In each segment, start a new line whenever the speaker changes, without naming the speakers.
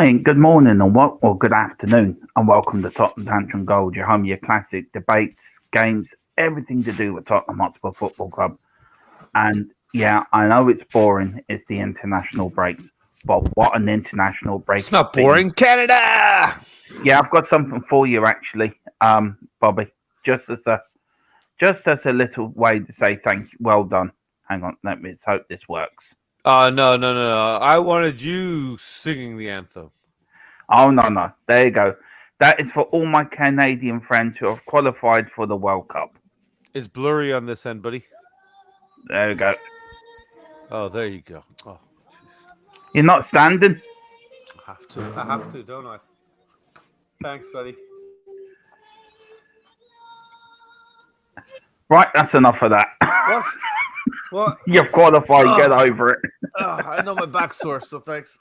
Hi, good morning or good afternoon, and welcome to Tottenham Tantrum Gold, your home, your classic debates, games, everything to do with Tottenham Hotspur Football Club. And yeah, I know it's boring. It's the international break, but what an international break!
It's not boring, Canada.
Yeah, I've got something for you actually, Bobby. Just as a little way to say thank you. Well done. Hang on, let me hope this works.
No. I wanted you singing the anthem.
Oh, no. There you go. That is for all my Canadian friends who have qualified for the World Cup.
It's blurry on this end, buddy.
There you go.
Oh, there you go. Oh,
You're not standing?
I have to, don't I? Thanks, buddy.
Right, that's enough of that.
What?
You've qualified. Get over it.
I know my back's sore, so thanks.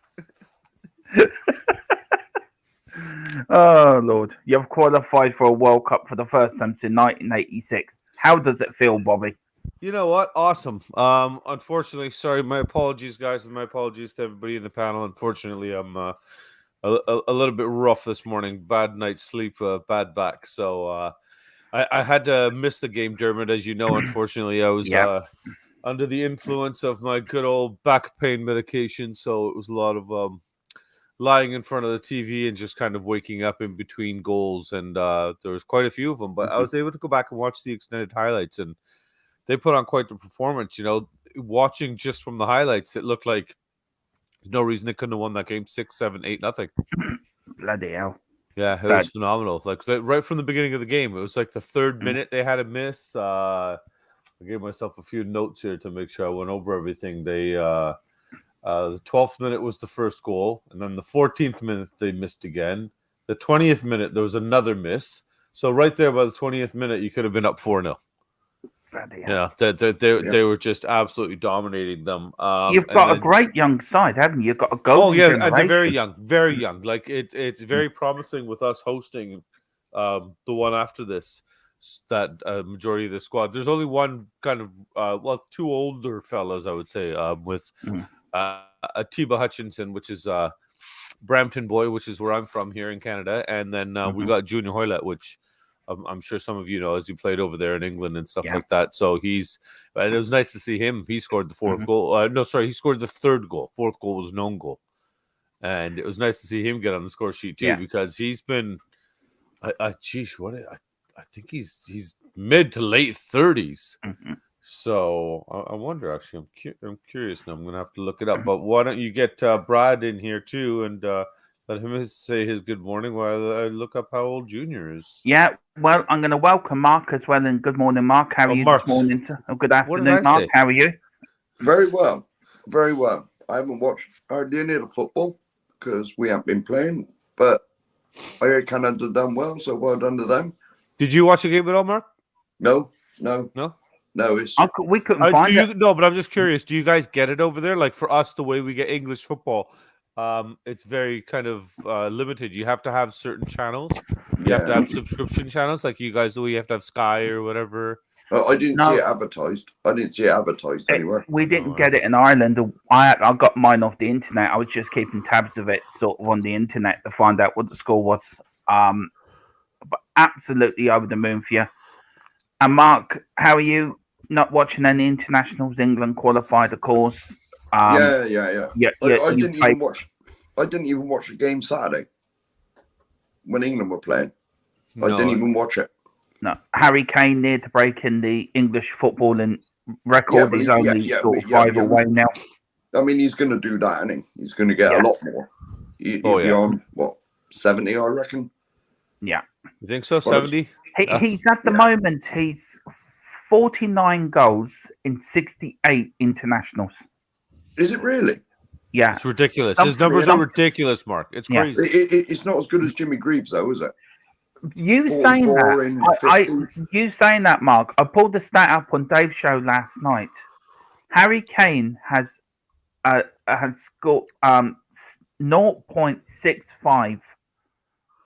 Oh, Lord. You've qualified for a World Cup for the first time since 1986. How does it feel, Bobby?
You know what? Awesome. Unfortunately, sorry, my apologies, guys, and my apologies to everybody in the panel. Unfortunately, I'm a little bit rough this morning. Bad night's sleep, bad back. So I had to miss the game, Dermot. As you know, unfortunately, I was under the influence of my good old back pain medication. So it was a lot of lying in front of the TV and just kind of waking up in between goals. And there was quite a few of them. But I was able to go back and watch the extended highlights. And they put on quite the performance. You know, watching just from the highlights, it looked like there's no reason they couldn't have won that game 6-7-8-0.
Bloody hell.
Yeah, it was phenomenal. Like right from the beginning of the game, it was like the third minute they had a miss. I gave myself a few notes here to make sure I went over everything. The 12th minute was the first goal, and then the 14th minute they missed again. The 20th minute there was another miss. So right there by the 20th minute, you could have been up 4-0. Yeah, they were just absolutely dominating them.
You've got a great young side, haven't you? You've got a golden generation.
They're very young. Like it's very promising with us hosting the one after this. That majority of the squad. There's only one kind of two older fellas, I would say, with Atiba Hutchinson, which is Brampton boy, which is where I'm from here in Canada, and then we got Junior Hoylett, which I'm sure some of you know, as he played over there in England and stuff like that. So and it was nice to see him. He scored the fourth goal. He scored the third goal. Fourth goal was a known goal. And it was nice to see him get on the score sheet too, because he's been, I think he's mid to late 30s. So I wonder, actually, I'm curious now. I'm going to have to look it up. But why don't you get Brad in here too, and let him say his good morning while I look up how old Junior is.
Yeah, well, I'm going to welcome Mark as well. And good morning, Mark. How are you this morning? Good afternoon, Mark. How are you?
Very well. Very well. I haven't watched hardly any of the football because we haven't been playing. But I heard Canada done well, so well done to them.
Did you watch the game at all, Mark?
No.
It's we couldn't find it.
No, but I'm just curious. Do you guys get it over there? Like for us, the way we get English football, it's very kind of limited. You have to have certain channels. You have to have subscription channels, like you guys do. You have to have Sky or whatever.
I didn't see it advertised. Anywhere.
We didn't get it in Ireland. I got mine off the internet. I was just keeping tabs of it sort of on the internet to find out what the score was. But absolutely over the moon for you. And Mark, how are you? Not watching any internationals? England qualified, of course.
I didn't even watch. I didn't even watch the game Saturday when England were playing. I didn't even watch it.
No, Harry Kane near to breaking the English footballing record. He's only five away now.
I mean, he's going to do that, isn't he? He's going to get a lot more. He'll be on 70, I reckon.
Yeah,
you think so? 70.
He's at the moment. He's 49 goals in 68 internationals.
Is it really?
Yeah.
It's ridiculous. His numbers are ridiculous, Mark. It's crazy.
It's not as good as Jimmy Greaves, though, is it?
You saying that, Mark. I pulled the stat up on Dave's show last night. Harry Kane has scored 0.65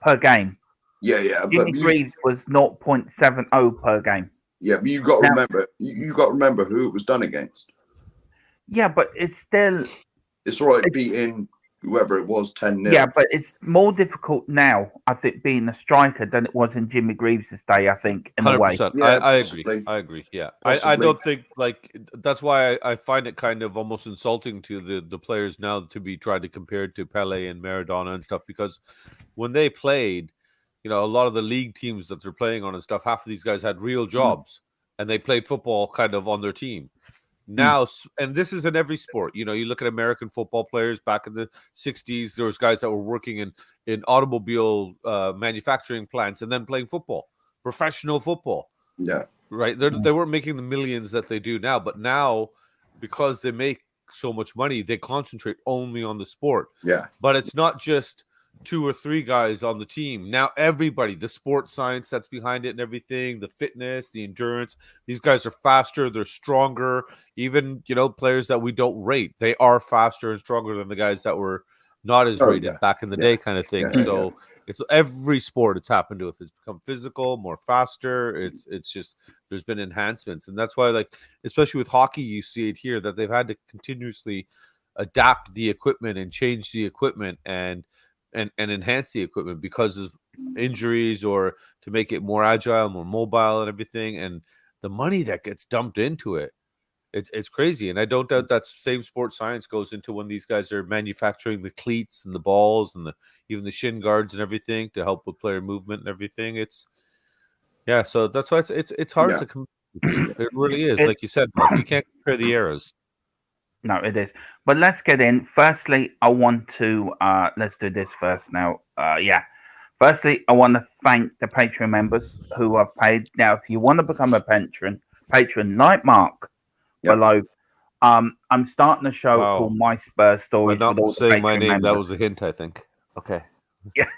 per game.
Yeah.
Jimmy Greaves was 0.70 per game.
Yeah, but you got to remember. You got to remember who it was done against.
Yeah, but it's still.
It's all right beating whoever it was 10-0.
Yeah, but it's more difficult now, I think, being a striker than it was in Jimmy Greaves' day, I think, in a way.
100%.
Yeah,
I
possibly.
agree. I agree. Yeah. I
Possibly.
don't think like that's why I find it kind of almost insulting to the players now to be tried to compare it to Pele and Maradona and stuff, because when they played, a lot of the league teams that they're playing on and stuff, half of these guys had real jobs and they played football kind of on their team. Now, and this is in every sport. You look at American football players back in the 60s, there was guys that were working in automobile manufacturing plants and then playing football, professional football.
Yeah.
Right? They weren't making the millions that they do now, but now, because they make so much money, they concentrate only on the sport.
Yeah.
But it's not just 2 or 3 guys on the team. Now everybody, the sports science that's behind it and everything, the fitness, the endurance, these guys are faster, they're stronger. Even, players that we don't rate, they are faster and stronger than the guys that were not as rated back in the day, kind of thing. So it's every sport it's happened to. It's become physical, more faster. It's just, there's been enhancements. And that's why, like, especially with hockey, you see it here that they've had to continuously adapt the equipment and change the equipment and enhance the equipment because of injuries, or to make it more agile, more mobile and everything. And the money that gets dumped into it, it's crazy. And I don't doubt that same sports science goes into when these guys are manufacturing the cleats and the balls and even the shin guards and everything to help with player movement and everything. So that's why it's hard to compare. It really is. Like you said, Mark, you can't compare the eras.
No, it is. But let's get in. Firstly, I want to let's do this first now. Firstly, I want to thank the Patreon members who have paid. Now, if you want to become a patron like Mark below, I'm starting a show called My Spurs Stories.
Not
with all
saying my name.
members.
That was a hint, I think. Okay.
Yeah.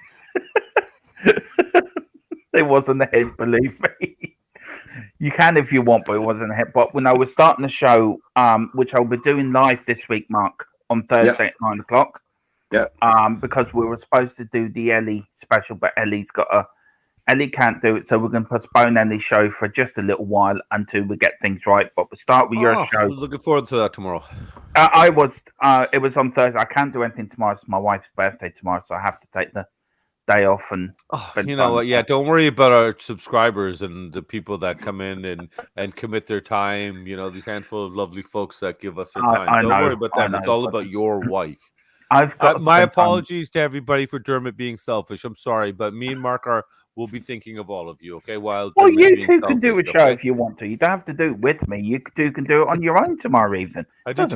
It wasn't a hint, believe me. You can if you want, but it wasn't a hit. But when I was starting the show, which I'll be doing live this week, Mark, on Thursday at 9:00.
Yeah.
Because we were supposed to do the Ellie special, but Ellie can't do it, so we're going to postpone Ellie's show for just a little while until we get things right. But we'll start with your show.
Looking forward to that tomorrow.
It was on Thursday. I can't do anything tomorrow. It's my wife's birthday tomorrow, so I have to take the day off. And
you know what? Yeah, don't worry about our subscribers and the people that come in and commit their time. These handful of lovely folks that give us their time. Don't worry about them. It's all about your wife.
I've got
my apologies to everybody for Dermot being selfish. I'm sorry, but me and Mark will be thinking of all of you. Okay,
well, you two can do a show if you want to. You don't have to do it with me. You two can do it on your own tomorrow evening.
I do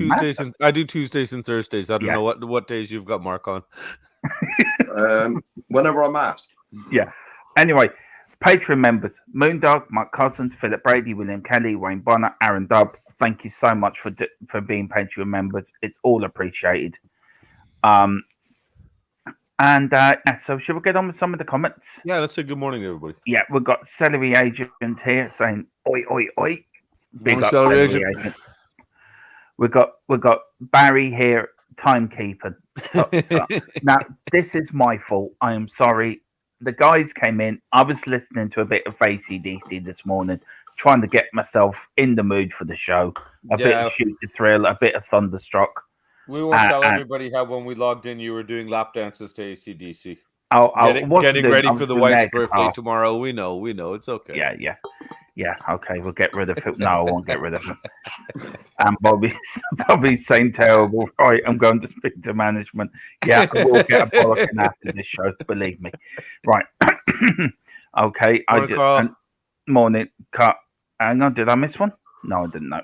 Tuesdays and Thursdays. I don't know what days you've got Mark on.
Whenever I'm asked.
Yeah. Anyway, Patreon members: Moondog, Mark Cousins, Philip Brady, William Kelly, Wayne Bonner, Aaron Dubb. Thank you so much for being Patreon members. It's all appreciated. So should we get on with some of the comments?
Yeah, let's say good morning, everybody.
Yeah, we've got Celery Agent here saying oi oi oi.
Big up Celery Agent.
We've got Barry here, timekeeping. So, now this is my fault. I am sorry. The guys came in. I was listening to a bit of AC/DC this morning, trying to get myself in the mood for the show. A bit of Shoot the Thrill, a bit of Thunderstruck.
We won't tell everybody how when we logged in, you were doing lap dances to AC/DC. Getting ready for the wife's birthday tomorrow. We know. It's okay.
Yeah. Okay, we'll get rid of it. No, I won't get rid of him. And Bobby's saying terrible. Right, I'm going to speak to management. Yeah, we'll get a bollocking after this show. Believe me. Right. Okay. Morning. Cut. Hang on. Did I miss one? No, I didn't know.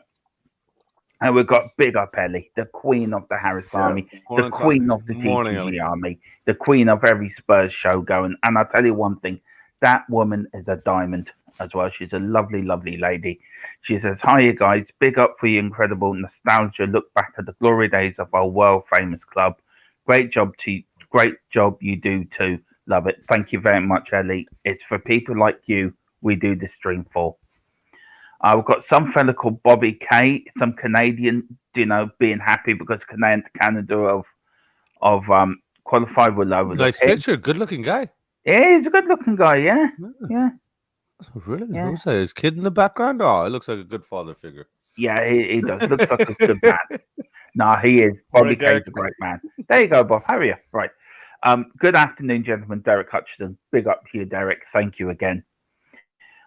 And we've got Big Up Ellie, the queen of the Harris Army, the queen of the TTG Army, the queen of every Spurs show going. And I'll tell you one thing, that woman is a diamond as well. She's a lovely, lovely lady. She says, "Hiya guys, big up for your incredible nostalgia. Look back at the glory days of our world famous club. Great job you do too. Love it. Thank you very much, Ellie. It's for people like you we do this stream for." We've got some fella called Bobby K, some Canadian, being happy because Canada of qualified with over.
Nice picture, good looking guy.
Yeah, he's a good looking guy. Yeah.
Really? Yeah. Who's that? His kid in the background? Oh, it looks like a good father figure.
Yeah, he does. Looks like a good man. No, he is. Bobby
Right,
K's
Derek.
a great man. There you go, Bob. How are you? Right. Good afternoon, gentlemen. Derek Hutchinson. Big up to you, Derek. Thank you again.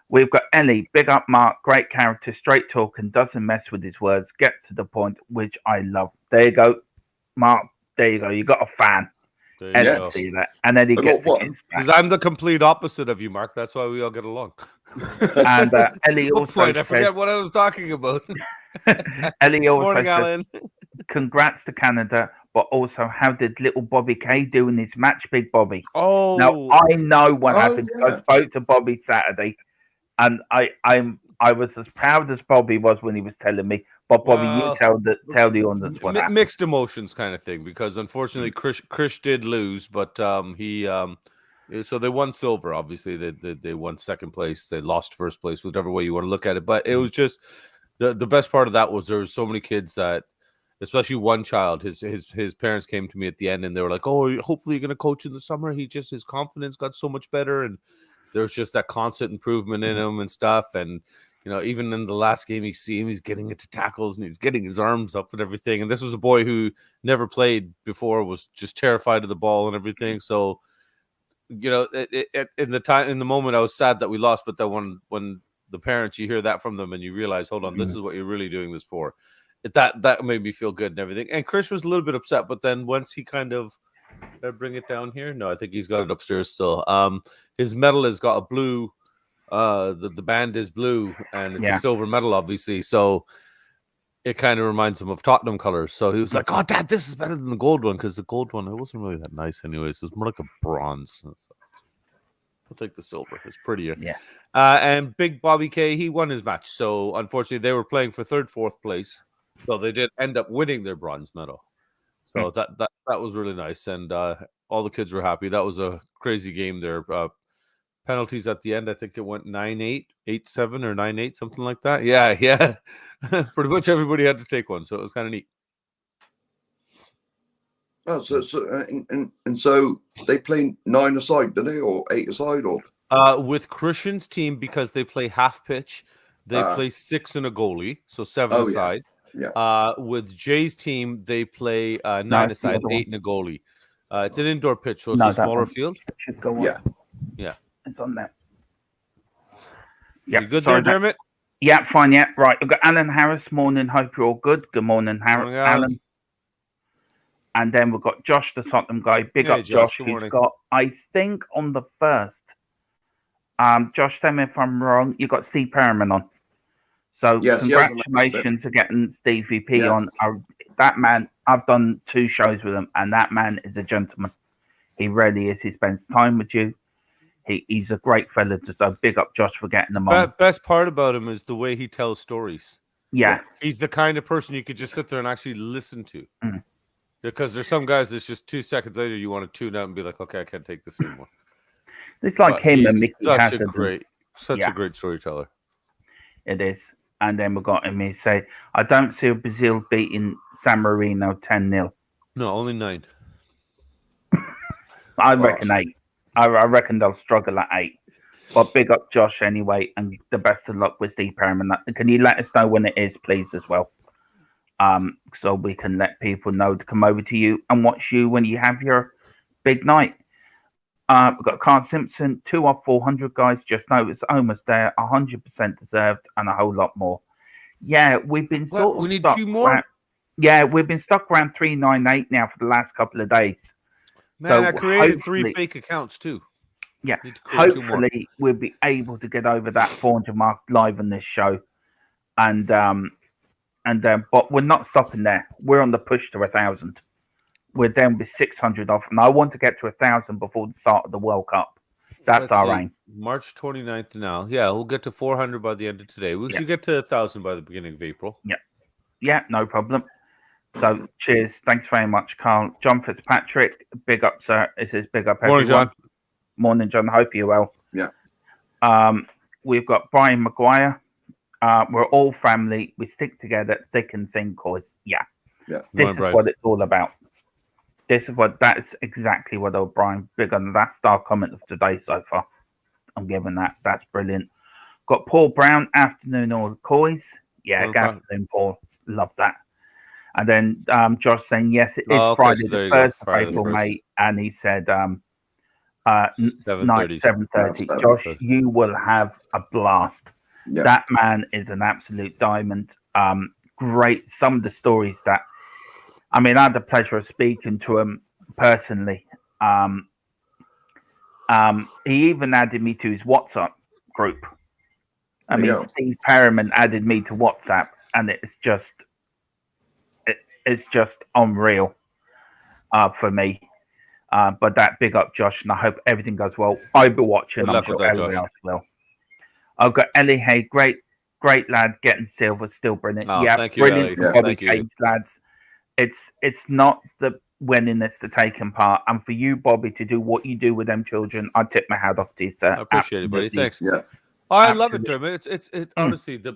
We've got Ellie. Big up, Mark. Great character, straight talking, doesn't mess with his words, gets to the point, which I love. There you go, Mark. There you go. You got a fan.
There you
Ellie
Yes.
go.
see that, and then he
I got
gets
one.
his back.
Because I'm the complete opposite of you, Mark. That's why we all get along.
And Ellie
What
also
point? I
says,
forget what I was talking about.
Ellie also
Morning,
says,
Alan.
congrats to Canada, but also how did little Bobby K do in his match, Big Bobby?
Oh,
Now I know what
Oh,
happened.
yeah.
I spoke to Bobby Saturday, and I was as proud as Bobby was when he was telling me. But Bobby,
Well,
you tell the audience what happened.
mixed emotions kind of thing, because unfortunately Chris did lose, but he so they won silver. Obviously, they won second place. They lost first place, whichever way you want to look at it. But it was just the best part of that was there were so many kids that, especially one child, his parents came to me at the end and they were like, "Oh, hopefully you're going to coach in the summer." His confidence got so much better, and there was just that constant improvement in him and stuff. And even in the last game, you see him, he's getting into tackles and he's getting his arms up and everything. And this was a boy who never played before, was just terrified of the ball and everything. So, in the moment, I was sad that we lost. But then when the parents, you hear that from them and you realize, hold on, this is what you're really doing this for. That made me feel good and everything. And Chris was a little bit upset, but then once he kind of bring it down here. No, I think he's got it upstairs still. His medal has got a blue. The band is blue, and it's a silver medal, obviously. So it kind of reminds him of Tottenham colors. So he was like, "Oh, Dad, this is better than the gold one," because the gold one, it wasn't really that nice, anyways. It was more like a bronze. I'll take the silver. It's prettier.
Yeah.
And Big Bobby K, he won his match. So unfortunately, they were playing for third, fourth place. So they did end up winning their bronze medal. So that was really nice, and all the kids were happy. That was a crazy game there. Penalties at the end, I think it went 9-8, 8-7, or 9-8, something like that. Yeah. Pretty much everybody had to take one, so it was kind of neat.
Oh, so they play 9 aside, do they, or 8 aside, or?
With Christian's team, because they play half pitch, they play 6 and a goalie, so 7 aside.
Yeah.
With Jay's team, they play 9 aside, 8 and a goalie. It's an indoor pitch, so it's a smaller field.
It should go on.
Yeah.
It's on there. Yeah.
You good there, Dermot?
Yeah, fine. Yeah, right. We've got Alan Harris. Morning. Hope you're all good. Good morning,
Morning,
Alan. And then we've got Josh, the Tottenham guy. Big up, Josh. He's got, I think, on the first. Josh, tell me if I'm wrong. You got Steve Perriman on. So congratulations to getting Steve VP on. That man, I've done 2 shows with him, and that man is a gentleman. He really is. He spends time with you. He's a great fella. So big up Josh for getting him on.
Best part about him is the way he tells stories.
Yeah.
He's the kind of person you could just sit there and actually listen to. Because there's some guys that's just 2 seconds later you want to tune out and be like, okay, I can't take this anymore.
It's like him and Mickey
Such a great storyteller.
It is. And then we've got him. He say, I don't see Brazil beating San Marino 10-0.
No, only 9.
I reckon 8. I reckon they'll struggle at 8. But big up Josh anyway, and the best of luck with Steve Perriman. Can you let us know when it is, please, as well? So we can let people know to come over to you and watch you when you have your big night. We've got Carl Simpson, 2 of 400 guys. Just know it's almost there, 100% deserved, and a whole lot more. Yeah, we've been
we need 2 more.
We've been stuck around 398 now for the last couple of days.
Man,
so
I created 3 fake accounts too.
Yeah, hopefully we'll be able to get over that 400 mark live on this show, and but we're not stopping there. We're on the push to 1,000. We're down with 600 off, and I want to get to 1,000 before the start of the World Cup. That's our aim.
March 29th now. Yeah, we'll get to 400 by the end of today. We should get to 1,000 by the beginning of April.
Yeah, no problem. So, cheers. Thanks very much, Carl. John Fitzpatrick, big up, sir. It says big up, everyone.
Morning, John.
Morning, John. Hope you're well.
Yeah.
We've got Brian Maguire. We're all family. We stick together, thick and thin, cause this is what it's all about. That's exactly what Brian big on. That's our comment of today so far. I'm giving that. That's brilliant. Got Paul Brown. Afternoon, all the coys. Yeah, good afternoon, Paul. Love that. And then Josh saying, yes, it is
Oh, okay,
Friday
so
the
there you go.
1st of
Friday the
April,
1st.
mate. And he said
7:30.
7:30. Josh, you will have a blast.
Yeah.
That man is an absolute diamond. Great. Some of the stories that, I mean, I had the pleasure of speaking to him personally. He even added me to his WhatsApp group. I mean, Steve Perriman added me to WhatsApp, and it's just unreal for me. But that big up, Josh, and I hope everything goes well. I'll be watching.
Good
I'm
luck
sure
with that,
everyone
Josh.
else will. I've got Ellie Hay, great lad, getting silver, still brilliant.
Oh,
Yeah,
thank you,
brilliant
Ellie.
for
Yeah,
Bobby
thank you.
Cage, lads. It's not the winning, it's the taking part. And for you, Bobby, to do what you do with them children, I tip my hat off to you, sir.
I appreciate it, buddy.
Absolutely.
Thanks.
Yeah.
I love it,
Absolutely.
Dermot. It's honestly the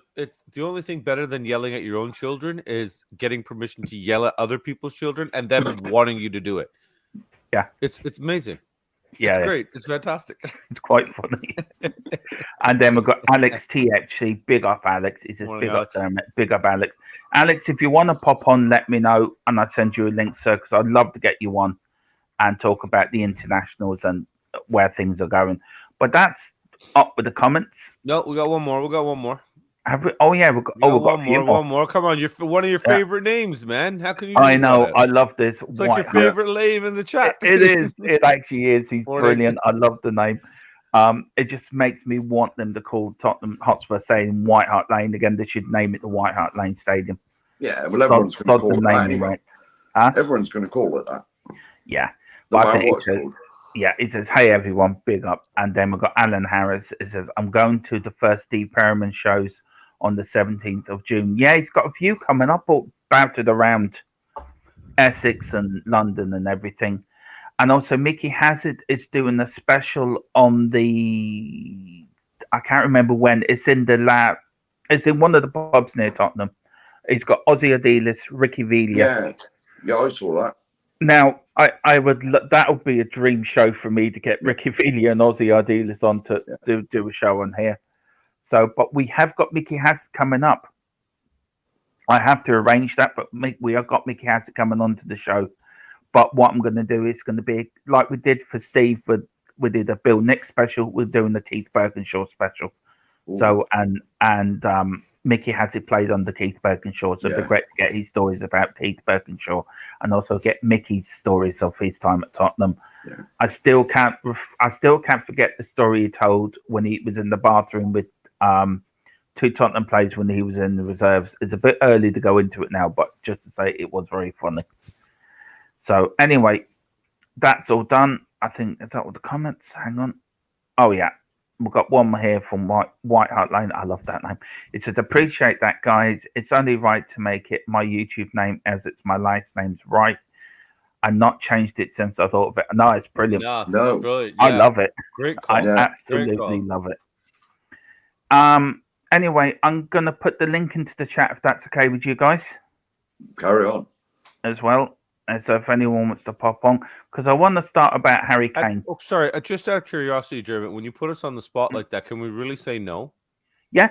only thing better than yelling at your own children is getting permission to yell at other people's children and them wanting you to do it.
Yeah.
It's amazing.
Yeah,
It's
yeah.
great. It's fantastic.
It's quite funny. And then we've got Alex T. Actually, big up Alex. He says,
Morning,
big
Alex.
up Dermot, big up Alex. Alex, if you want to pop on, let me know, and I'll send you a link, sir, because I'd love to get you on and talk about the internationals and where things are going. But that's up with the comments.
No, we got one more. We got one more.
Have we? Oh yeah, we've got
one
a few
more.
more.
One more. Come on, you're one of your
Yeah.
favorite names, man. How can you?
I
leave
know.
that out?
I love this.
It's like your favorite name in the chat.
It is. It actually is. He's
Morning.
brilliant. I love the name. It just makes me want them to call Tottenham Hotspur Stadium White Hart Lane again. They should name it the White Hart Lane Stadium.
Yeah, well, everyone's going to call it that anyway.
Huh?
Everyone's going to call it that.
Yeah.
No
But I
matter
think
what it's called.
yeah, it says, hey everyone, big up. And then we've got Alan Harris. It says, I'm going to the first Steve Perriman shows on the 17th of June. Yeah, he's got a few coming up, about it around Essex and London and everything. And also Mickey Hazard is doing a special on the, I can't remember when, it's in the lab, it's in one of the pubs near Tottenham. He's got Ozzy Adilis, Ricky Villa.
Yeah, I saw that.
Now, I would, that would be a dream show for me to get Ricky Villa and Ozzy Ardiles on to do a show on here. So, but we have got Mickey Hazard coming up. I have to arrange that, but we have got Mickey Hazard coming on to the show. But what I'm going to do is going to be like we did for Steve. We did a Bill Nick special. We're doing the Keith Birkinshaw special. Ooh. So and Mickey Hazard played on the Keith Birkinshaw, so it'd be great to get his stories about Keith Birkinshaw and also get Mickey's stories of his time at Tottenham. Yeah. I still can't forget the story he told when he was in the bathroom with two Tottenham players when he was in the reserves. It's a bit early to go into it now, but just to say it was very funny. So anyway, that's all done. I think that's all the comments. Hang on. Oh yeah. We've got one here from White Hart Lane. I love that name. It says, appreciate that, guys. It's only right to make it my YouTube name as it's my last name's right. I've not changed it since I thought of it. No, it's brilliant.
No.
Brilliant. Yeah.
I love it.
Great call.
I absolutely love it. Anyway, I'm going to put the link into the chat if that's okay with you guys.
Carry on.
As well. And so if anyone wants to pop on, because I want to start about Harry Kane.
Sorry, just out of curiosity, Dermot, when you put us on the spot like that, can we really say no?
Yeah.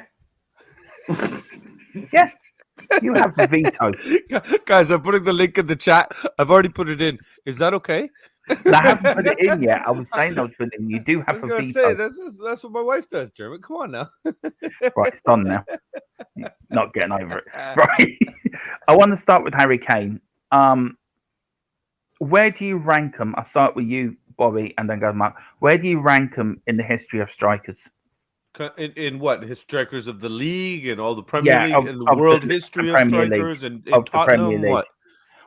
Yeah. You have the veto.
Guys, I'm putting the link in the chat. I've already put it in. Is that okay?
I haven't put it in yet. I was saying I was putting it in. You do have a veto.
That's what my wife does, Dermot. Come on now.
Right, it's done now. Not getting over it. Right. I want to start with Harry Kane. Where do you rank them? I'll start with you, Bobby, and then go to Mark. Where do you rank them in the history of strikers?
In what? His strikers of the league and all the Premier League and the world history of strikers and
of
Tottenham? What?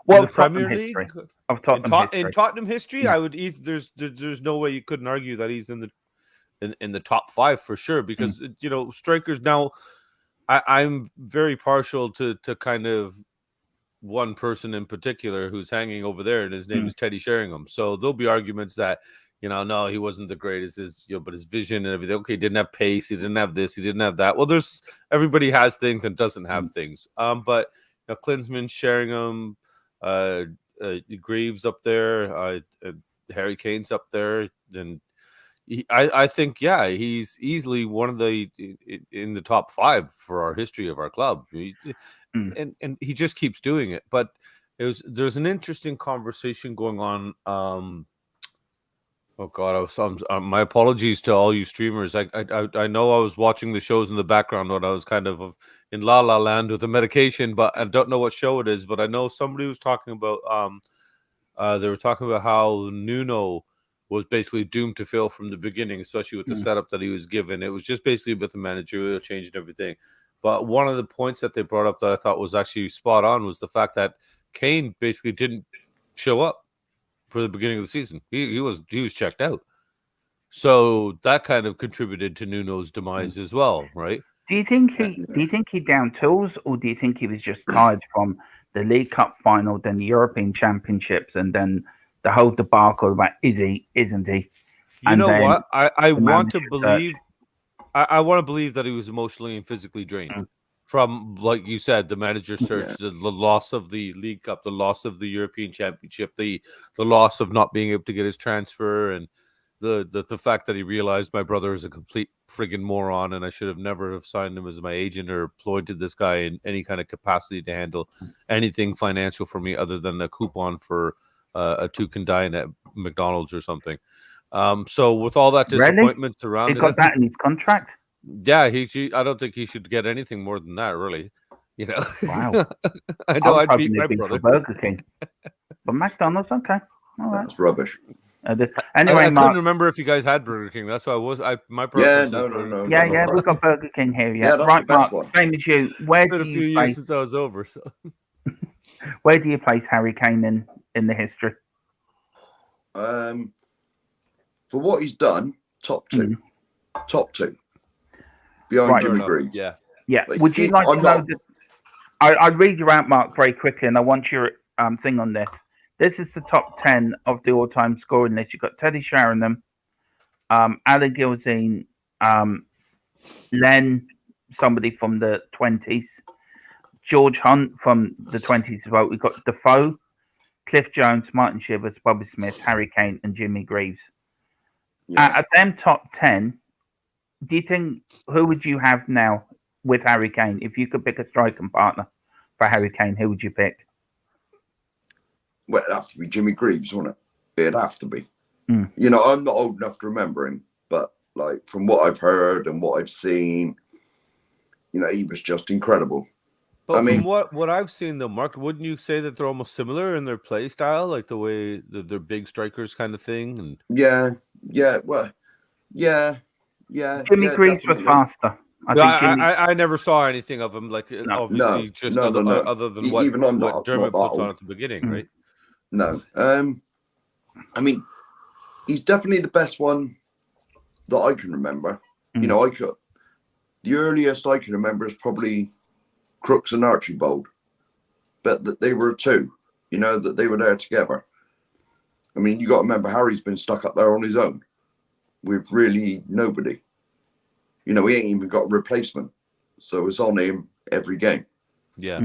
Well, of Premier League? Of Tottenham history.
In Tottenham history, I would there's no way you couldn't argue that he's in the top 5 for sure, because strikers now I'm very partial to kind of one person in particular who's hanging over there, and his name is Teddy Sheringham. So there'll be arguments that, no, he wasn't the greatest, but his vision and everything. Okay, he didn't have pace, he didn't have this, he didn't have that. Well, everybody has things and doesn't have things. But Klinsmann, Sheringham, Greaves up there, Harry Kane's up there, and I think he's easily one of the in the top 5 for our history of our club, and he just keeps doing it. But there's an interesting conversation going on. Oh God, my apologies to all you streamers. I know I was watching the shows in the background when I was kind of in La La Land with the medication, but I don't know what show it is. But I know somebody was talking about they were talking about how Nuno was basically doomed to fail from the beginning, especially with the setup that he was given. It was just basically about the managerial change and everything. But one of the points that they brought up that I thought was actually spot on was the fact that Kane basically didn't show up for the beginning of the season. He was checked out. So that kind of contributed to Nuno's demise as well, right?
Do you think he down tools, or do you think he was just tired from the League Cup final, then the European Championships, and then the whole debacle about is he, isn't he?
You know what? I want to believe. I want to believe that he was emotionally and physically drained from, like you said, the manager search, the loss of the League Cup, the loss of the European Championship, the loss of not being able to get his transfer, and the fact that he realized my brother is a complete friggin' moron and I should have never have signed him as my agent or appointed this guy in any kind of capacity to handle anything financial for me other than a coupon for a toucan dine at McDonald's or something. So with all that disappointment around,
he got that in his contract.
Yeah, I don't think he should get anything more than that, really. You know.
Wow.
I know I'd beat my brother.
Burger King, but McDonald's, okay. All right.
That's rubbish.
Anyway,
I
Mark,
couldn't remember if you guys had Burger King. That's why my
Yeah,
preference.
no.
Yeah, we've got Burger King here. Yeah,
that's
right,
the best
Mark.
one.
Same as you. Where
It's been
do
a few
you
years
place?
since I was over. So,
Where do you place Harry Kane in the history?
For what he's done, top two. Behind
Right.
Jimmy Greaves.
yeah.
Yeah.
Like,
Would you like to
I'm
know?
not-
I'll read you out, Mark, very quickly, and I want your thing on this. This is the top 10 of the all-time scoring list. You've got Teddy Sheringham, Ali Gilzine, Len, somebody from the 20s, George Hunt from the 20s as well. We've got Defoe, Cliff Jones, Martin Shivers, Bobby Smith, Harry Kane, and Jimmy Greaves.
Yeah.
At them top 10, do you think, who would you have now with Harry Kane? If you could pick a striking partner for Harry Kane, who would you pick?
Well, it'd have to be Jimmy Greaves, wouldn't it? It'd have to be. You know, I'm not old enough to remember him, but like from what I've heard and what I've seen, you know, he was just incredible.
But
I mean,
from what I've seen, though, Mark, wouldn't you say that they're almost similar in their play style, like the way they're big strikers kind of thing? And
yeah.
Jimmy Greaves was faster.
I never saw anything of him, like obviously just other than what Dermot puts on at the beginning, right?
No. I mean, he's definitely the best one that I can remember. You know, the earliest I can remember is probably Crooks and Archibald, but that they were two, you know, that they were there together. I mean, you got to remember Harry's been stuck up there on his own with really nobody. You know, he ain't even got a replacement, so it's on him every game.
Yeah.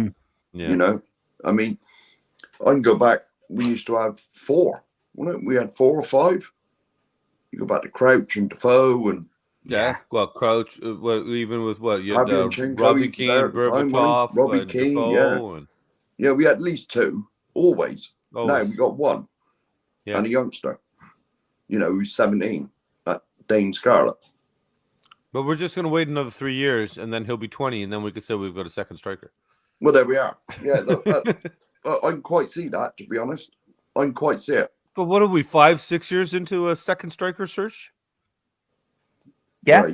You know, I mean, I can go back. We used to have 4. We had 4 or 5. You go back to Crouch and Defoe and
well, Crouch. Even with what you had
Robbie
Keane, Berbatov,
Robbie Keane,
Defoe,
yeah, we had at least 2 always. Now we got 1 and a youngster. You know, who's 17, Dane Scarlett.
But we're just going to wait another 3 years, and then he'll be 20, and then we could say we've got a second striker.
Well, there we are. Yeah, I can quite see that, to be honest. I can quite see it.
But what are we, 5-6 years into a second striker search?
Yeah.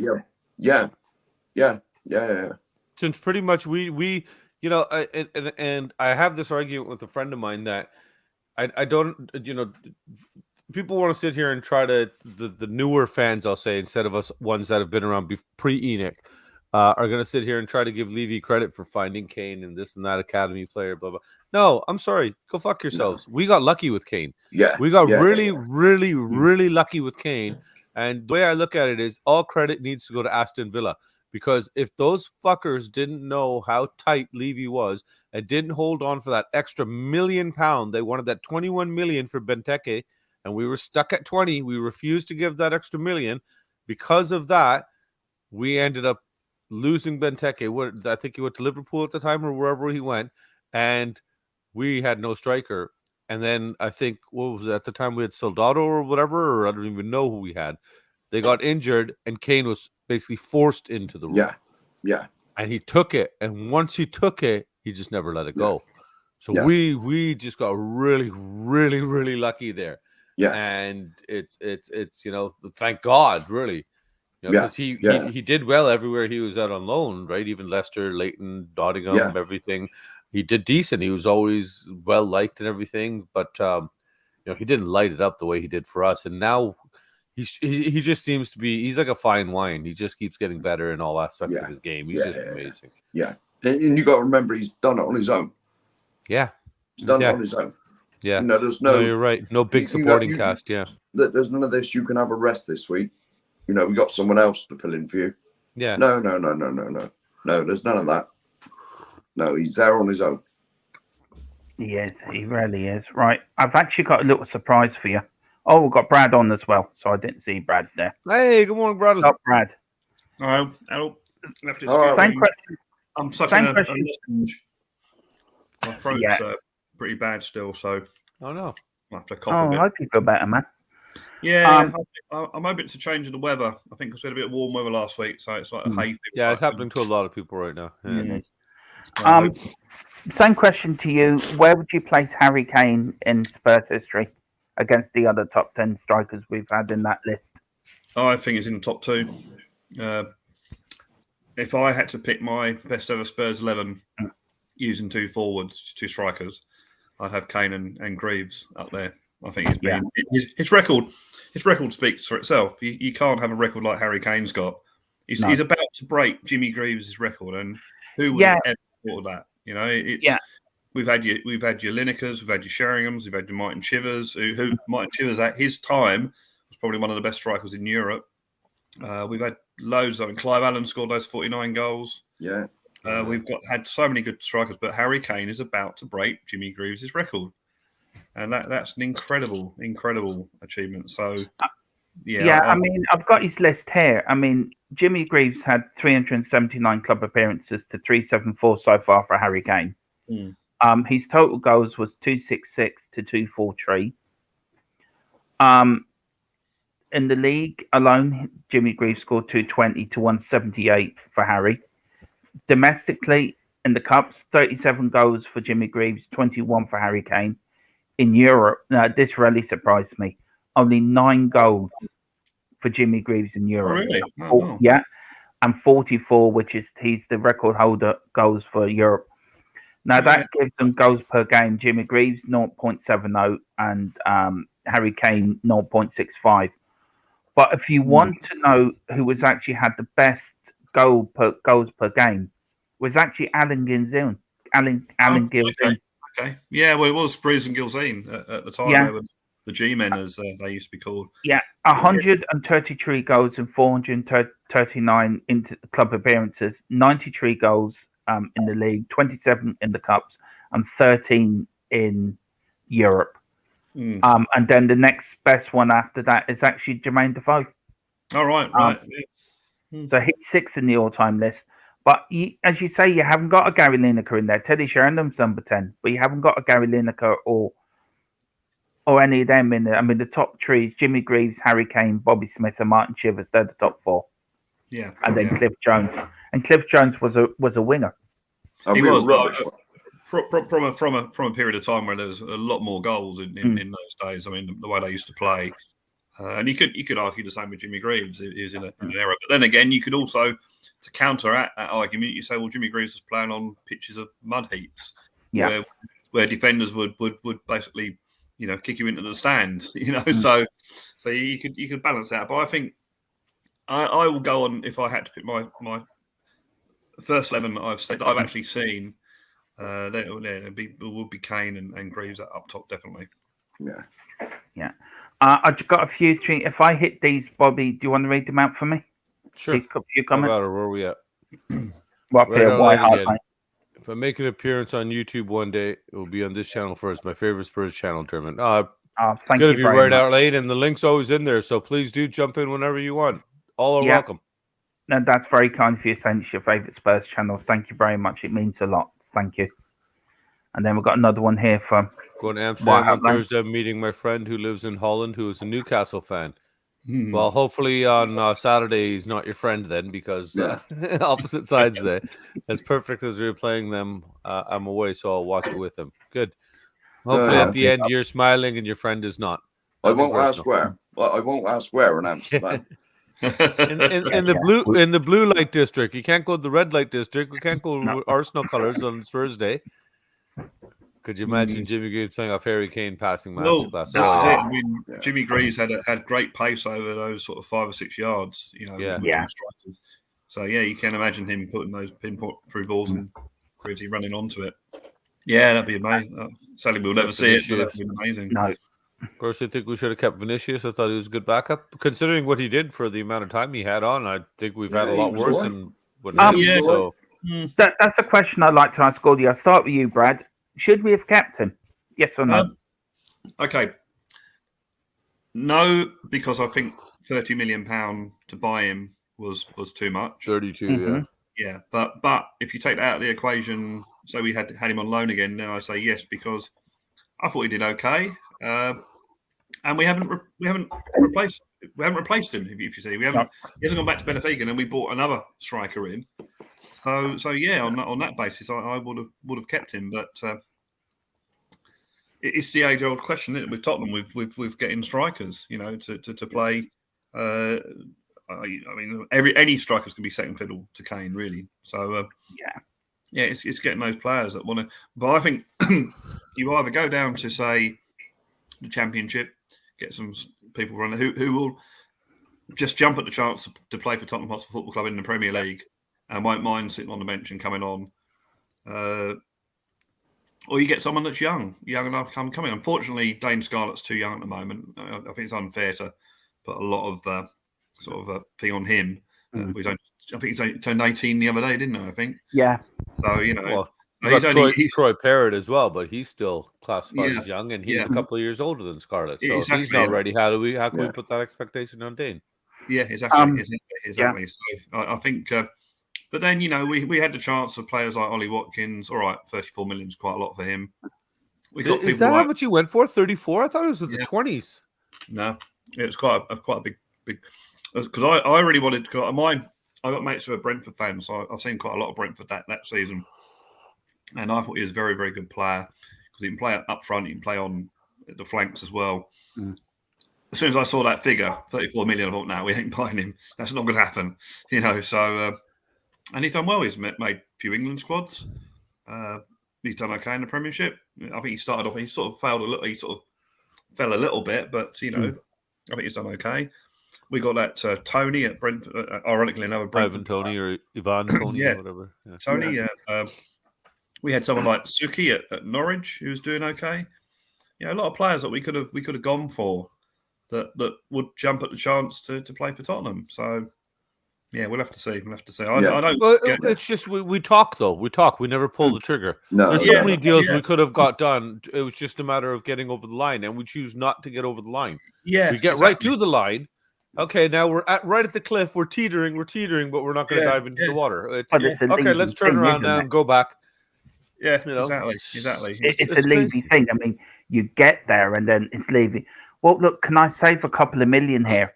Yeah.
Since pretty much we you know, and I have this argument with a friend of mine that I don't, you know, people want to sit here and try to, the newer fans, I'll say, instead of us ones that have been around pre-Enoch, are going to sit here and try to give Levy credit for finding Kane and this and that academy player, blah, blah. No, I'm sorry. Go fuck yourselves. No. We got lucky with Kane.
Yeah.
We got really lucky with Kane. And the way I look at it is all credit needs to go to Aston Villa. Because if those fuckers didn't know how tight Levy was and didn't hold on for that extra £1 million, they wanted that 21 million for Benteke, and we were stuck at 20. We refused to give that extra million. Because of that, we ended up losing Benteke. I think he went to Liverpool at the time or wherever he went, and we had no striker. And then I think, what was it, at the time we had Soldado or whatever, or I don't even know who we had. They got injured, and Kane was basically forced into the role.
Yeah.
And he took it, and once he took it, he just never let it go. So we just got really, really, really lucky there.
Yeah.
And it's thank God, really. Because he did well everywhere he was out on loan, right? Even Leicester, Leighton, Nottingham, everything. He did decent. He was always well liked and everything, but he didn't light it up the way he did for us. And now he just seems to be. He's like a fine wine. He just keeps getting better in all aspects of his game. He's just amazing.
Yeah, and you got to remember, he's done it on his own.
Yeah,
he's done it on his own.
Yeah,
there's no.
You're right. No big supporting cast. Yeah,
there's none of this. You can have a rest this week. We got someone else to fill in for you.
Yeah.
No. There's none of that. No, he's there on his own.
He is. He really is. Right. I've actually got a little surprise for you. Oh, we've got Brad on as well, so I didn't see Brad there.
Hey, good morning, Brad.
What's up, Brad?
Hello.
Same question.
I'm sucking a lozenge. My throat's pretty bad still, so.
Oh, no.
I have to cough a bit.
I hope you feel better, man.
Yeah, I'm hoping to change in the weather. I think because we had a bit of warm weather last week, so it's like a hay fever.
Yeah, it's happening to a lot of people right now. Yeah.
Same question to you. Where would you place Harry Kane in Spurs history against the other top 10 strikers we've had in that list?
I think it's in the top 2. If I had to pick my best ever Spurs 11 using 2 forwards, 2 strikers, I'd have Kane and Greaves up there. I think he's been his record. His record speaks for itself. You can't have a record like Harry Kane's got. He's about to break Jimmy Greaves' record, and who would have ever thought of that? We've had your Linekers, we've had your Sheringham's, we've had your Martin Chivers. Who Martin Chivers at his time was probably one of the best strikers in Europe. We've had loads. I mean, Clive Allen scored those 49 goals.
Yeah.
We've had so many good strikers, but Harry Kane is about to break Jimmy Greaves' record. And that's an incredible achievement. So,
I mean, I've got his list here. I mean, Jimmy Greaves had 379 club appearances to 374 so far for Harry Kane. His total goals was 266 to 243. In the league alone, Jimmy Greaves scored 220 to 178 for Harry. Domestically, in the Cups, 37 goals for Jimmy Greaves, 21 for Harry Kane. In Europe, this really surprised me. Only 9 goals for Jimmy Greaves in Europe.
Oh, really?
Yeah, and 44, which is he's the record holder goals for Europe. Now that gives them goals per game. Jimmy Greaves 0.70 and Harry Kane 0.65. But if you want to know who was actually had the best goals per game, was actually Alan Gilzean. Alan Gilzean.
Okay. Yeah, well, it was Bruce and Gilzean at the time. They were the G-men, as they used to be called.
Yeah, 133 goals and 439 club appearances, 93 goals in the league, 27 in the Cups, and 13 in Europe. And then the next best one after that is actually Jermaine Defoe.
All right.
So he's 6th in the all-time list. But as you say, you haven't got a Gary Lineker in there. Teddy Sheringham's number 10, but you haven't got a Gary Lineker or any of them in there. I mean, the top 3 is Jimmy Greaves, Harry Kane, Bobby Smith, and Martin Chivers. They're the top 4.
Yeah,
and then Cliff Jones. And Cliff Jones was a winger.
He was rubbish. From a period of time where there was a lot more goals in those days. I mean, the way they used to play. And you could argue the same with Jimmy Greaves. He was in an era. But then again, you could also, to counteract that argument, you say, well, Jimmy Greaves was playing on pitches of mud heaps, where defenders would basically, kick you into the stand. So you could balance that. But I think I will go on, if I had to pick my first 11 that I've actually seen. There would be Kane and Greaves up top, definitely.
Yeah. I've got a few things. If I hit these, Bobby, do you want to read them out for me?
Sure.
These few comments.
Where are we at?
Up here, White Hart Lane.
If I make an appearance on YouTube one day, it will be on this channel first. My favorite Spurs channel, Dermot.
Thank
Good
you
of you
very
right
much.
out late, and the link's always in there, so please do jump in whenever you want. All are welcome.
And that's very kind of you saying it's your favourite Spurs channel. Thank you very much. It means a lot. Thank you. And then we've got another one here from
Going to Amsterdam on Thursday. I'm meeting my friend who lives in Holland, who is a Newcastle fan. Well, hopefully on Saturday he's not your friend then, because opposite sides there. As perfect as we were playing them, I'm away, so I'll watch it with him. Good. Hopefully at the end you're smiling and your friend is not.
I won't ask where. Well, I won't ask where in Amsterdam.
in the blue light district. You can't go to the red light district. We can't go Arsenal colours on Thursday. Could you imagine Jimmy Greaves playing off Harry Kane passing masterclass?
That's it. I mean, Jimmy Greaves had great pace over those sort of 5 or 6 yards, strikers. So you can imagine him putting those pinpoint through balls and Greavesy running onto it. Yeah, that'd be amazing. Sadly, we'll never see it, but that'd be amazing.
No.
Personally, I think we should have kept Vinicius. I thought he was a good backup, considering what he did for the amount of time he had on. I think we've had a lot worse than what he did. So
that's a question I'd like to ask all of you. I'll start with you, Brad. Should we have kept him? Yes or no?
Okay. No, because I think £30 million to buy him was too much.
32,
yeah. But if you take that out of the equation, so we had him on loan again, then I say yes, because I thought he did okay, and we haven't replaced him. If you see, he hasn't gone back to Benfica, and then we bought another striker in. So yeah, on that basis, I would have kept him, but it's the age-old question, isn't it? With Tottenham, with getting strikers, to play. I mean, any strikers can be second fiddle to Kane, really. So it's getting those players that want to. But I think you either go down to, say, the Championship, get some people running who will just jump at the chance to play for Tottenham Hotspur Football Club in the Premier League and won't mind sitting on the bench and coming on. Or you get someone that's young enough to come in. Unfortunately, Dane Scarlett's too young at the moment. I think it's unfair to put a lot of sort of thing on him. I think he turned 18 the other day, didn't he? I think.
Yeah.
So
Troy Parrott as well, but he's still classified as young, and he's a couple of years older than Scarlett. So if he's not ready, how can we put that expectation on Dane? Yeah,
exactly. Exactly. So I think. But then, we had the chance of players like Ollie Watkins. All right, 34 million is quite a lot for him. We got
is that how much you went for? 34? I thought it was with the 20s.
No, it was quite a big. Because I really wanted. I got mates who are Brentford fans, so I've seen quite a lot of Brentford that season, and I thought he was a very, very good player because he can play up front, he can play on the flanks as well. As soon as I saw that figure, 34 million, I thought, no, we ain't buying him. That's not going to happen, So. And he's done well. He's made a few England squads. He's done okay in the Premiership. I think he started off. He sort of failed a little. He sort of fell a little bit, but I think he's done okay. We got that Tony at Brentford. Ironically, another Brentford.
Ivan Tony or Ivan Tony, or whatever. Yeah.
Tony. We had someone like Suki at Norwich who was doing okay. A lot of players that we could have gone for that would jump at the chance to play for Tottenham. So. Yeah, we'll have to see. I don't.
Well, it's just we talk though. We talk. We never pull the trigger.
No,
there's so many deals we could have got done. It was just a matter of getting over the line, and we choose not to get over the line.
Yeah,
we get right to the line. Okay, now we're right at the cliff. We're teetering, but we're not going to dive into the water. Okay, let's turn around now and go back.
Yeah, exactly.
It's a lazy thing. I mean, you get there and then it's lazy. Well, look, can I save a couple of million here?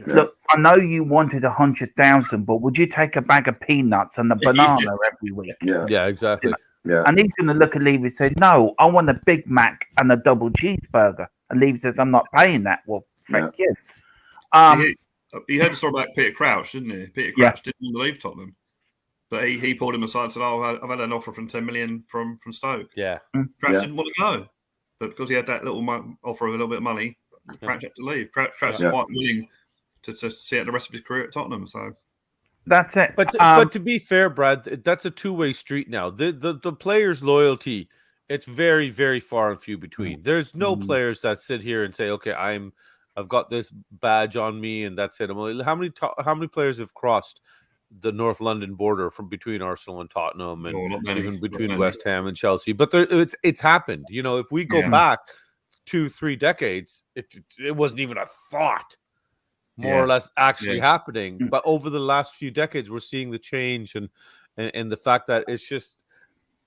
Look, I know you wanted 100,000, but would you take a bag of peanuts and a banana every week?
Yeah, exactly.
And he's going to look at Levy and say, no, I want a Big Mac and a double cheeseburger. And Levy says, I'm not paying that. Well, thank you.
He heard the story about Peter Crouch, didn't he? Peter Crouch didn't want to leave Tottenham. But he pulled him aside and said, I've had an offer from 10 million from Stoke.
Yeah.
Crouch didn't want to go. But because he had that little offer of a little bit of money, Crouch had to leave. Crouch is quite willing to see out the rest of his career at Tottenham, so
that's it.
But to be fair, Brad, that's a two-way street now. The players' loyalty, it's very, very far and few between. There's no players that sit here and say, "Okay, I've got this badge on me, and that's it." How many players have crossed the North London border from between Arsenal and Tottenham, and even between West Ham and Chelsea? But it's happened. If we go back 2-3 decades, it wasn't even a thought, more
Yeah.
or less, actually
Yeah.
happening. But over the last few decades, we're seeing the change, and the fact that it's just,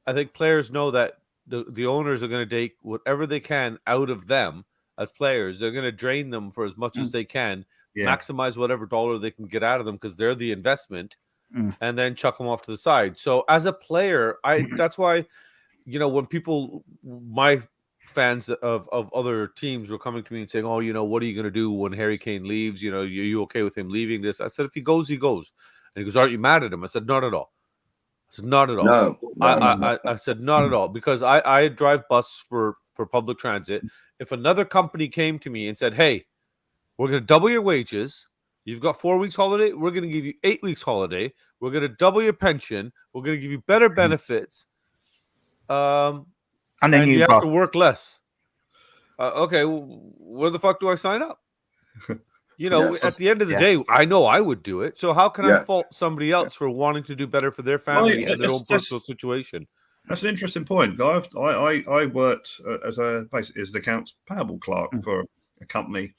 I think players know that the owners are going to take whatever they can out of them as players. They're going to drain them for as much as they can, maximize whatever dollar they can get out of them because they're the investment, and then chuck them off to the side. So as a player, that's why, when people, my fans of other teams were coming to me and saying, "Oh, what are you going to do when Harry Kane leaves? You okay with him leaving this?" I said, "If he goes, he goes." And he goes, "Aren't you mad at him?" I said, "Not at all." I said, "Not at all."
No.
I said, "Not at all," because I drive bus for public transit. If another company came to me and said, "Hey, we're going to double your wages. You've got 4 weeks holiday. We're going to give you 8 weeks holiday. We're going to double your pension. We're going to give you better benefits. And then you have to work less." Okay, where the fuck do I sign up? At the end of the day, I know I would do it. So how can I fault somebody else for wanting to do better for their family and their own personal situation?
That's an interesting point. I worked as an accounts payable clerk for a company,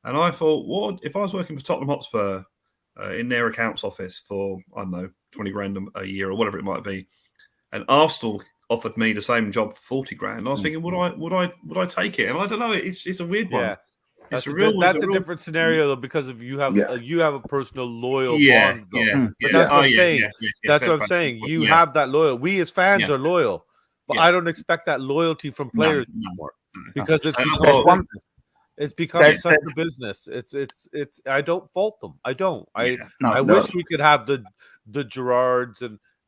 and I thought, what if I was working for Tottenham Hotspur in their accounts office for, I don't know, 20 grand a year or whatever it might be, and Arsenal offered me the same job for 40 grand. I was thinking, would I take it? And I don't know. It's a weird one.
Yeah. That's a different scenario though, because of you have a personal loyal bond though. But that's what I'm saying. That's what I'm saying. You have that loyal. We as fans are loyal, but I don't expect that loyalty from players anymore because it's become it's become such a business. It's. I don't fault them. I don't. I wish we could have the Gerrards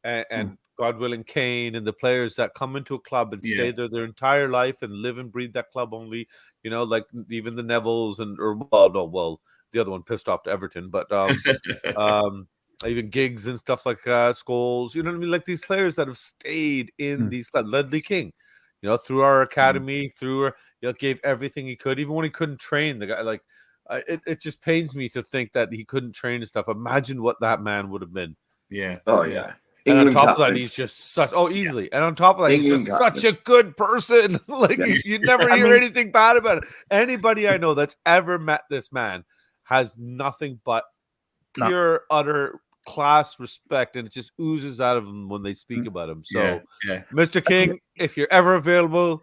and God willing Kane and the players that come into a club and stay there their entire life and live and breathe that club only. Like even the Nevilles the other one pissed off to Everton, but even Giggs and stuff like Scholes. You know what I mean? Like these players that have stayed in these clubs. Ledley King, through our academy, gave everything he could, even when he couldn't train. The guy, it just pains me to think that he couldn't train and stuff. Imagine what that man would have been.
Yeah.
Oh yeah.
And on top of that, he's just easily. And on top of that, he's just such a good person. You never hear anything bad about it. Anybody I know that's ever met this man has nothing but pure, utter class, respect, and it just oozes out of them when they speak about him. So, Mr. King, if you're ever available,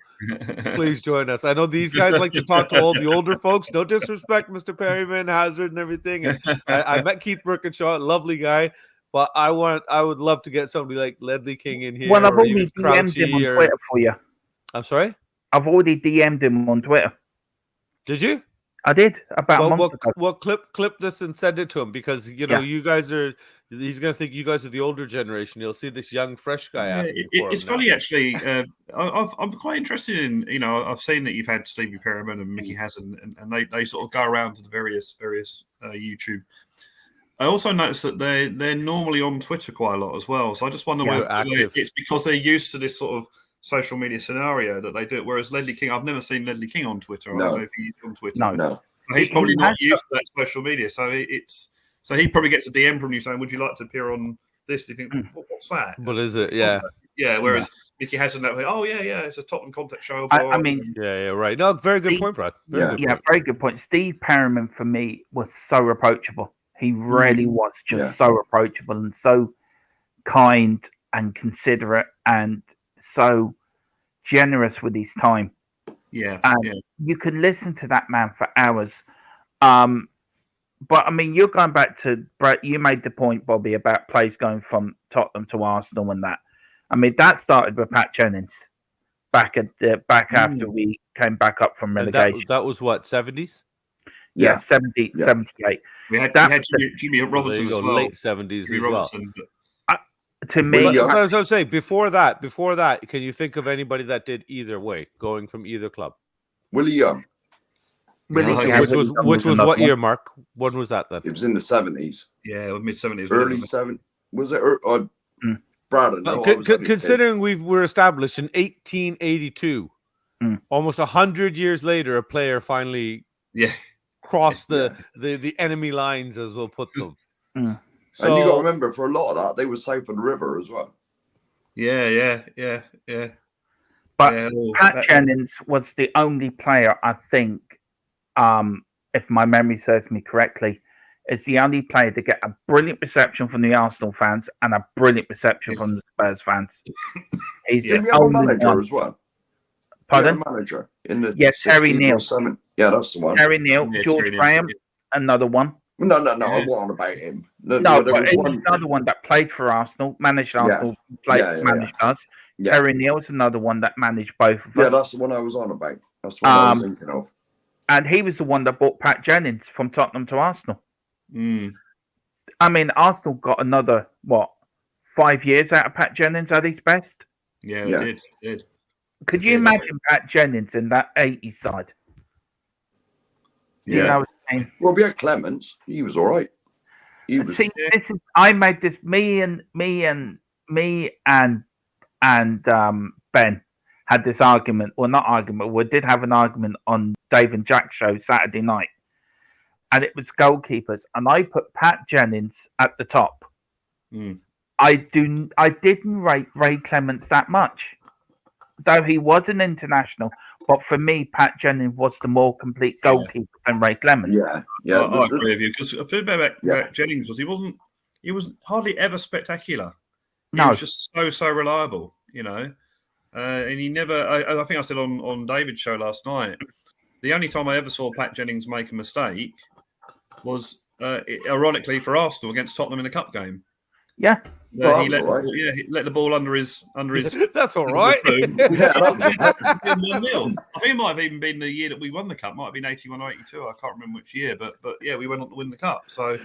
please join us. I know these guys like to talk to all the older folks. No disrespect, Mr. Perryman, Hazard, and everything. And I met Keith Birkinshaw, lovely guy. But I would love to get somebody like Ledley King in here.
Well, I've already DM'd him on Twitter for you.
I'm sorry?
I've already DM'd him on Twitter.
Did you?
I did about a month ago.
Well, clip this and send it to him because you guys are. He's going to think you guys are the older generation. You'll see this young, fresh guy asking for
it's funny actually. I'm quite interested in. I've seen that you've had Stevie Perryman and Mickey Hazard, and they sort of go around to the various YouTube. I also noticed that they're normally on Twitter quite a lot as well. So I just wonder whether it's because they're used to this sort of social media scenario that they do it. Whereas Ledley King, I've never seen Ledley King on Twitter. I don't know if he's on Twitter.
No.
He's probably not used to that social media. So he probably gets a DM from you saying, "Would you like to appear on this?" You think, "What's that?
What is it?" Yeah.
Yeah. Whereas Mickey hasn't that way. Oh yeah, it's a Tottenham contact show.
I mean,
right. No, very good point, Brad.
Very good point. Steve Perryman for me was so approachable. He really was just so approachable and so kind and considerate and so generous with his time.
Yeah.
And you could listen to that man for hours. But I mean, you're going back to Brett. You made the point, Bobby, about players going from Tottenham to Arsenal and that. I mean, that started with Pat Jennings back after we came back up from relegation.
That was what, 70s?
Yeah, 78.
We had Jimmy Robinson as well.
Late 70s as well.
To me,
I was going to say, before that, can you think of anybody that did either way, going from either club?
Willie Young.
Which was what year, Mark? When was that then?
It was in the 70s.
Yeah, mid-70s.
Early 70s. Was it? Brad,
considering we were established in 1882, almost 100 years later, a player finally crossed the enemy lines, as we'll put them.
So, and you got to remember, for a lot of that, they were south of the river as well.
Yeah.
But
Yeah,
Pat Jennings was the only player, I think, if my memory serves me correctly, is the only player to get a brilliant reception from the Arsenal fans and a brilliant reception from the Spurs fans. He's
Didn't
the
we have a
only
manager
one.
as well?
Pardon?
We had a manager in the
Terry
16
Neal.
or 7. Yeah, that's the one.
Terry Neal,
Yeah,
George
Terry Neal,
Graham,
yeah.
another one.
No, I
Yeah.
wasn't about him.
No,
there
but
was
he's
one.
another one that played for Arsenal, managed Arsenal, managed us.
Yeah.
Terry Neal's another one that managed both of us.
Yeah, that's the one I was on about. That's the one I was thinking of.
And he was the one that brought Pat Jennings from Tottenham to Arsenal.
Mm.
I mean, Arsenal got another, 5 years out of Pat Jennings at his best?
Yeah,
Yeah.
they did.
Could you imagine Pat Jennings in that 80s side?
Yeah.
You know what I mean?
Well, we had Clements. He was all right. He was.
See, I made this. Me and Ben had this argument, or not argument. We did have an argument on Dave and Jack's show Saturday night, and it was goalkeepers, and I put Pat Jennings at the top.
Mm.
I didn't rate Ray Clements that much, though he was an international. But for me, Pat Jennings was the more complete goalkeeper than Ray Clements.
Yeah.
I agree with you, because the thing about Jennings was he wasn't hardly ever spectacular. He was just so reliable, you know. And he never. I think I said on David's show last night, the only time I ever saw Pat Jennings make a mistake was ironically for Arsenal against Tottenham in a cup game.
Yeah.
He
let the ball under his.
That's all right.
Yeah, that was
1-0. I think it might have even been the year that we won the cup. Might have been 81 or 82. I can't remember which year, but yeah, we went on to win the cup. So,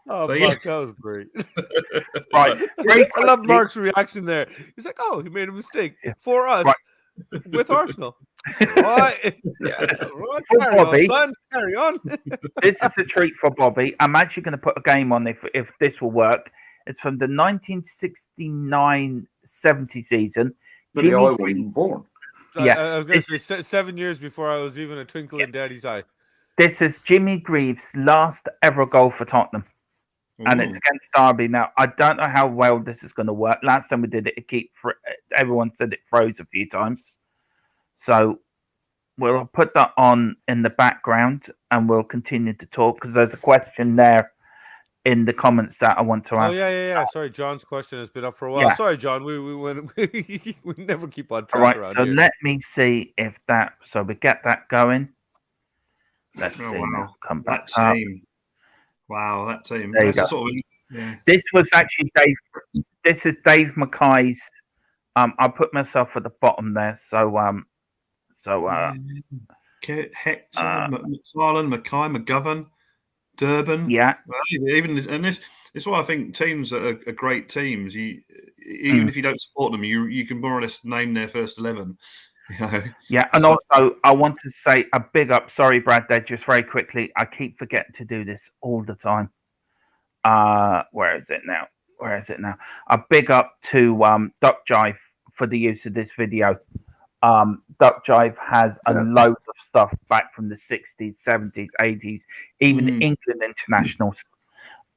that was great.
Right.
I love Mark's reaction there. He's like, "Oh, he made a mistake for us with Arsenal." Right.
Yeah.
Carry on, son. Carry on.
This is a treat for Bobby. I'm actually going to put a game on if this will work. It's from the 1969-70 season.
But I wasn't even born.
I was going to say 7 years before I was even a twinkle in Daddy's eye.
This is Jimmy Greaves' last ever goal for Tottenham. And it's against Derby. Now, I don't know how well this is going to work. Last time we did it, everyone said it froze a few times. So we'll put that on in the background and we'll continue to talk because there's a question there in the comments that I want to ask.
Oh, yeah. Sorry, John's question has been up for a while. Yeah. Sorry, John. We never keep on track
right,
around
so
here.
Let me see if that... So we get that going. Let's see. Now. Come back
that team. Up. Wow, that team.
There you go. This was actually Dave. This is Dave Mackay's. I put myself at the bottom there.
Hector, McFarlane, Mackay, McGovern, Durban.
Yeah.
This is why I think teams that are great teams. Even if you don't support them, you can more or less name their first 11. You know? Yeah,
and also I want to say a big up. Sorry, Brad, there, just very quickly. I keep forgetting to do this all the time. Where is it now? A big up to Duck Jive for the use of this video. Duck Jive has a load of stuff back from the 60s, 70s, 80s, even England internationals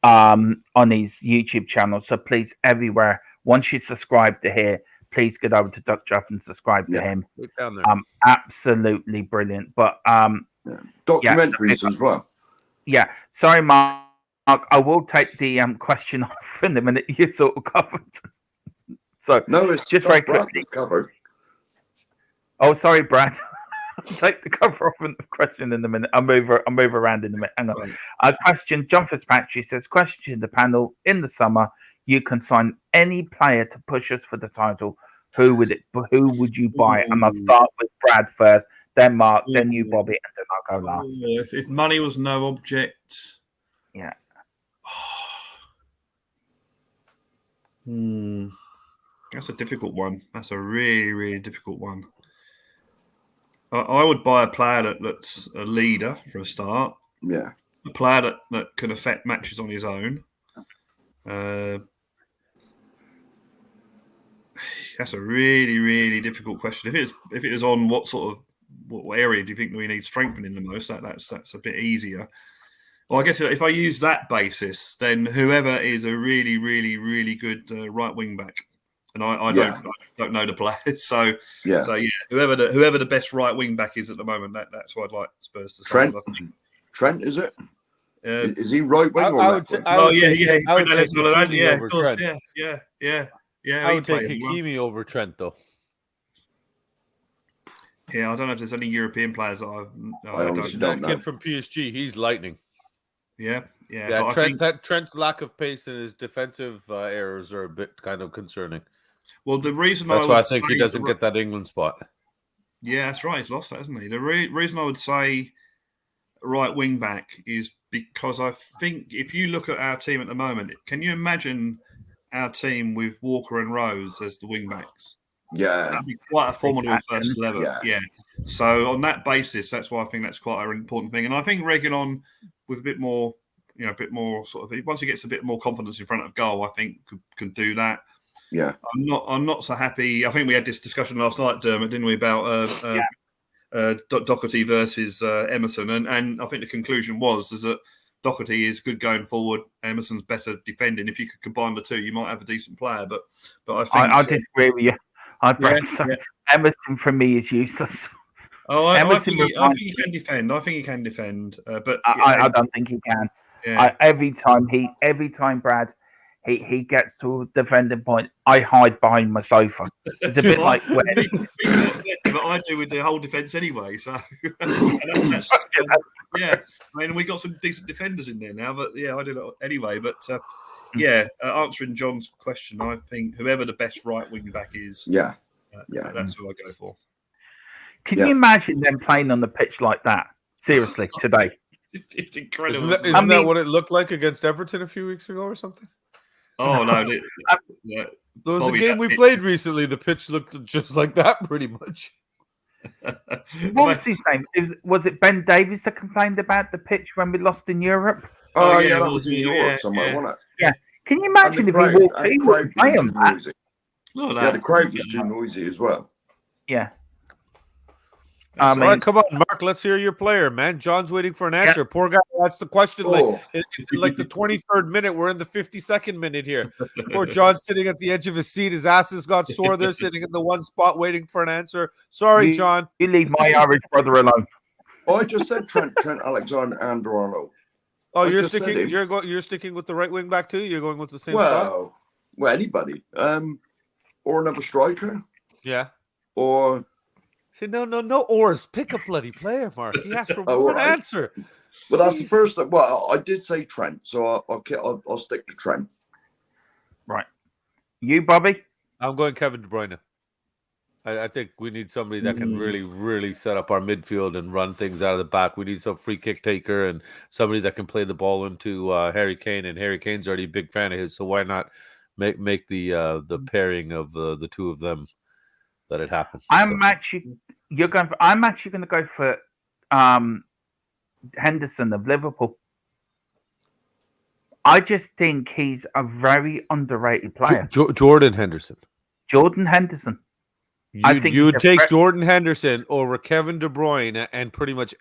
on his YouTube channel. So please, everywhere, once you subscribe to here, please get over to Duck Jive and subscribe to him. Absolutely brilliant. But
documentaries as well.
Yeah. Sorry, Mark. I will take the question off in a minute. You sort of covered. So
no, it's
just very quickly
covered.
Oh, sorry, Brad. I'll take the cover off the question in a minute. I'll move around in a minute. Hang on.
Right.
Question. John Fitzpatrick says, question the panel. In the summer, you can sign any player to push us for the title. Who would you buy? And I'll start with Brad first, then Mark, then you, Bobby, and then I'll go last.
If money was no object.
Yeah.
That's a difficult one. That's a really, really difficult one. I would buy a player that's a leader for a start.
Yeah.
A player that can affect matches on his own. That's a really, really difficult question. If it is on what area do you think we need strengthening the most? That's a bit easier. Well, I guess if I use that basis, then whoever is a really, really, really good right wing back, and I don't know the players. So
Yeah.
so whoever the best right wing back is at the moment, that's what I'd like Spurs to say.
Trent, is it? Is he right wing or left wing?
I would take
yeah,
over
of course,
Trent.
yeah.
I would take Hakimi over Trent, though.
Yeah, I don't know if there's any European players that I
honestly
That
don't know.
kid from PSG, he's lightning.
Yeah.
Trent's lack of pace and his defensive errors are a bit kind of concerning.
Well, the reason
that's why I think he doesn't get that England spot.
Yeah, that's right. He's lost that, hasn't he? The reason I would say right wing back is because I think if you look at our team at the moment, can you imagine our team with Walker and Rose as the wing backs?
Yeah,
that'd be quite a formidable first level.
Yeah.
So on that basis, that's why I think that's quite an important thing. And I think Reguilon with a bit more sort of once he gets a bit more confidence in front of goal, I think can do that.
Yeah,
I'm not so happy. I think we had this discussion last night, Dermot, didn't we, about Doherty versus Emerson, and I think the conclusion was that Doherty is good going forward. Emerson's better defending. If you could combine the two, you might have a decent player. But I think
I disagree with you. Emerson for me is useless.
I think he can defend. I think he can defend. But
I don't think he can.
Yeah.
Every time Brad he gets to a defending point, I hide behind my sofa. It's a bit like
but I do with the whole defence anyway. So I mean, we got some decent defenders in there now, but I do that anyway. But answering John's question, I think whoever the best right wing back is, that's who I go for.
Can you imagine them playing on the pitch like that? Seriously, today.
It's incredible.
Isn't that what it looked like against Everton a few weeks ago or something?
Oh, no.
There was a game we played recently. The pitch looked just like that pretty much.
What was his name? Was it Ben Davies that complained about the pitch when we lost in Europe?
Oh, yeah, that was in Europe somewhere, wasn't it?
Yeah. Can you imagine if he would play on that?
The crowd was too noisy as well.
Yeah.
All right, come on, Mark. Let's hear your player, man. John's waiting for an answer. Poor guy. That's the question. It's like the 23rd minute. We're in the 52nd minute here. Poor John's sitting at the edge of his seat. His ass has got sore. They're sitting in the one spot waiting for an answer. Sorry, John.
You leave my Irish brother alone.
I just said Trent Alexander-Arnold.
Oh, you're sticking. You're sticking with the right wing back too. You're going with the same spot.
Well, anybody, or another striker.
Yeah.
Or.
See, no, ors. Pick a bloody player, Mark. He asked for one answer.
But that's the first. Well, I did say Trent, so I'll stick to Trent.
Right. You, Bobby?
I'm going Kevin De Bruyne. I think we need somebody that can really, really set up our midfield and run things out of the back. We need some free kick taker and somebody that can play the ball into Harry Kane. And Harry Kane's already a big fan of his, so why not make the pairing of the two of them that it happens?
I'm actually going to go for Henderson of Liverpool. I just think he's a very underrated player.
Jordan Henderson. You would take Jordan Henderson over Kevin De Bruyne and pretty much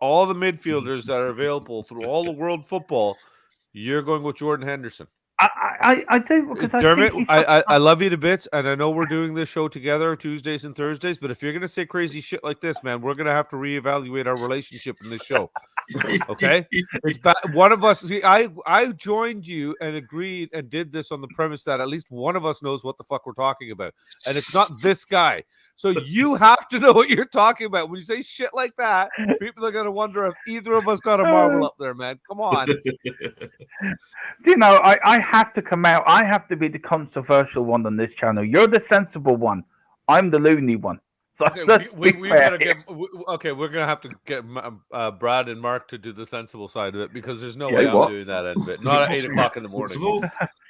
all the midfielders that are available through all the world football. You're going with Jordan Henderson.
I do, because
Dermot, I love you to bits, and I know we're doing this show together Tuesdays and Thursdays, but if you're going to say crazy shit like this, man, we're going to have to reevaluate our relationship in this show. Okay? It's one of us. See, I joined you and agreed and did this on the premise that at least one of us knows what the fuck we're talking about, and it's not this guy. So you have to know what you're talking about. When you say shit like that, people are going to wonder if either of us got a marble up there, man. Come on.
You know, I have to come out. I have to be the controversial one on this channel. You're the sensible one. I'm the loony one. So
we gotta get. Okay, we're gonna have to get Brad and Mark to do the sensible side of it, because there's no way I'm doing that end of it. Not at 8 o'clock in the morning.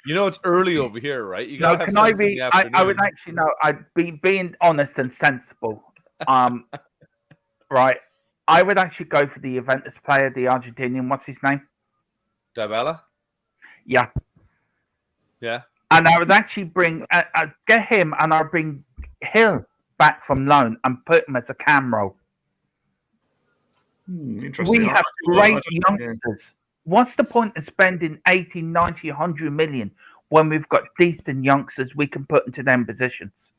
You know it's early over here, right? You gotta have sense in the afternoon.
I would actually I'd be being honest and sensible. Right. I would actually go for the Juventus player, the Argentinian. What's his name?
Dybala.
Yeah.
Yeah.
And I would actually get him, and I'll bring Hill back from loan and put him as a cam role.
Interesting.
We have great youngsters. What's the point of spending 80, 90, 100 million when we've got decent youngsters we can put into them positions.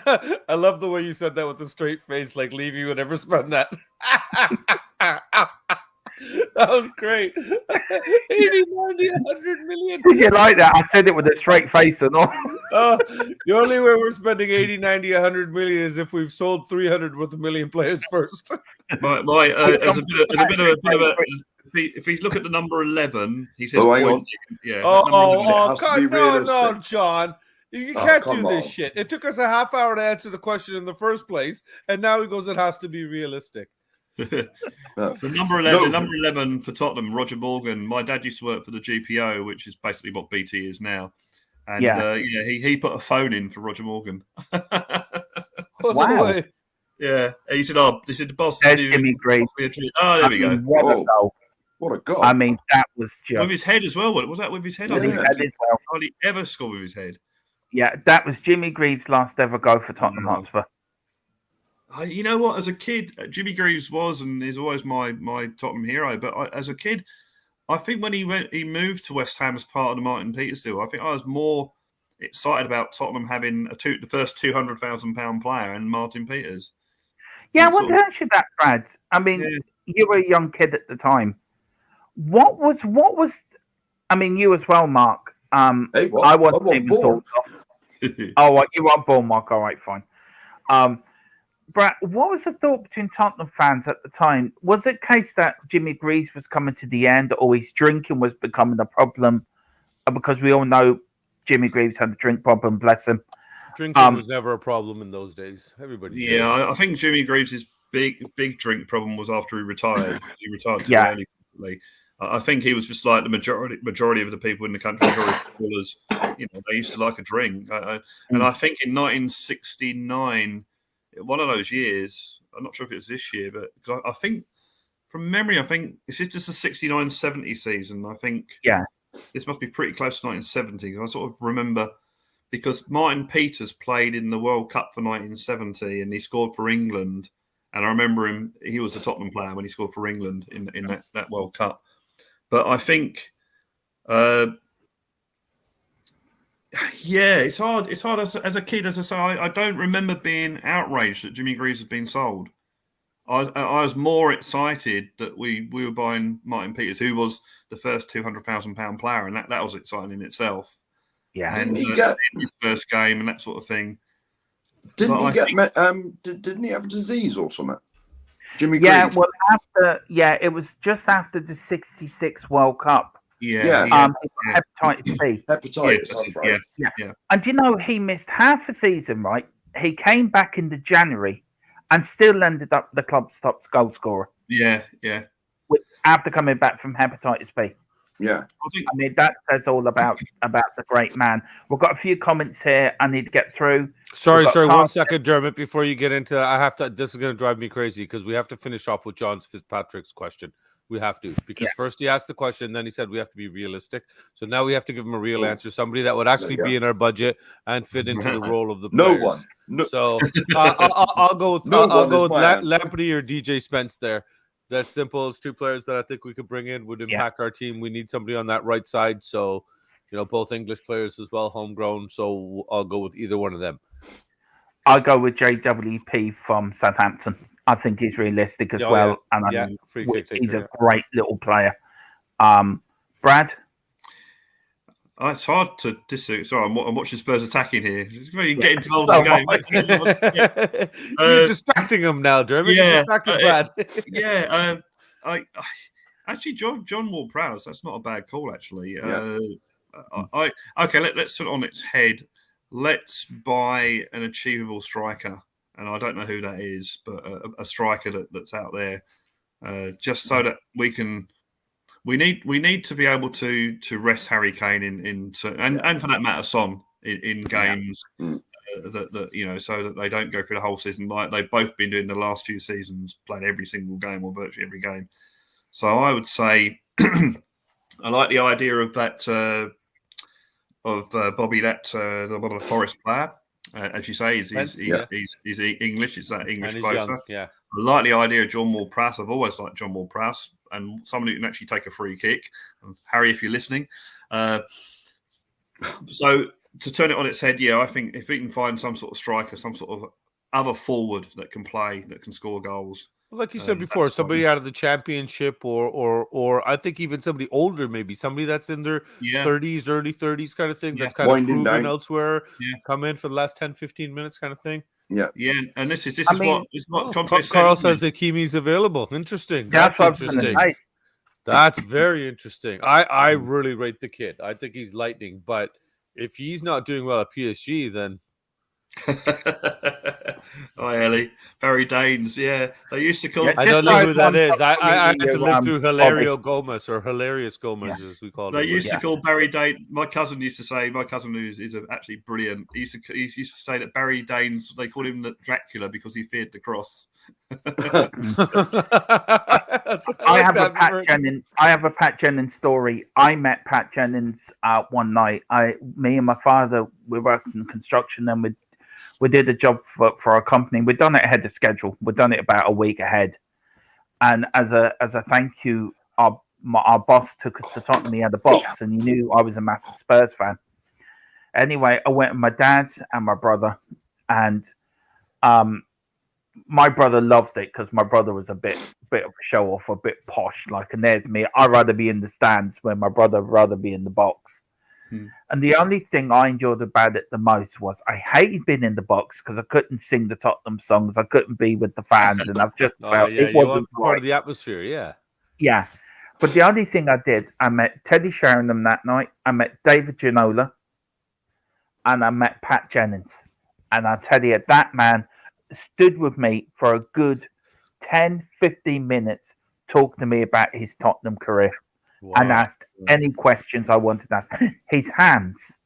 I love the way you said that with a straight face, like Levy would ever spend that. That was great. 80, 90, 100 million.
Did you like that? I said it with a straight face and all.
The only way we're spending 80, 90, 100 million is if we've sold 300 with 1 million players first.
As a bit of a if we look at the number 11, he says,
hang on.
Yeah.
No, John. You can't do this
on.
shit. It took us a half hour to answer the question in the first place, and now he goes, it has to be realistic.
The number 11 for Tottenham, Roger Morgan. My dad used to work for the GPO, which is basically what BT is now. And he put a phone in for Roger Morgan.
Wow.
Yeah, he said, the boss.
There's Jimmy Greaves.
Oh, there we go.
What a goal.
What a goal.
I mean, that was just...
With his head as well. Was that with his head?
Yeah.
I think
well.
hardly ever scored with his head.
Yeah, that was Jimmy Greaves' last ever goal for Tottenham Hotspur.
You know what? As a kid, Jimmy Greaves was and is always my Tottenham hero. But as a kid, I think when he moved to West Ham as part of the Martin Peters deal, I think I was more excited about Tottenham having the first £200,000 player and Martin Peters.
Yeah, I want to ask you that, Brad. I mean, you were a young kid at the time. What was? I mean, you as well, Mark.
Hey, what?
I wasn't even thought of. Oh, what, you weren't born, Mark. All right, fine. Brad, what was the thought between Tottenham fans at the time? Was it a case that Jimmy Greaves was coming to the end, or his drinking was becoming a problem? Because we all know Jimmy Greaves had a drink problem, bless him.
Drinking was never a problem in those days. Everybody.
Yeah, I think Jimmy Greaves' big drink problem was after he retired. He retired too early. I think he was just like the majority of the people in the country, majority of footballers, they used to like a drink. And I think in 1969, one of those years, I'm not sure if it was this year, but I think from memory, it's just the 69-70 season. I think this must be pretty close to 1970. I sort of remember because Martin Peters played in the World Cup for 1970 and he scored for England. And I remember him, he was a Tottenham player when he scored for England in that World Cup. But I think, it's hard. It's hard as a kid, as I say. I don't remember being outraged that Jimmy Greaves had been sold. I was more excited that we were buying Martin Peters, who was the first £200,000 player, and that was exciting in itself.
Yeah,
Didn't
and
he get
his first game and that sort of thing.
Didn't he have a disease or something? Jimmy Greaves?
It was just after the '66 World Cup.
Hepatitis
C.
Hepatitis, that's right.
Yeah. And you know, he missed half a season, right? He came back into January and still ended up the club's top goal scorer.
Yeah.
After coming back from hepatitis B.
Yeah.
I mean, that says all about the great man. We've got a few comments here I need to get through.
Sorry, 1 second, Dermot, before you get into that. This is going to drive me crazy because we have to finish off with John Fitzpatrick's question. We have to, because first he asked the question, then he said we have to be realistic. So now we have to give him a real answer, somebody that would actually be in our budget and fit into the role of the players. So I'll go with Lampard or DJ Spence there. That's simple. It's two players that I think we could bring in, would impact our team. We need somebody on that right side. So, both English players as well, homegrown. So I'll go with either one of them.
I'll go with JWP from Southampton. I think he's realistic as well. And he's a great little player. Brad?
It's hard to disagree. Sorry, I'm watching Spurs attacking here. It's really getting to hold the game.
You're distracting him now, Dermot. You're distracting Brad.
Actually, John Ward-Prowse, that's not a bad call, actually.
Yeah.
Let's put it on its head. Let's buy an achievable striker. And I don't know who that is, but a striker that's out there. Just so that we can... We need to be able to rest Harry Kane and for that matter Son in games that so that they don't go through the whole season like they've both been doing the last few seasons, playing every single game or virtually every game. So I would say I like the idea of that of Bobby, the Forest player. As you say, he's English. It's that English quota. I like the idea of John Ward-Prowse. I've always liked John Ward-Prowse and someone who can actually take a free kick. Harry, if you're listening. So to turn it on its head, I think if we can find some sort of striker, some sort of other forward that can play, that can score goals.
Like you said before, somebody out of the championship, or I think even somebody older, maybe somebody that's in their 30s, early 30s kind of thing, that's kind of proven elsewhere, come in for the last 10, 15 minutes kind of thing.
Yeah.
And this is what Conte said.
Carl says Hakimi's available. Interesting. That's interesting. That's very interesting. I really rate the kid. I think he's lightning, but if he's not doing well at PSG, then
oh, Ellie. Barry Danes, they used to call.
I don't know who that is. I had to live through Hilario Gomez, or Hilarious Gomez, as we call it.
They used to call Barry Danes. My cousin used to say, is actually brilliant. He used to say that Barry Danes, they called him Dracula because he feared the cross.
I have a Pat Jennings story. I met Pat Jennings one night. Me and my father, we worked in construction, and we did a job for a company. We'd done it ahead of schedule. We'd done it about a week ahead. And as a thank you, our boss took us to Tottenham. He had a box, and he knew I was a massive Spurs fan. Anyway, I went with my dad and my brother, and my brother loved it because my brother was a bit of a show off, a bit posh. And there's me. I'd rather be in the stands when my brother would rather be in the box. And the only thing I enjoyed about it the most was I hated being in the box because I couldn't sing the Tottenham songs. I couldn't be with the fans, and I've just felt it wasn't
part of the atmosphere.
Yeah. But the only thing I did, I met Teddy Sheringham that night. I met David Ginola, and I met Pat Jennings. And I tell you, that man stood with me for a good 10, 15 minutes, talking to me about his Tottenham career. Wow. And asked any questions I wanted to ask. His hands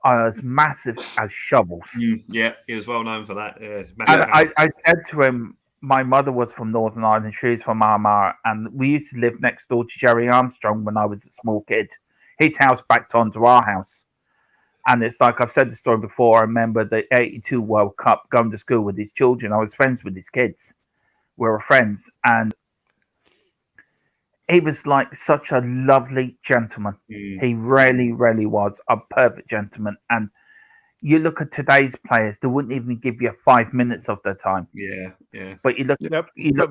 are as massive as shovels.
Yeah, he was well known for that.
And I said to him, my mother was from Northern Ireland, she was from Armagh, and we used to live next door to Jerry Armstrong when I was a small kid. His house backed onto our house. And it's like I've said the story before. I remember the 82 World Cup, going to school with his children. I was friends with his kids. We were friends. And he was like such a lovely gentleman. He really, really was a perfect gentleman. And you look at today's players, they wouldn't even give you 5 minutes of their time.
Yeah.
But you look.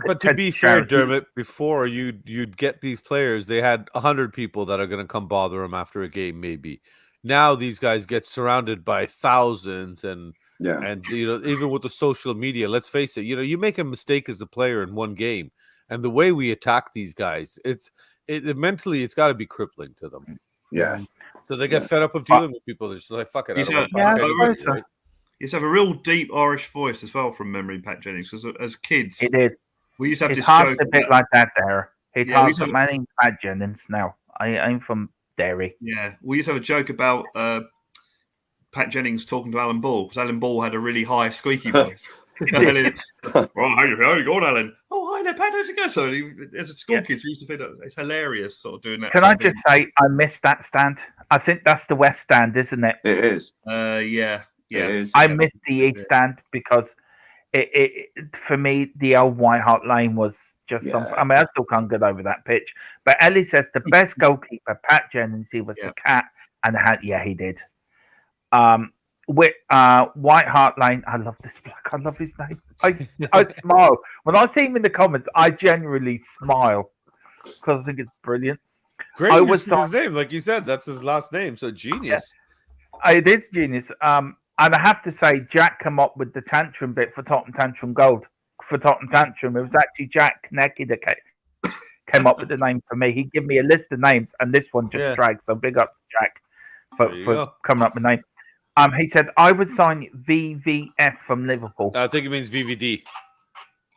But to be fair, Dermot, before you'd get these players, they had 100 people that are going to come bother them after a game, maybe. Now these guys get surrounded by thousands, and even with the social media, let's face it, you make a mistake as a player in one game. And the way we attack these guys, mentally, it's got to be crippling to them.
Yeah.
So they get fed up of dealing with people. They're just like, fuck it.
He's have a real deep Irish voice as well from memory, Pat Jennings. Because as kids,
he did.
We used to have this
joke.
A
bit like that there. My name's Pat Jennings now. I'm from Derry.
Yeah. We used to have a joke about Pat Jennings talking to Alan Ball, because Alan Ball had a really high, squeaky voice. Well, how you going, Alan? Oh, hi there, Pat. How's it going? So, as a school kids, we used to think that it's hilarious, sort of doing that.
Can I just say, I missed that stand. I think that's the West Stand, isn't it?
It is.
Yeah. It is,
I missed the East Stand because it for me, the old White Hart Lane was just something. I mean, I still can't get over that pitch. But Ellie says the best goalkeeper, Pat Jennings, he was the cat and the hat. Yeah, he did. With White Hart Lane, I love this bloke. I love his name. I smile when I see him in the comments. I genuinely smile because I think it's brilliant.
Great, his name, like you said, that's his last name. So genius.
Yeah, it is genius. And I have to say, Jack came up with the tantrum bit for Tottenham Tantrum Gold. For Tottenham Tantrum, it was actually Jack Konecki that came up with the name for me. He gave me a list of names, and this one just dragged. So big up to Jack for coming up with a name. He said, I would sign VVF from Liverpool.
I think it means VVD.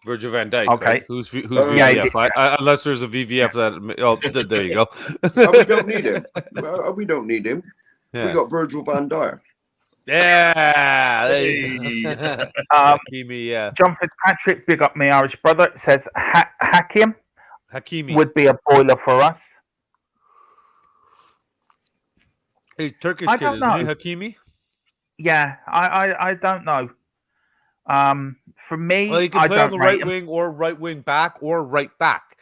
Virgil van Dijk.
Okay.
Right? Who's VVF? Unless there's a VVF that... Oh, there you go.
We don't need him. We don't need him. Yeah. We got Virgil van Dijk.
Yeah.
John Fitzpatrick, big up my Irish brother, says Hakimi would be a boiler for us.
Hey, Turkish kid, isn't he, Hakimi?
Yeah, I don't know. For me,
well, he can play on the right wing or right wing back or right back.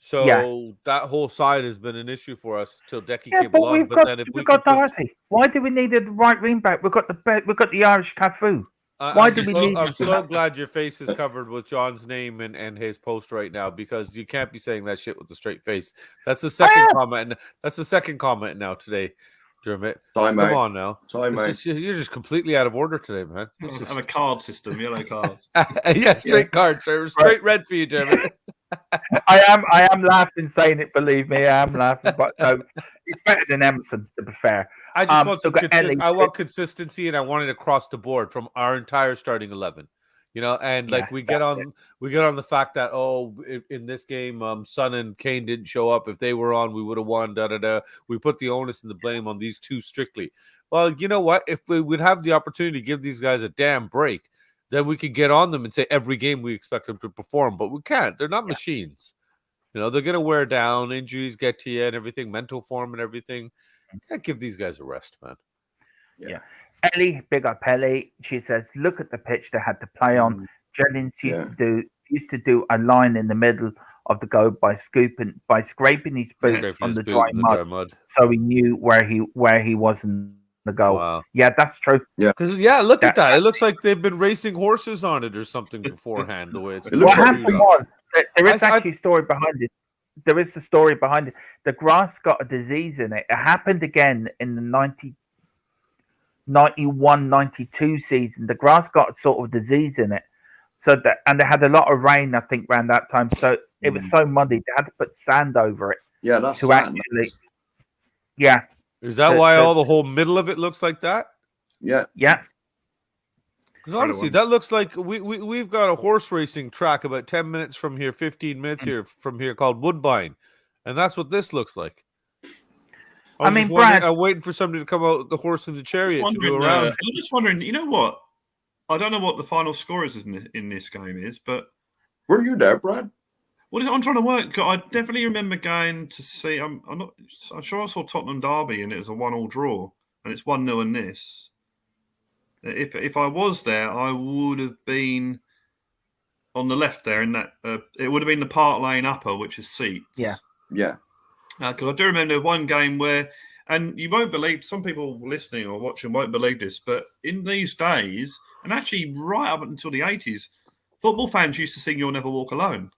So that whole side has been an issue for us till Decky
Yeah,
came
but
along.
we've
But
got
then if we
we've got
could push,
Doherty. Why do we need a right wing back? We've got the Irish Cafu. Why do we need?
I'm so glad your face is covered with John's name and his post right now, because you can't be saying that shit with a straight face. That's the second comment. That's the second comment now today, Dermot. Come on now. You're just completely out of order today, man.
Have a card system, yellow card.
Yeah, straight card, Trevor. Straight red for you, Dermot.
I am laughing saying it. Believe me, I am laughing. But no, it's better than Emerson, to be fair.
I just want I want consistency, and I want it across the board from our entire starting 11. And like we get on the fact that in this game, Son and Kane didn't show up. If they were on, we would have won. We put the onus and the blame on these two strictly. Well, you know what? If we would have the opportunity to give these guys a damn break, then we could get on them and say every game we expect them to perform. But we can't. They're not machines. They're going to wear down. Injuries get to you and everything, mental form and everything. Can't give these guys a rest, man.
Yeah. Ellie, big up Ellie. She says, "Look at the pitch they had to play on. Jennings used to do a line in the middle of the goal by scraping his boots on the dry mud, so he knew where he was in the goal."
Wow.
Yeah, that's true.
Yeah,
because look at that. It looks like they've been racing horses on it or something beforehand. The way it's
what happened was there is actually a story behind it. There is a story behind it. The grass got a disease in it. It happened again in the 91-92 season. The grass got sort of disease in it. And they had a lot of rain, I think, around that time. So it was so muddy, they had to put sand over it.
Yeah, that's
Yeah.
Is that why all the whole middle of it looks like that?
Yeah.
Yeah.
Because honestly, that looks like we've got a horse racing track about 10 minutes from here, 15 minutes from here called Woodbine. And that's what this looks like.
I mean, Brad,
I'm waiting for somebody to come out with the horse and the chariot to go around.
I'm just wondering, you know what? I don't know what the final score is in this game is, but
weren't you there, Brad?
What is it? I'm trying to work. I definitely remember going to see. I'm sure I saw Tottenham Derby and it was a 1-1 draw, and it's 1-0 in this. If I was there, I would have been on the left there. In that, it would have been the Park Lane Upper, which is seats.
Yeah.
Because I do remember one game where, and you won't believe, some people listening or watching won't believe this, but in these days, and actually right up until the 80s, football fans used to sing "You'll Never Walk Alone."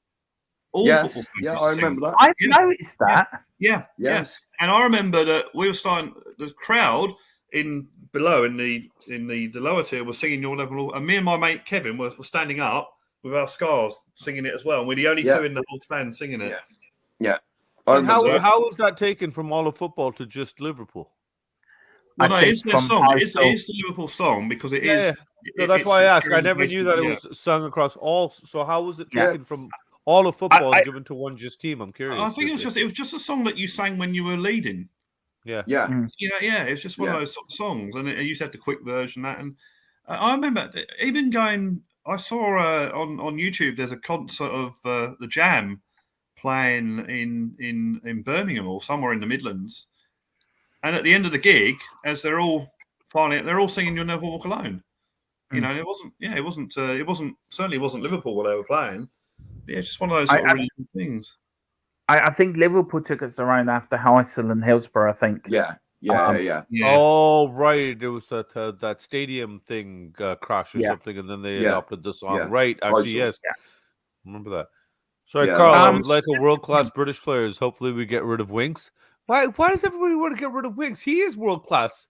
All football fans used to
I remember that.
I've noticed that.
Yeah. And I remember that we were starting, the crowd below in the lower tier was singing "You'll Never Walk," and me and my mate Kevin were standing up with our scars singing it as well. And we're the only two in the whole band singing it.
Yeah.
And how was that taken from all of football to just Liverpool?
Well, no, it's their song. It's the Liverpool song because it is.
No, that's why I asked. I never knew that it was sung across all. So how was it taken from all of football and given to one just team? I'm curious.
I think it was just a song that you sang when you were leading.
Yeah.
It's just one of those sort of songs, and it used to have the quick version that. And I remember even going. I saw on YouTube. There's a concert of the Jam playing in Birmingham or somewhere in the Midlands, and at the end of the gig, as they're all singing "You'll Never Walk Alone." You know, it wasn't certainly wasn't Liverpool what they were playing. But it's just one of those sort of really things.
I think Liverpool took us around after Heysel and Hillsborough, I think.
Yeah.
Oh, right. There was that stadium thing crash or something, and then they adopted the song. Right. Actually, yes. Yeah. Remember that. Sorry, Carl, like a world-class British players, hopefully we get rid of Winks. Why does everybody want to get rid of Winks? He is world-class.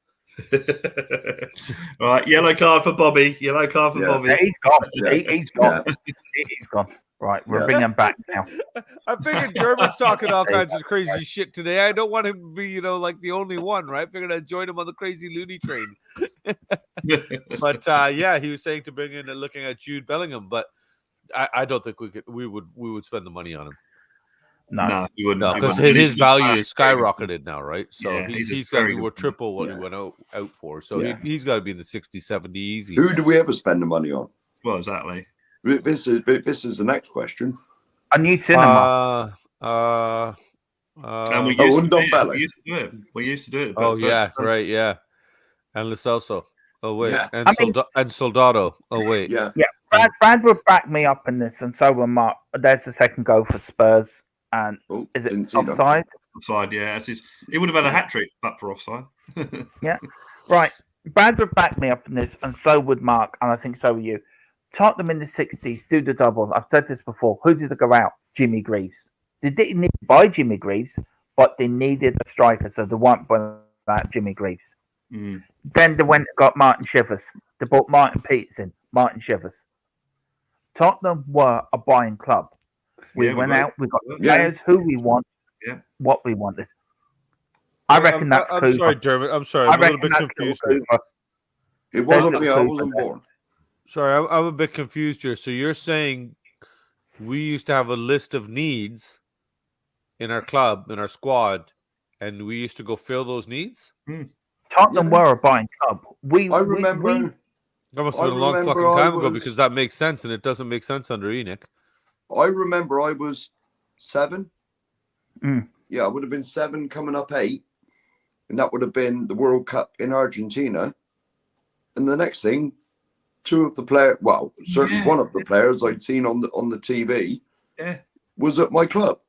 Right, yellow card for Bobby. Yellow card for Bobby.
Yeah, he's gone. He's gone. He's gone. Right, we're bringing him back now.
I figured Dermot's talking all kinds of crazy shit today. I don't want him to be, like the only one, right? I figured I'd join him on the crazy loony train. But he was saying to bring in looking at Jude Bellingham, but I don't think we would spend the money on him.
No, we wouldn't.
No, because his value is skyrocketed now, right? So he's got to be worth triple what he went out for. So he's got to be in the 60, 70 easy.
Who do we ever spend the money on?
Well, exactly.
This is the next question.
A new cinema.
And we used to do it. We used to do it.
Oh, right, yeah. And Lo Celso. Oh, wait. And Soldado. Oh, wait.
Yeah.
Brad would back me up in this, and so will Mark. There's the second goal for Spurs. And
Oh,
is
didn't
it
see that.
offside?
Offside, yeah. He would have had a hat trick, but for offside.
Yeah. Right. Brad would back me up in this, and so would Mark, and I think so will you. Tottenham in the 60s do the double. I've said this before. Who did they go out? Jimmy Greaves. They didn't need to buy Jimmy Greaves, but they needed a striker, so they weren't buying out Jimmy Greaves.
Mm.
Then they went and got Martin Shivers. They bought Martin Peterson, Martin Shivers. Tottenham were a buying club. We
Yeah, we
went
were.
out, we got the
Yeah.
players who we want,
Yeah.
what we wanted. I reckon that's
I'm
Cooper.
sorry, Dermot. I'm sorry.
I
I'm a little
reckon
bit
that's
confused.
Cooper.
It wasn't
There's
me. I
Cooper
wasn't
there.
born.
Sorry, I'm a bit confused here. So you're saying we used to have a list of needs in our club, in our squad, and we used to go fill those needs?
Tottenham
Yeah.
were a buying club.
I remember.
That must
I
have been a long
remember
fucking
I
time ago
was-
because that makes sense, and it doesn't make sense under Enoch.
I remember I was 7.
Mm.
Yeah, I would have been 7 coming up 8. And that would have been the World Cup in Argentina. And the next thing, 2 of the players, well, certainly
Yeah.
one of the players I'd seen on the TV
Yeah.
was at my club.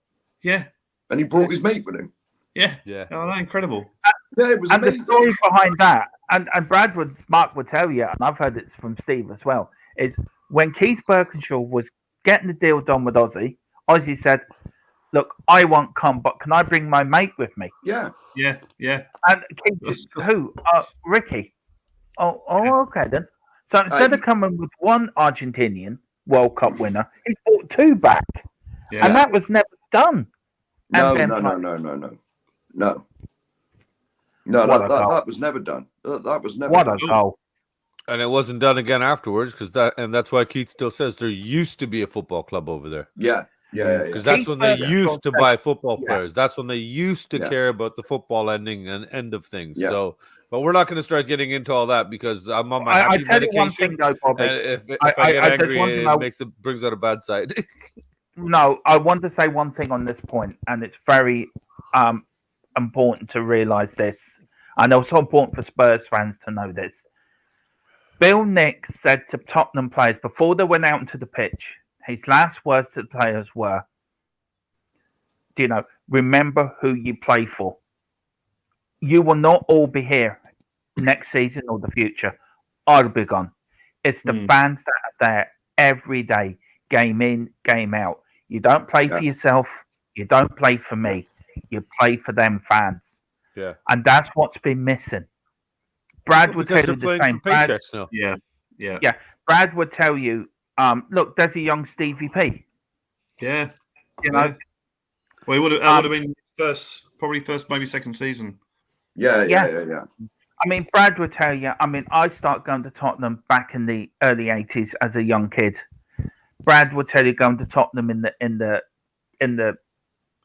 Yeah.
And he brought his mate with him.
Yeah.
Yeah.
Oh, no, incredible.
Yeah, it was
And the
amazing.
story behind that, and Mark would tell you, and I've heard it's from Steve as well, is when Keith Birkinshaw was getting the deal done with Ozzy said, "Look, I won't come, but can I bring my mate with me?"
Yeah.
Yeah. Yeah.
And Keith, who? Ricky. Oh, okay then. So instead of coming with one Argentinian World Cup winner, he brought 2 back,
Yeah.
and that was never done.
No.
then
No,
what a goal.
that was never done. That was never
What
done.
a goal!
And it wasn't done again afterwards that's why Keith still says there used to be a football club over there.
Yeah.
Because that's when they
Keith
used to
Birkinshaw
buy football
yeah.
players. That's when they used to
Yeah.
care about the football ending and end of things.
Yeah.
So, but we're not going to start getting into all that because I'm on my
I
happy
tell you one
medication.
thing though, Bobby.
And if
I
I get
just
angry,
want to know-
it brings out a bad side.
No, I want to say one thing on this point, and it's very important to realise this. And also important for Spurs fans to know this. Bill Nix said to Tottenham players before they went out into the pitch, his last words to the players were, remember who you play for. You will not all be here next season or the future. I'll be gone. It's the fans that are there every day, game in, game out. You don't play for yourself. You don't play for me. You play for them fans.
Yeah.
And that's what's been missing. Brad would tell
because
you
they're
the
playing
same.
for
Brad,
paychecks now.
Yeah. Yeah.
yeah, Brad would tell you, look, there's a young Stevie P.
Yeah.
You know,
Yeah. Well, it would have been probably first, maybe second season.
Yeah.
I mean, Brad would tell you. I mean, I started going to Tottenham back in the early '80s as a young kid. Brad would tell you going to Tottenham in the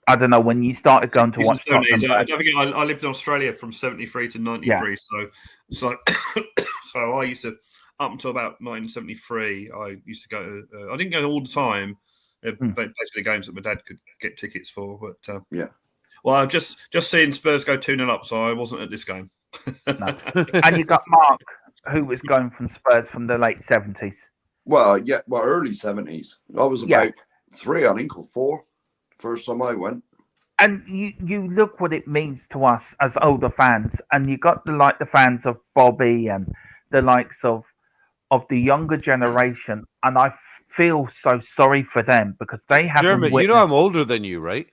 I don't know when you started going to watch Tottenham.
I don't forget, I lived in Australia from 73 to 93. So I used to, up until about 1973, I used to go. I didn't go all the time. Basically, games that my dad could get tickets for. But well, just seeing Spurs go 2-0 up, so I wasn't at this game.
No. And you got Mark, who was going from Spurs from the late '70s.
Well, early 70s. I was about 3, I think, or 4. First time I went.
And you look what it means to us as older fans, and you got the fans of Bobby and the likes of the younger generation, and I feel so sorry for them because they haven't.
Dermot, you know I'm older than you, right?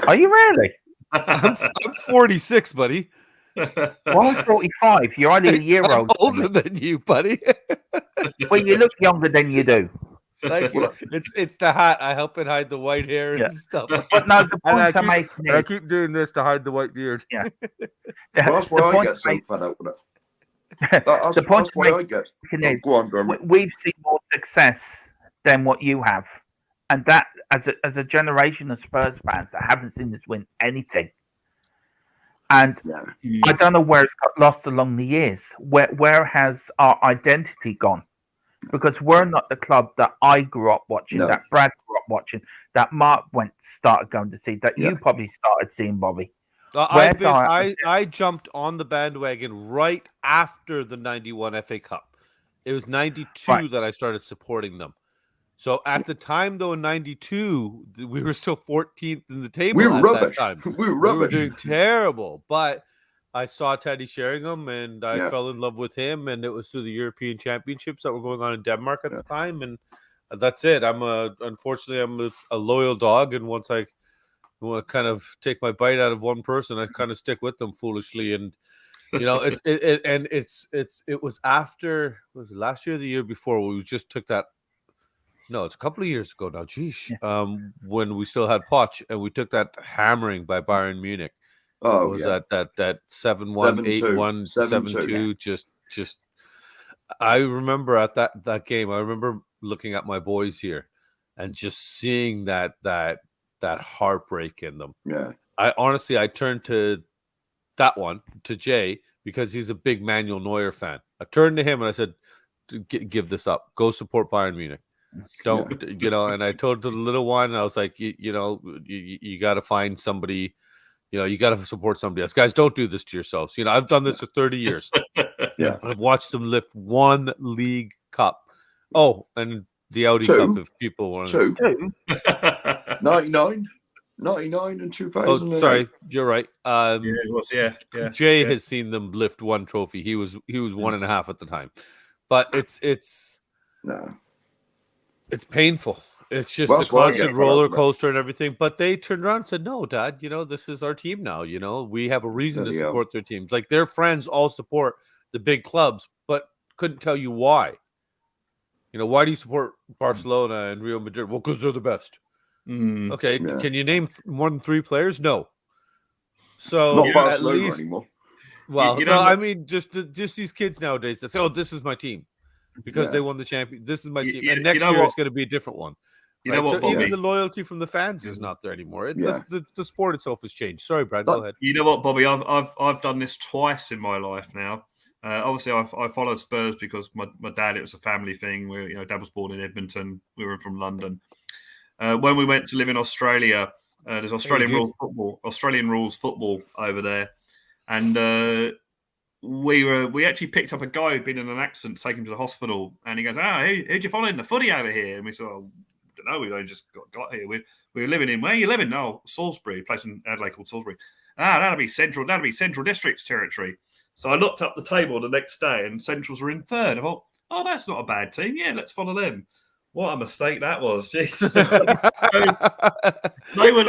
Are you really?
I'm 46, buddy.
Well, I'm 45. You're only a year
I'm
old.
older than you, buddy.
Well, you look younger than you do.
Thank you. It's the hat. I help it hide the white hair and stuff.
But no, the point I'm making
I
is,
keep doing this to hide the white beard.
Well, that's why I get so fed up with it.
The point
that's why I get.
is,
Go on, Dermot.
we've seen more success than what you have, and that as a generation of Spurs fans that haven't seen us win anything. And I don't know where it's got lost along the years. Where has our identity gone? Because we're not the club that I grew up watching, that Brad grew up watching, that Mark started going to see, that you probably started seeing, Bobby.
I jumped on the bandwagon right after the 91 FA Cup. It was 92 that I started supporting them. So at the time, though, in '92, we were still 14th in the table.
We were
at
rubbish.
That time.
We were
We were
rubbish.
doing terrible, but I saw Teddy Sheringham, and I
Yeah.
fell in love with him. And it was through the European Championships that were going on in Denmark at the time, and that's it. Unfortunately, I'm a loyal dog, and once I kind of take my bite out of one person, I kind of stick with them foolishly. And it was after, was it last year or the year before, we just took that. No, it's a couple of years ago now. Geez, when we still had Poch, and we took that hammering by Bayern Munich.
Oh,
was that 7-1, 8-1, 7-2? Just. I remember at that game. I remember looking at my boys here, and just seeing that heartbreak in them.
Yeah.
I turned to that one, to Jay, because he's a big Manuel Neuer fan. I turned to him and I said, "Give this up. Go support Bayern Munich. Don't And I told the little one, I was like, you got to find somebody. You got to support somebody else. Guys, don't do this to yourselves. I've done this for 30 years.
Yeah.
I've watched them lift one league cup. Oh, and the Audi Cup, if people want to.
99 and 2000.
Oh, sorry, you're right.
Yeah, it was. Yeah.
Jay has seen them lift one trophy. He was 1.5 at the time, but it's painful. It's just a constant roller coaster and everything. But they turned around and said, "No, Dad, this is our team now. We have a reason to support their teams. Like, their friends all support the big clubs, but couldn't tell you why. Why do you support Barcelona and Real Madrid? Well, because they're the best. Okay, can you name more than 3 players? No. So
not Barcelona
at least,
anymore.
Well, I mean, just these kids nowadays that say, "Oh, this is my team," because they won the champion. This is my team, and next year it's going to be a different one. Right? So even the loyalty from the fans is not there anymore. The sport itself has changed. Sorry, Brad, go ahead.
You know what, Bobby? I've done this twice in my life now. Obviously, I followed Spurs because my dad, it was a family thing. Dad was born in Edmonton. We were from London. When we went to live in Australia, there's Australian rules football over there, and we actually picked up a guy who'd been in an accident, taken him to the hospital, and he goes, who'd you follow in the footy over here? And we said, I don't know, we only just got here. We were living in, where are you living? No, Salisbury, a place in Adelaide called Salisbury. That'll be Central District's territory. So I looked up the table the next day, and Centrals were in third. I thought, that's not a bad team. Yeah, let's follow them. What a mistake that was. Jeez. They were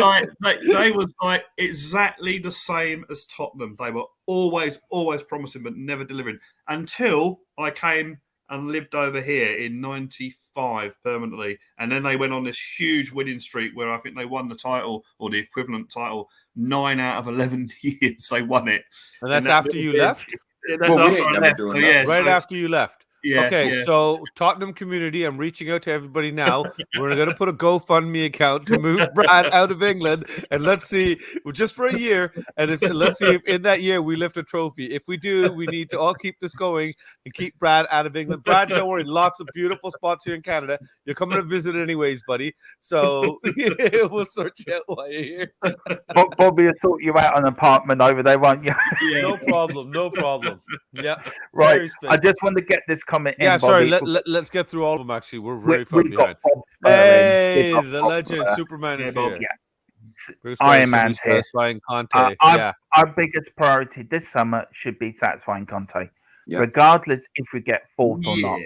like exactly the same as Tottenham. They were always promising but never delivering, until I came and lived over here in 95 permanently. And then they went on this huge winning streak where I think they won the title, or the equivalent title, 9 out of 11 years they won it.
And that's after you left?
Right
after you left.
Yeah,
okay, so Tottenham community, I'm reaching out to everybody now. We're going to put a GoFundMe account to move Brad out of England, and let's see, just for a year, and let's see if in that year we lift a trophy. If we do, we need to all keep this going and keep Brad out of England. Brad, don't worry, lots of beautiful spots here in Canada. You're coming to visit anyways, buddy. So we'll sort you out while you're here.
Bobby will sort you out an apartment over there, won't you?
Yeah, no problem. Yeah,
right. I just want to get this comment.
Yeah, sorry. Let's get through all of them. Actually, we're very far behind. Hey, the legend, Superman is here.
Yeah. Iron Man's here.
Satisfying Conte.
Our biggest priority this summer should be satisfying Conte, regardless if we get fourth or not.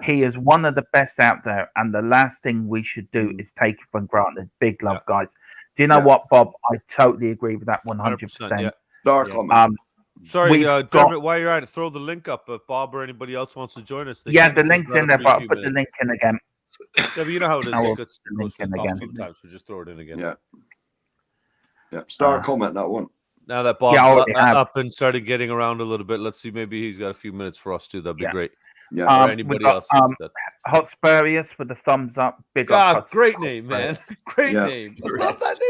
He is one of the best out there, and the last thing we should do is take it for granted. Big love, guys. Do you know what, Bob? I totally agree with that 100%.
Dark comment.
Sorry, Dermot, while you're at it, throw the link up if Bob or anybody else wants to join us.
The link's in there, but I'll put the link in again.
Yeah, but you know how it is.
I'll put the link in again.
Sometimes we just throw it in again.
Yeah. Star comment, that one.
Now that Bob's up and started getting around a little bit, let's see. Maybe he's got a few minutes for us too. That'd be great.
Yeah.
Or anybody else?
Hot Spurious with a thumbs up. Big up.
Great name, man. Great name. I love that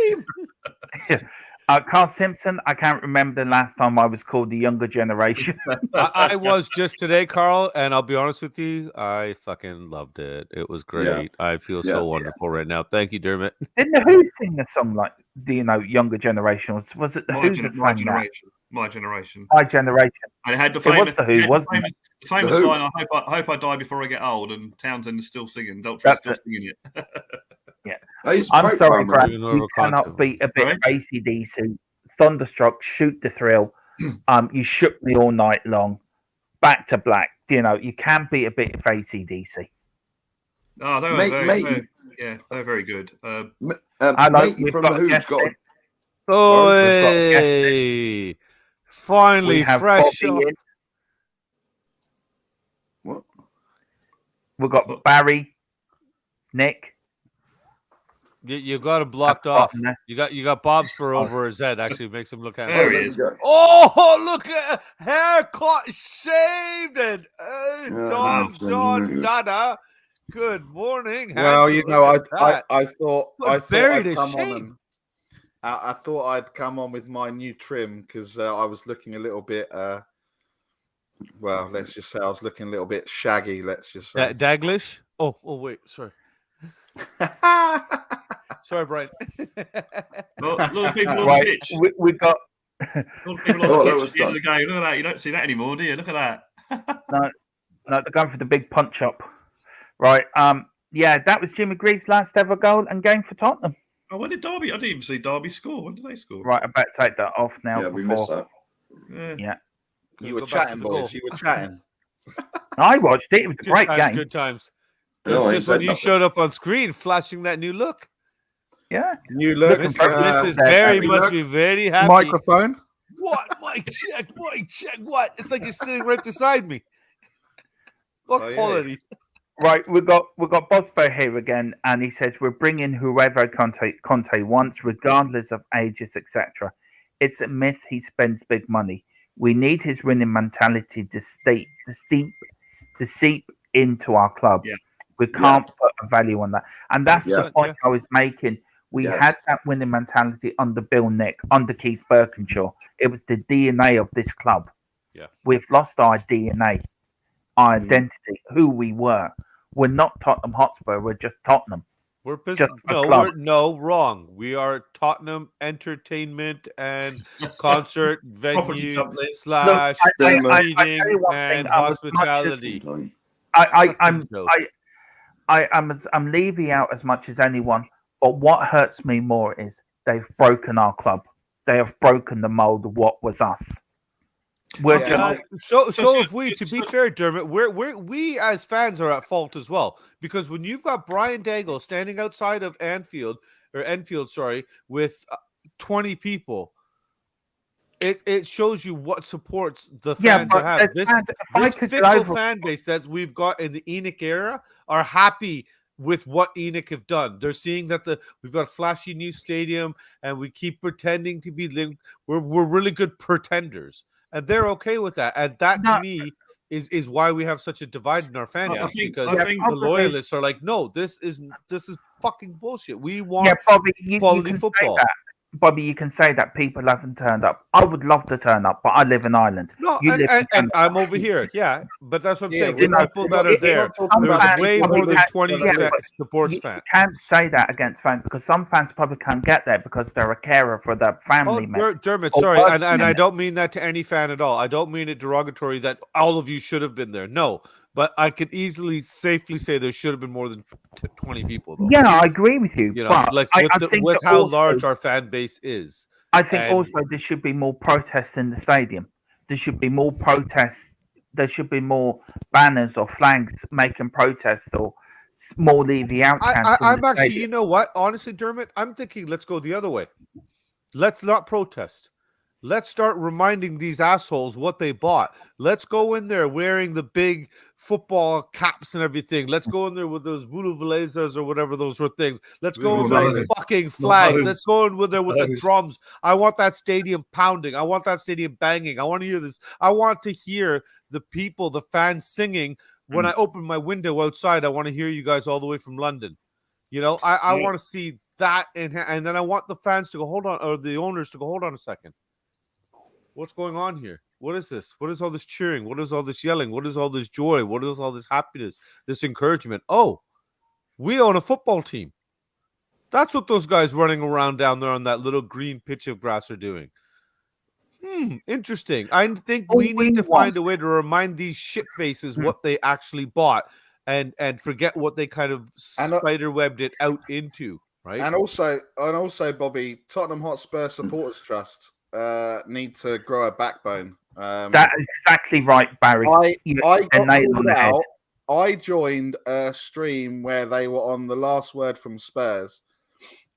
name.
Carl Simpson, I can't remember the last time I was called the younger generation.
I was just today, Carl, and I'll be honest with you, I fucking loved it. It was great. Yeah. I feel so wonderful right now. Thank you, Dermot.
Didn't the Who sing a song like, younger generation? Was it the Who that sang that?
My generation.
My generation.
And it had the
It
famous,
was the Who, wasn't it?
the famous
The Who.
line, I hope I die before I get old, and Townsend is still singing. Daltrey's
That's
still
it.
singing it.
I used to
I'm
play
sorry,
for him,
Brad.
Ignore
You
the
cannot
content.
beat a bit of
Sorry?
AC/DC. Thunderstruck, Shoot the Thrill. You shook me all night long. Back to Black. You know, you can beat a bit of AC/DC.
Oh, they were they're very good.
Matey
we've
from
got
the
a
Who's
guest
got.
in.
Hey, finally
We have
fresh.
Bobby in.
What?
We've got Barry, Nick.
You got him blocked
At the
off.
bottom there.
You got Bob's fur over his head. Actually, makes him look
There
handsome.
he
there we
is.
go.
Oh, look at haircut, shaved, and
Yeah,
Don Dada. Good morning.
Well,
handsome.
you know,
Look at that.
I thought
buried
I'd
his
come on
shape.
and I thought I'd come on with my new trim because I was looking a little bit. Well, let's just say I was looking a little bit shaggy. Let's just say.
Daglish. Oh, wait, sorry. Sorry, Brian.
A lot of people on
Right,
the pitch.
we got
A lot of people on
Oh,
the
that
pitch
was
at the end of
done.
the game. Look at that. You don't see that anymore, do you? Look at that.
no, they're going for the big punch up. Right. Yeah, that was Jimmy Greaves' last ever goal and game for Tottenham.
Oh, when did Derby? I didn't even see Derby score. When did they score?
Right, I better take that off now.
Yeah, we
before.
missed that.
Yeah.
You were
Go back to
chatting,
the
boys.
goal.
You were chatting.
I watched it. It was a
Good
great
times,
game.
Good times.
No, I
It's
ain't
just when
said
you
nothing.
showed up on screen, flashing that new look.
Yeah.
You look.
Mrs.
There,
Barry
we
must
look.
be very happy.
Microphone.
What? Mic check. What? It's like you're sitting right beside me. What
So, yeah.
quality?
Right, we've got Bosbo here again, and he says we're bringing whoever Conte wants, regardless of ages, etc. It's a myth he spends big money. We need his winning mentality to seep into our club.
Yeah.
We can't put a value on that, and that's
Yeah.
the point I was making. We
Yes.
had that winning mentality under Bill Nick, under Keith Birkinshaw. It was the DNA of this club.
Yeah.
We've lost our DNA, our identity, who we were. We're not Tottenham Hotspur. We're just Tottenham.
We're busy.
Just a
No,
club.
wrong. We are Tottenham Entertainment and Concert
Property
Venue
company.
Look,
slash
I tell
meeting
you one
and
thing, I was much as-
hospitality.
Sometime.
I'm leaving out as much as anyone, but what hurts me more is they've broken our club. They have broken the mold of what was us. We're
Yeah.
just
So
So-
if we, to be fair, Dermot, we as fans are at fault as well, because when you've got Brian Daigle standing outside of Enfield, with 20 people, it shows you what supports the fans
but
have.
it's
This
fans- if I
this
could get
fickle
over-
fan base that we've got in the Enoch era are happy with what Enoch have done. They're seeing that we've got a flashy new stadium and we keep pretending to be linked. We're really good pretenders. And they're okay with that. And that to me is why we have such a divide in our fan
I
base,
think-
because
I think-
the loyalists are like, no, this is fucking bullshit. We want
yeah, Bobby. You
quality
can
football.
Say that. Bobby, you can say that people haven't turned up. I would love to turn up, but I live in Ireland.
No,
You
and,
live in
and
Canada.
I'm over here. Yeah, but that's what I'm
Yeah,
saying.
we're
The
not-
people
we're
that
not-
are
we're
there,
not talking
there's
about
way
people
more
who
than
live-
20
Yeah, but
supports
You
fans.
can't say that against fans because some fans probably can't get there because they're a carer for their family member.
Dermot,
Oh,
sorry, and
personally.
I don't mean that to any fan at all. I don't mean it derogatory that all of you should have been there. No, but I could safely say there should have been more than 20 people. Though.
Yeah, I agree with you.
You know,
but
like
I
with,
think
with
that
how
also-
large our fan base is.
I think
and-
also there should be more protests in the stadium. There should be more protests. There should be more banners or flags making protests or more Levy out.
I'm actually, you know what? Honestly, Dermot, I'm thinking let's go the other way. Let's not protest. Let's start reminding these assholes what they bought. Let's go in there wearing the big football caps and everything. Let's go in there with those voodoo velezas or whatever those were things. Let's go in there with fucking flags. Let's go in with there with the drums. I want that stadium pounding. I want that stadium banging. I want to hear this. I want to hear the people, the fans singing. When I open my window outside, I want to hear you guys all the way from London. You know, I want to see that, and then I want the fans to go, hold on, or the owners to go, hold on a second. What's going on here? What is this? What is all this cheering? What is all this yelling? What is all this joy? What is all this happiness, this encouragement? Oh, we own a football team. That's what those guys running around down there on that little green pitch of grass are doing. Interesting. I think
All
we need to
want-
find a way to remind these shit faces what they actually bought and forget what they kind of spiderwebbed it out into, right?
And also, Bobby, Tottenham Hotspur Supporters Trust need to grow a backbone.
That is exactly right, Barry.
I got called out. I joined a stream where they were on the last word from Spurs,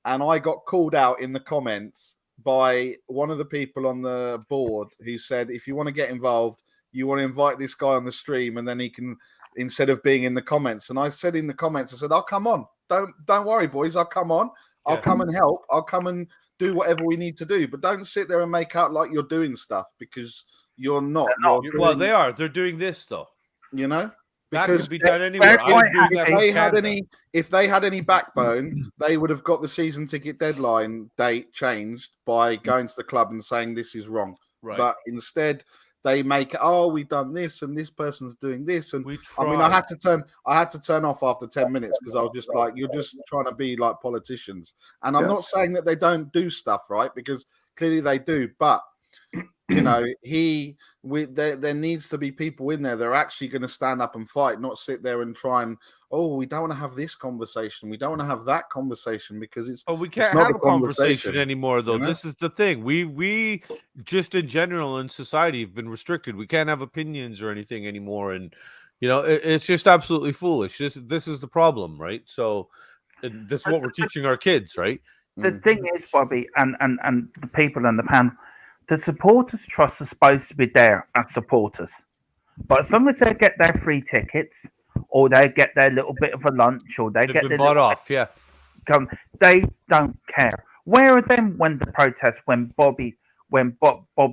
and I got called out in the comments by one of the people on the board who said, if you want to get involved, you want to invite this guy on the stream, and then he can, instead of being in the comments. And I said in the comments, I said, I'll come on. Don't worry, boys. I'll come on. I'll come and help. I'll come and do whatever we need to do. But don't sit there and make out like you're doing stuff, because you're not.
Well, they are. They're doing this, though.
You know?
That
Because
could be done anywhere.
If they had any backbone, they would have got the season ticket deadline date changed by going to the club and saying this is wrong.
Right.
But instead, they make we've done this and this person's doing this, and I had to turn off after 10 minutes because I was just like, you're just trying to be like politicians. And I'm not saying that they don't do stuff, right? Because clearly they do, but you know, there needs to be people in there that are actually going to stand up and fight, not sit there and try and, we don't want to have this conversation, we don't want to have that conversation, because
we can't have a conversation anymore, though.
You know?
This is the thing. We just in general in society have been restricted. We can't have opinions or anything anymore, and you know, it's just absolutely foolish. This is the problem, right? So this is what we're teaching our kids, right?
The thing is, Bobby, and the people on the panel, the supporters trust is supposed to be there as supporters, but as long as they get their free tickets, or they get their little bit of a lunch, or they get
been bought off,
they don't care. Where are them when the protests, when Bob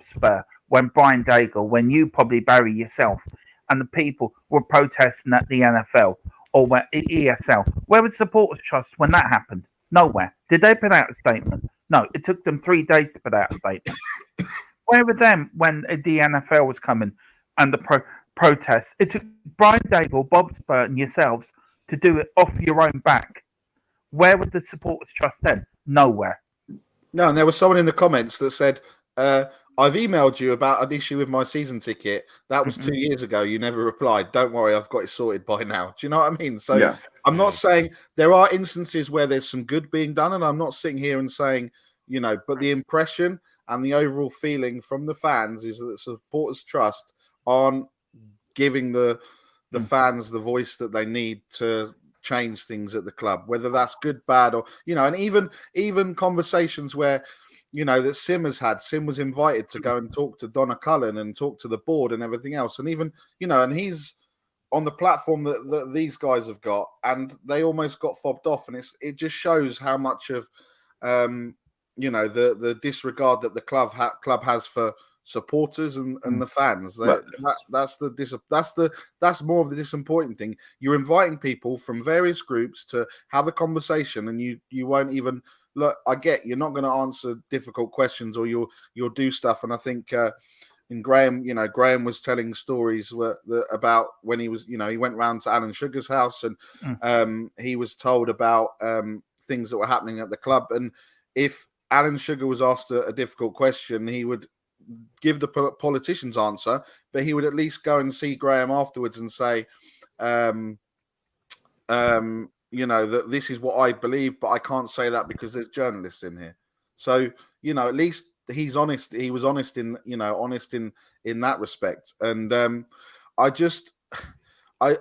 Spur, when Brian Daigle, when you probably Barry yourself, and the people were protesting at the NFL or ESL? Where was supporters trust when that happened? Nowhere. Did they put out a statement? No, it took them 3 days to put out a statement. Where were them when the NFL was coming and the protests? It took Brian Daigle, Bob Spur, and yourselves to do it off your own back. Where would the supporters trust then? Nowhere.
No, and there was someone in the comments that said, I've emailed you about an issue with my season ticket. That was 2 years ago. You never replied. Don't worry, I've got it sorted by now. Do you know what I mean? So I'm not saying there are instances where there's some good being done, and I'm not sitting here and saying, you know, but the impression and the overall feeling from the fans is that supporters trust aren't giving the fans the voice that they need to change things at the club, whether that's good, bad, or, you know, and even conversations where, you know, that Sim was invited to go and talk to Donna Cullen and talk to the board and everything else. And even, you know, and he's on the platform that these guys have got, and they almost got fobbed off. And it just shows how much of, you know, the disregard that the club has for supporters and the fans. That's more of the disappointing thing. You're inviting people from various groups to have a conversation, and you won't even look. I get you're not going to answer difficult questions, or you'll do stuff. And I think in Graham, you know, Graham was telling stories about when he was, you know, he went round to Alan Sugar's house, and he was told about things that were happening at the club. And if Alan Sugar was asked a difficult question, he would give the politician's answer, but he would at least go and see Graham afterwards and say, you know, that this is what I believe, but I can't say that because there's journalists in here. So, you know, at least he's honest. He was honest in that respect. And I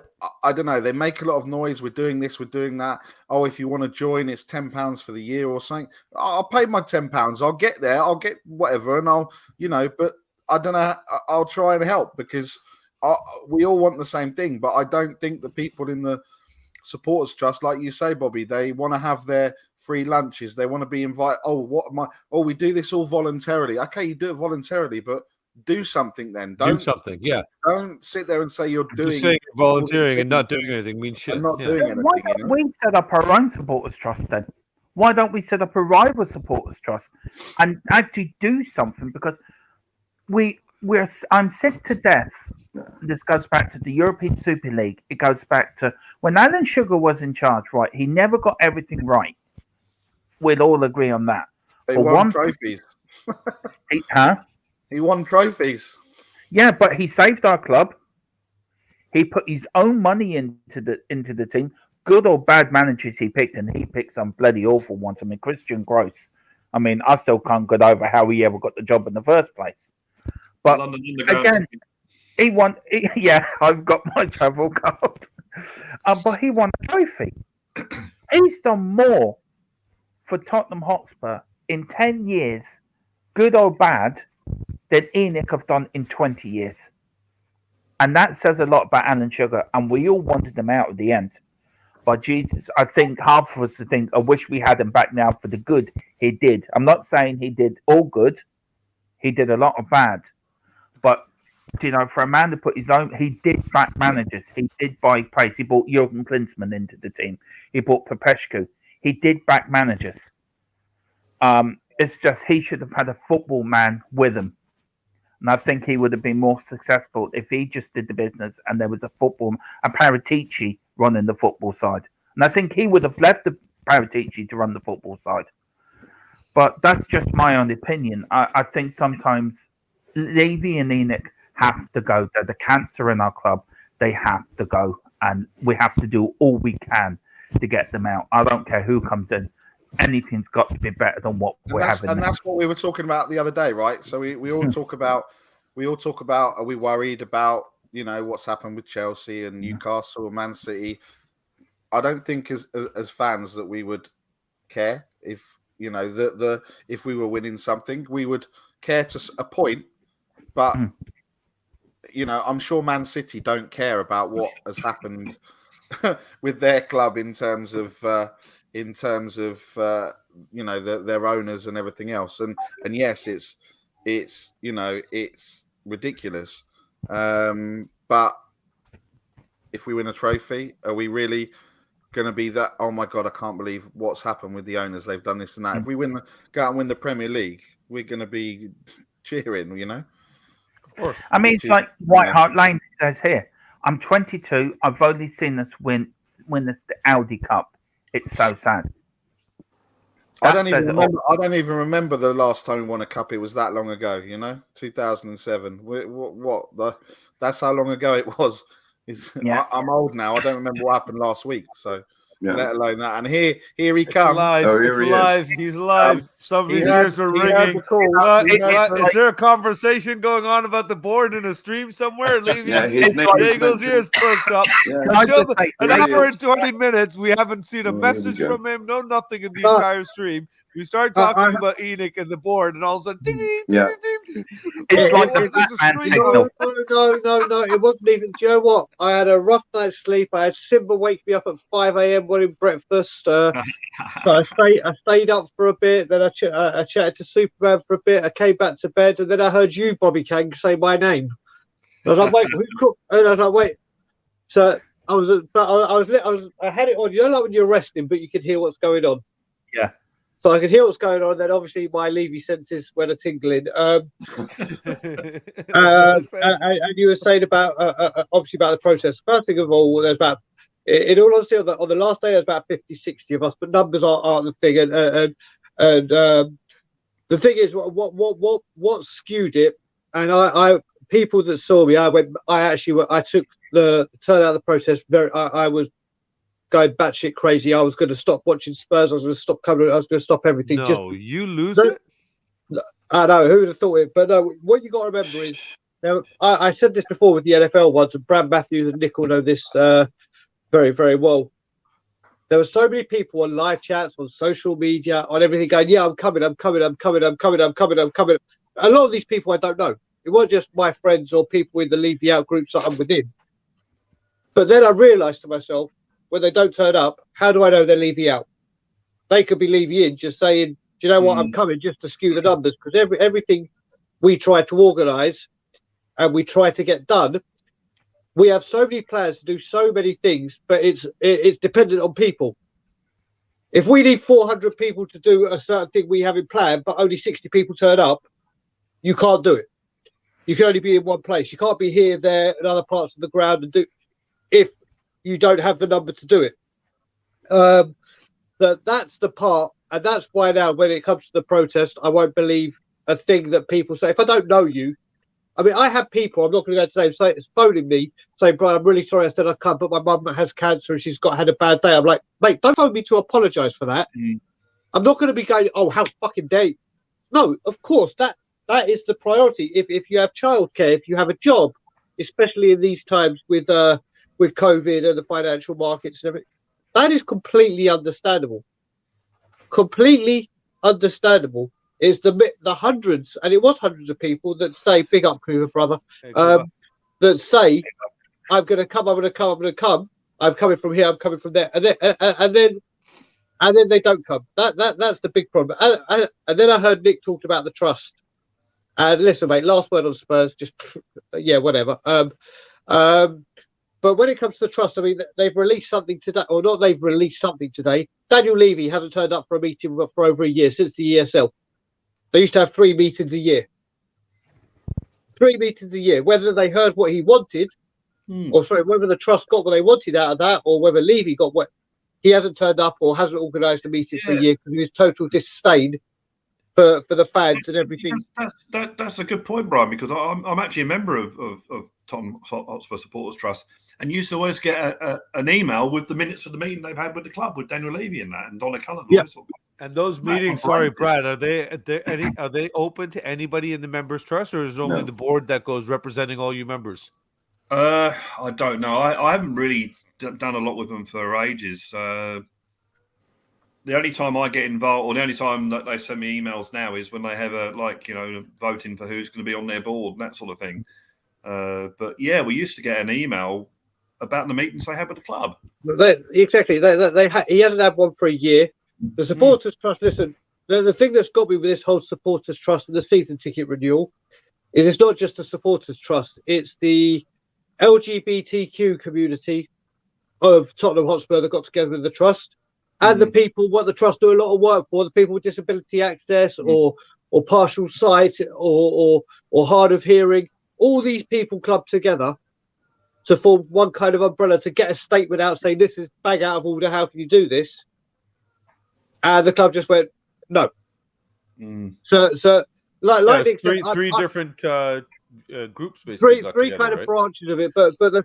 don't know. They make a lot of noise. We're doing this, we're doing that. Oh, if you want to join, it's £10 for the year or something. I'll pay my £10. I'll get there. I'll get whatever, and I'll, you know. But I don't know. I'll try and help, because we all want the same thing. But I don't think the people in the supporters trust, like you say, Bobby, they want to have their free lunches. They want to be invited. We do this all voluntarily. Okay, you do it voluntarily, but do something then.
Do something, yeah.
Don't sit there and say you're doing.
Just saying volunteering and not doing anything means shit.
Not doing anything.
Why don't we set up our own supporters trust then? Why don't we set up a rival supporters trust and actually do something? Because I'm sick to death. This goes back to the European Super League. It goes back to when Alan Sugar was in charge. Right, he never got everything right. We'll all agree on that.
They won trophies. He won trophies.
Yeah, but he saved our club. He put his own money into the team. Good or bad managers he picked, and he picked some bloody awful ones. I mean, Christian Gross. I mean, I still can't get over how he ever got the job in the first place. But
London Underground.
again, he won. Yeah, I've got my travel card. But he won a trophy. He's done more for Tottenham Hotspur in 10 years, good or bad, than Enoch have done in 20 years. And that says a lot about Alan Sugar. And we all wanted him out at the end. But Jesus, I think half of us think, I wish we had him back now for the good he did. I'm not saying he did all good. He did a lot of bad. But, you know, for a man to put his own, he did back managers. He did buy place. He brought Jurgen Klinsmann into the team. He brought Popescu. He did back managers. It's just he should have had a football man with him. And I think he would have been more successful if he just did the business and there was a Paratici running the football side. And I think he would have left the Paratici to run the football side. But that's just my own opinion. I think sometimes Levy and Enoch have to go. They're the cancer in our club. They have to go. And we have to do all we can to get them out. I don't care who comes in. Anything's got to be better than what we're having.
And that's what we were talking about the other day, right? So we all talk about are we worried about, you know, what's happened with Chelsea and Newcastle and Man City? I don't think as fans that we would care if, you know, if we were winning something. We would care to a point, but you know, I'm sure Man City don't care about what has happened with their club in terms of you know, their owners and everything else. And yes, it's you know, it's ridiculous. But if we win a trophy, are we really going to be that? Oh my God, I can't believe what's happened with the owners. They've done this and that. If we go out and win the Premier League, we're going to be cheering. You know. Of course.
I mean, it's like White Hart Lane says here. I'm 22. I've only seen us win this the Audi Cup. It's so sad.
I don't even remember the last time we won a cup. It was that long ago, you know, 2007. That's how long ago it was. I'm old now. I don't remember what happened last week. So let alone that. And here he comes.
He's live. Some of his ears are ringing. Is there a conversation going on about the board in a stream somewhere? Diego's ears perked up. An hour and 20 minutes. We haven't seen a message from him. No, nothing in the entire stream. We started talking about Enoch and the board, and all of a sudden, ding, ding, ding, ding.
It's like
No, it wasn't even. Do you know what? I had a rough night's sleep. I had Simba wake me up at 5 a.m. wanting breakfast. So I stayed up for a bit. Then I chatted to Superman for a bit. I came back to bed, and then I heard you, Bobby Kang, say my name. I was like, wait, who's cooked? And I was like, wait. So I had it on. You know, like when you're resting, but you can hear what's going on.
Yeah.
So I could hear what's going on. Then obviously my Levy senses went a tingling. And you were saying about obviously about the process. First thing of all, there's about, in all honesty, on the last day there's about 50, 60 of us, but numbers aren't the thing. And the thing is, what skewed it? And I people that saw me, I took the turn out of the process I was going batshit crazy. I was going to stop watching Spurs. I was going to stop coming. I was going to stop everything.
No, you lose it.
I know. Who would have thought it? But no, what you got to remember is, now, I said this before with the NFL ones, and Brad Matthews and Nick will know this very, very well. There were so many people on live chats, on social media, on everything going, yeah, I'm coming. A lot of these people I don't know. It wasn't just my friends or people in the Leave the Out groups that I'm within. But then I realised to myself, when they don't turn up, how do I know they're leaving out? They could be leaving in, just saying, do you know what, I'm coming, just to skew the numbers. Because everything we try to organise and we try to get done, we have so many plans to do so many things, but it's dependent on people. If we need 400 people to do a certain thing we have in plan, but only 60 people turn up, you can't do it. You can only be in one place. You can't be here, there, and other parts of the ground and do if you don't have the number to do it. That's the part, and that's why now when it comes to the protest, I won't believe a thing that people say. If I don't know you, I mean, I have people, I'm not going to go to say, phoning me saying, Brian, I'm really sorry I said I can't, but my mum has cancer and she's had a bad day. I'm like, mate, don't phone me to apologise for that. I'm not going to be going, oh, how fucking dare you. No, of course, that is the priority. If you have childcare, if you have a job, especially in these times with COVID and the financial markets and everything, that is completely understandable. Completely understandable. It's the hundreds, and it was hundreds of people that say, big up, Cleaver brother, that say, I'm going to come, I'm coming from here, I'm coming from there, and then they don't come. That's the big problem. And then I heard Nick talked about the trust. And listen, mate, last word on Spurs, just yeah, whatever. But when it comes to the trust, I mean, they've released something today, or not? They've released something today. Daniel Levy hasn't turned up for a meeting for over a year since the ESL. They used to have 3 meetings a year. 3 meetings a year. Whether they heard what he wanted, or sorry, whether the trust got what they wanted out of that, or whether Levy got what he hasn't turned up or hasn't organised a meeting for a year because of his total disdain for the fans and everything.
That's a good point, Brian, because I'm actually a member of Tottenham Hotspur Supporters Trust, and used to always get an email with the minutes of the meeting they've had with the club with Daniel Levy and that and Donna Cullen.
Yeah.
And those meetings, sorry, Brad, are they open to anybody in the members' trust, or is it only the board that goes representing all you members?
I don't know. I haven't really done a lot with them for ages. The only time I get involved, or the only time that they send me emails now, is when they have voting for who's going to be on their board and that sort of thing. But yeah, we used to get an email about the meetings they had with the club.
Exactly. He hasn't had one for a year. The supporters trust. Listen, the thing that's got me with this whole supporters trust and the season ticket renewal is it's not just the supporters trust; it's the LGBTQ community of Tottenham Hotspur that got together with the trust, and the people what the trust do a lot of work for, the people with disability access or partial sight or hard of hearing. All these people clubbed together to form one kind of umbrella to get a statement out saying this is bang out of order. How can you do this? And the club just went no. So like Nick said,
three different groups, basically.
Three kind of branches of it. But the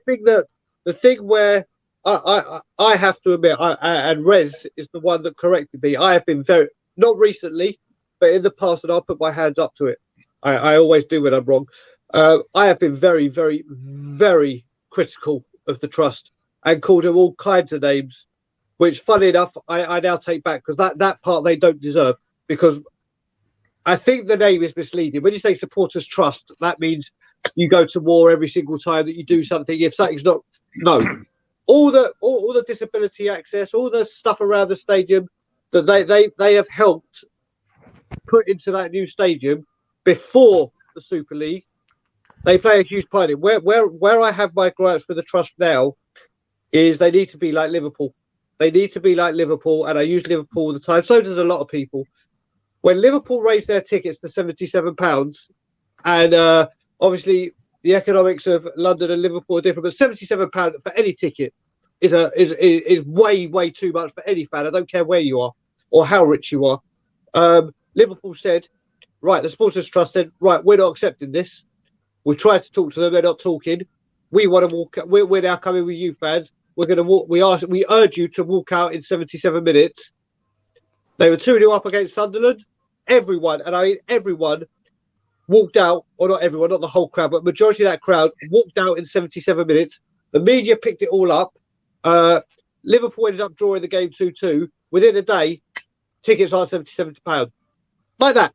thing where I have to admit, and Rez is the one that corrected me. I have been very, not recently, but in the past, and I'll put my hands up to it. I always do when I'm wrong. I have been very, very, very critical of the trust and called them all kinds of names, which, funny enough, I now take back because that part they don't deserve, because I think the name is misleading. When you say supporters trust, that means you go to war every single time that you do something. If something's not, no. All the disability access, all the stuff around the stadium that they have helped put into that new stadium before the Super League, they play a huge part in. Where I have my gripes with the trust now is they need to be like Liverpool. They need to be like Liverpool, and I use Liverpool all the time. So does a lot of people. When Liverpool raised their tickets to £77, and obviously the economics of London and Liverpool are different, but £77 for any ticket is way too much for any fan. I don't care where you are or how rich you are. Liverpool said, right, the Supporters Trust said, right, we're not accepting this. We tried to talk to them, they're not talking. We want to walk. We're now coming with you fans. We're going to walk. We urge you to walk out in 77 minutes. They were 2-0 up against Sunderland. Everyone, and I mean everyone, walked out, or not everyone, not the whole crowd, but majority of that crowd walked out in 77 minutes. The media picked it all up. Liverpool ended up drawing the game 2-2. Within a day, tickets are £77. Like that.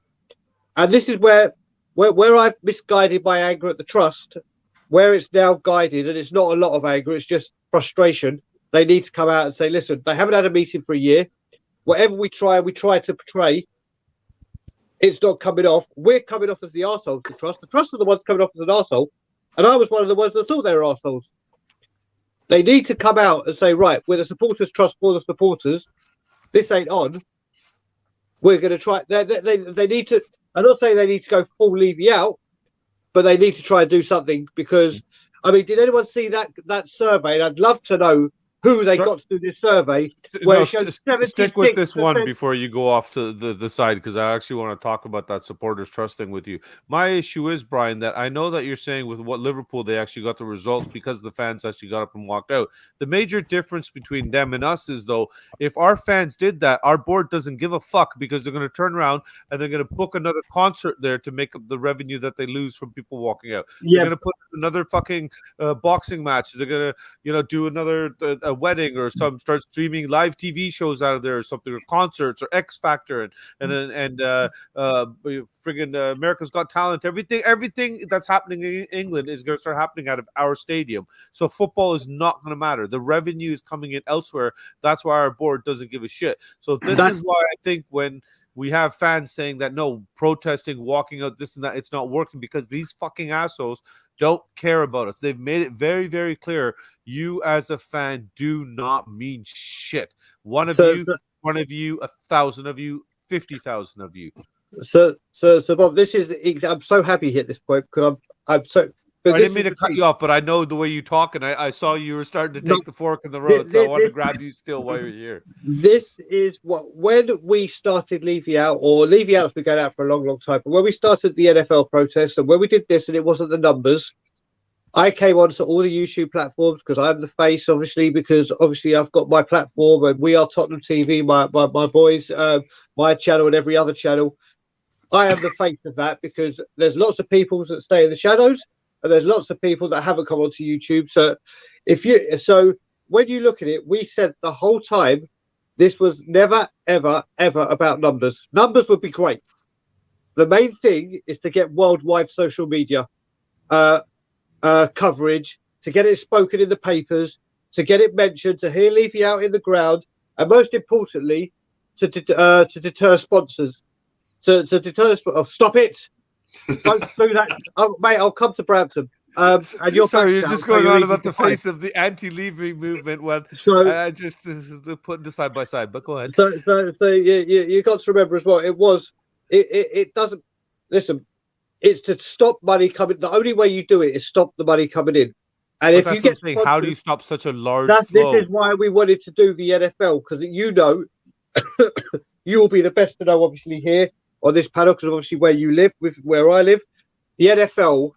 And this is where I've misguided my anger at the trust, where it's now guided, and it's not a lot of anger, it's just frustration. They need to come out and say, listen, they haven't had a meeting for a year. Whatever we try to portray, it's not coming off. We're coming off as the arseholes, the trust. The trust are the ones coming off as an arsehole. And I was one of the ones that thought they were arseholes. They need to come out and say, right, we're the supporters trust for the supporters. This ain't on. We're going to try. They need to. I'm not saying they need to go full Levy out, but they need to try and do something because, I mean, did anyone see that survey? And I'd love to know who they got to do this survey. Where
stick with this one before you go off to the side, because I actually want to talk about that supporters trust thing with you. My issue is, Brian, that I know that you're saying with what Liverpool, they actually got the results because the fans actually got up and walked out. The major difference between them and us is, though, if our fans did that, our board doesn't give a fuck, because they're going to turn around and they're going to book another concert there to make up the revenue that they lose from people walking out. They're going to put another fucking boxing match. They're going to, do another a wedding or start streaming live TV shows out of there or something, or concerts or X Factor and friggin' America's Got Talent. Everything that's happening in England is going to start happening out of our stadium. So football is not going to matter. The revenue is coming in elsewhere. That's why our board doesn't give a shit. So this is why I think when we have fans saying that no, protesting, walking out, this and that, it's not working, because these fucking assholes don't care about us. They've made it very, very clear. You as a fan do not mean shit. One of you, 1,000 of you, 50,000 of you.
So Bob, this is. I'm so happy you hit this point, because I'm so.
I didn't mean to cut you off, but I know the way you talk, and I saw you were starting to take the fork in the road, so I wanted to grab you still while you're here.
This is when we started Levy Out, or Levy Out has been going out for a long, long time, but when we started the NFL protests, and when we did this, and it wasn't the numbers, I came onto all the YouTube platforms, because I'm the face, obviously, because obviously I've got my platform, and we are Tottenham TV, my boys, my channel, and every other channel. I am the face of that, because there's lots of people that stay in the shadows, and there's lots of people that haven't come onto YouTube. So when you look at it, we said the whole time this was never, ever, ever about numbers. Numbers would be great. The main thing is to get worldwide social media coverage, to get it spoken in the papers, to get it mentioned, to hear Levy Out in the ground, and most importantly, to deter sponsors. To deter. Stop it! Don't do that, mate. I'll come to Brampton. And you're
just going on about the face of the anti-Levy movement. When I just put it side by side, but go ahead.
So you got to remember as well. It doesn't listen. It's to stop money coming. The only way you do it is stop the money coming in. And if you get,
how do you stop such a large
flow? This is why we wanted to do the NFL, because you will be the best to know, obviously, here on this panel, because obviously where you live, with where I live, the NFL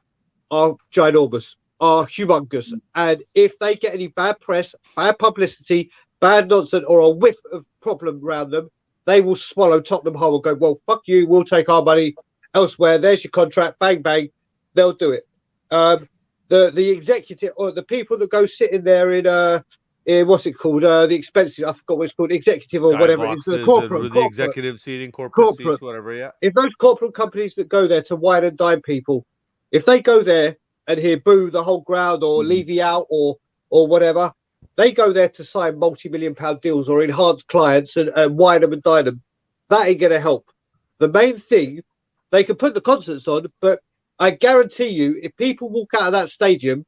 are ginormous, are humongous, and if they get any bad press, bad publicity, bad nonsense, or a whiff of problem around them, they will swallow Tottenham whole and go, well, fuck you, we'll take our money elsewhere. There's your contract, bang bang, they'll do it. The executive, or the people that go sitting there in what's it called? The expensive, I forgot what it's called, executive or whatever. It's the corporate,
executive seating, corporate seats, whatever. Yeah.
If those corporate companies that go there to wine and dine people, if they go there and hear boo the whole crowd or Levy Out or whatever, they go there to sign multi-million-pound deals or enhance clients and wine them and dine them. That ain't gonna help. The main thing, they can put the concerts on, but I guarantee you, if people walk out of that stadium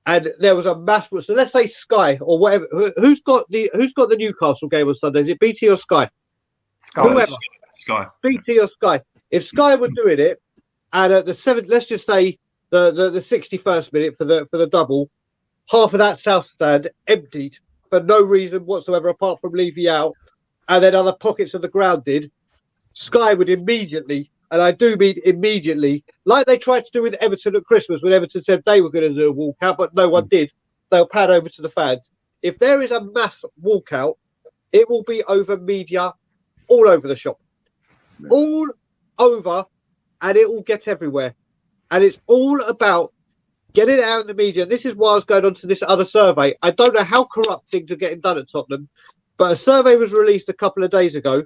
and there was a mass, so let's say Sky or whatever. Who's got the Newcastle game on Sunday? Is it BT or Sky? Whoever.
Sky.
BT or Sky. If Sky were doing it, and at the seventh, let's just say the 61st minute for the double, half of that South stand emptied for no reason whatsoever apart from Levy Out, and then other pockets of the ground did. Sky would immediately, and I do mean immediately, like they tried to do with Everton at Christmas when Everton said they were going to do a walkout, but no one did. They'll pan over to the fans. If there is a mass walkout, it will be over media all over the shop. All over, and it will get everywhere. And it's all about getting it out in the media. This is why I was going on to this other survey. I don't know how corrupt things are getting done at Tottenham, but a survey was released a couple of days ago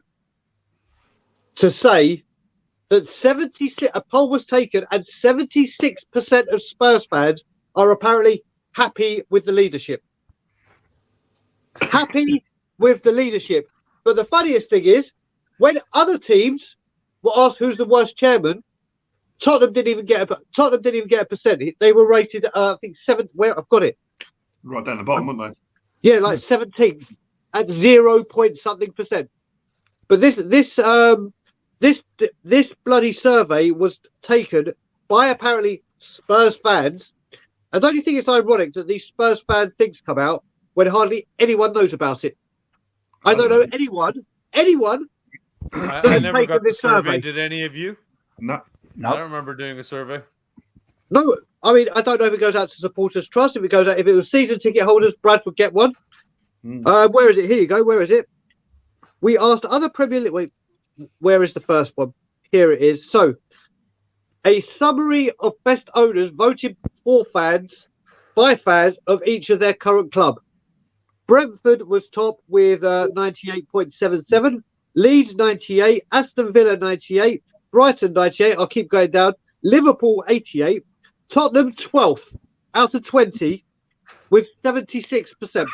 to say that a poll was taken and 76% of Spurs fans are apparently happy with the leadership. Happy with the leadership. But the funniest thing is, when other teams were asked who's the worst chairman, Tottenham didn't even get a percent. They were rated, I think, 7th. Where I've got it,
right down the bottom, weren't they?
Yeah, like 17th at 0.something%. But this bloody survey was taken by apparently Spurs fans. And don't you think it's ironic that these Spurs fan things come out when hardly anyone knows about it. I don't know anyone.
I never got the
this
survey. Did any of you?
No.
I don't remember doing a survey.
No, I mean, I don't know if it goes out to Supporters Trust. If it was season ticket holders, Brad would get one. Where is it? Here you go. Where is it? We asked other Premier League. Wait, where is the first one? Here it is. So, a summary of best owners voted by fans of each of their current club. Brentford was top with 98.77, Leeds 98, Aston Villa 98, Brighton 98. I'll keep going down. Liverpool 88, Tottenham 12th out of 20 with 76%.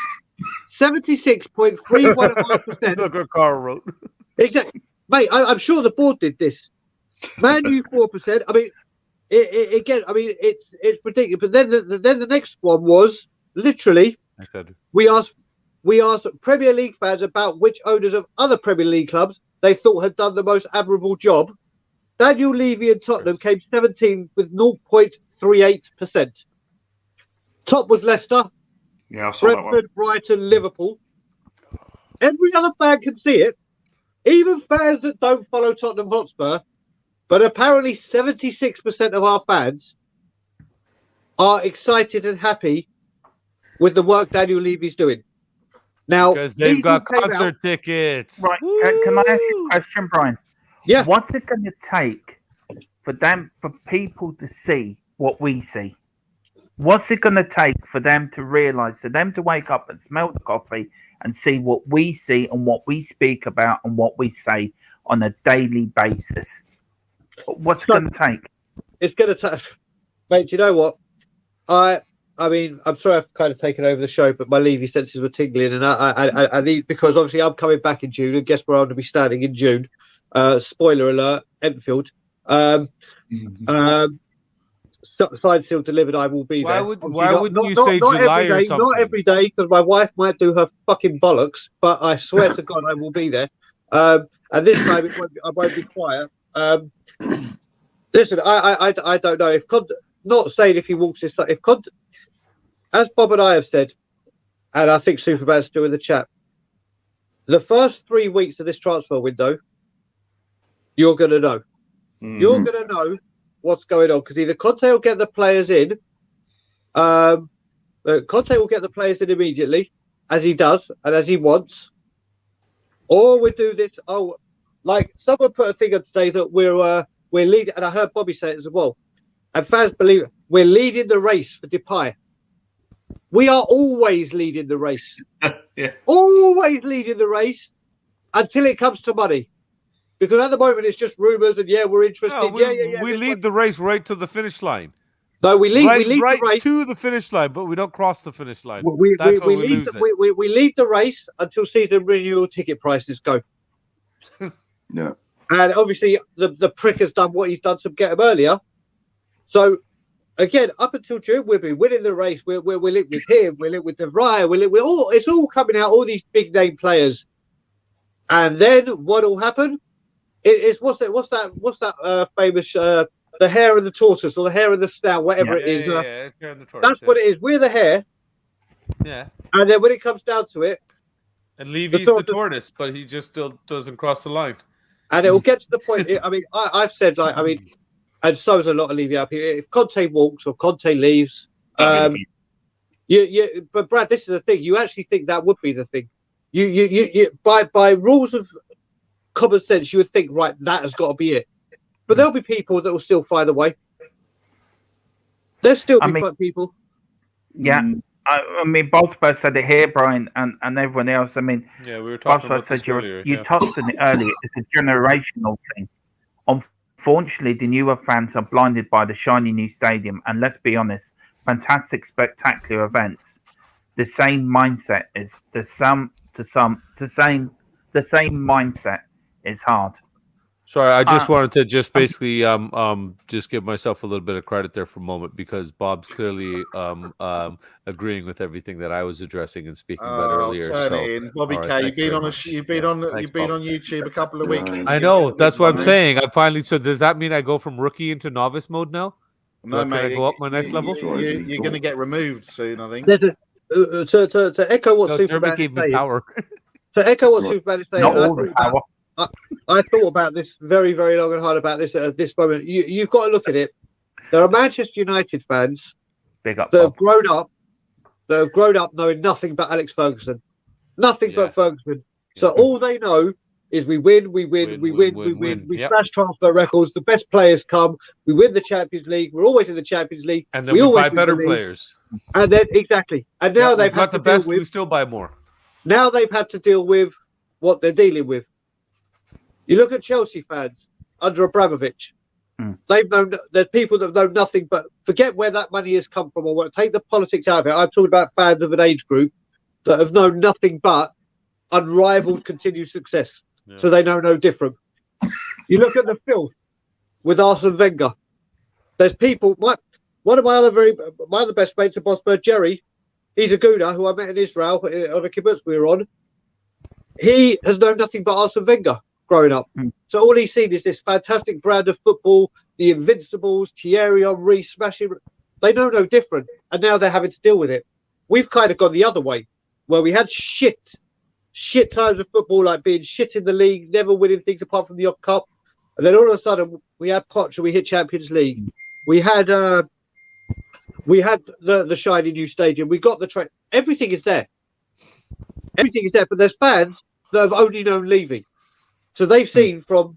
76.31%.
Look what Carl wrote.
Exactly. Mate, I'm sure the board did this. Man U 4%. I mean, it's ridiculous. But then the next one was literally we asked Premier League fans about which owners of other Premier League clubs they thought had done the most admirable job. Daniel Levy and Tottenham came 17th with 0.38%. Top was Leicester.
Yeah, I saw
Brentford,
that one.
Brighton, Liverpool. Every other fan can see it. Even fans that don't follow Tottenham Hotspur. But apparently 76% of our fans are excited and happy with the work Daniel Levy's doing. Now,
because they've got concert tickets.
Right. Can I ask you a question, Brian?
Yeah.
What's it going to take for people to see what we see? What's it going to take for them to realise, for them to wake up and smell the coffee and see what we see and what we speak about and what we say on a daily basis? What's it going to take?
It's going to take, mate. Do you know what? I mean, I'm sorry I've kind of taken over the show, but my Levy senses were tingling, and I need, because obviously I'm coming back in June, and guess where I'm going to be standing in June? Spoiler alert, Enfield. Signed, sealed, delivered. I will be there.
Why wouldn't you say July or something?
Not every day, because my wife might do her fucking bollocks. But I swear to God, I will be there. And this time I won't be quiet. Listen, I don't know if not saying if he walks this, if as Bob and I have said, and I think Superman's still in the chat. The first 3 weeks of this transfer window, you're going to know. You're going to know what's going on, because either Conte will get the players in. Conte will get the players in immediately, as he does and as he wants, or we do this. Oh, like someone put a thing on today that we're leading, and I heard Bobby say it as well. And fans believe it. We're leading the race for Depay. We are always leading the race.
Yeah.
Always leading the race until it comes to money. Because at the moment it's just rumours and we're interested.
No, we lead the race right to the finish line.
No, we lead
right
the race
to the finish line, but we don't cross the finish line.
We lead the race until season renewal ticket prices go.
Yeah.
And obviously the prick has done what he's done to get him earlier. So again, up until June, we'll be winning the race. We're linked with him. We're linked with De Vrij. It's all coming out. All these big name players. And then what will happen? It's what's that famous the hare and the tortoise, or the hare and the snout, whatever it is.
It's hare and the tortoise,
that's what it is. We're the hare.
Yeah.
And then when it comes down to it,
and Levy's the tortoise, but he just still doesn't cross the line.
And it will get to the point. I mean, I've said, like, I mean, and so is a lot of Levy up here. If Conte walks or Conte leaves, but Brad, this is the thing. You actually think that would be the thing. You by rules of common sense, you would think, right, that has got to be it. But there'll be people that will still find a way. There'll still be people.
Yeah. I mean, Bolsberg said it here, Brian, and everyone else. I mean,
we were talking about this
earlier. You touched on it earlier. It's a generational thing. Unfortunately, the newer fans are blinded by the shiny new stadium, and let's be honest, fantastic, spectacular events. The same mindset is the same mindset is hard.
Sorry, I just wanted to just basically just give myself a little bit of credit there for a moment, because Bob's clearly agreeing with everything that I was addressing and speaking about earlier.
Bobby K, you've been on YouTube a couple of weeks.
I know, that's what I'm saying. I finally. So does that mean I go from rookie into novice mode now?
No, mate.
Can I go up my next level?
You're going to get removed soon, I think.
to echo what
Dermot
Superman
gave
is
me
saying.
power.
To echo what Superman is saying,
Not
and
all the power.
I thought about this very, very long and hard about this at this moment. You've got to look at it. There are Manchester United fans
Big up,
that
Bob.
have grown up knowing nothing but Alex Ferguson, nothing but Ferguson. So
Yeah.
all they know is we win. We smash transfer records. The best players come. We win the Champions League. We're always in the Champions League.
And then we
always
buy
win
better
the league.
players.
And then exactly. And now they've
we've got
had to
the best.
deal with.
We still buy more.
Now they've had to deal with what they're dealing with. You look at Chelsea fans under Abramovich. They've known there's people that know nothing but forget where that money has come from or what. Take the politics out of it. I'm talking about fans of an age group that have known nothing but unrivaled continued success.
Yeah.
So they know no different. You look at the filth with Arsene Wenger. There's people. One of my other best mates at Bosberg, Jerry. He's a Gouda who I met in Israel on a kibbutz we were on. He has known nothing but Arsene Wenger growing up. So all he's seen is this fantastic brand of football, the Invincibles, Thierry Henry, smashing. They know no different. And now they're having to deal with it. We've kind of gone the other way, where we had shit times of football, like being shit in the league, never winning things apart from the Odd Cup. And then all of a sudden, we had Poch and we hit Champions League. We had the shiny new stadium. We got the train. Everything is there. Everything is there. But there's fans that have only known leaving. So they've seen from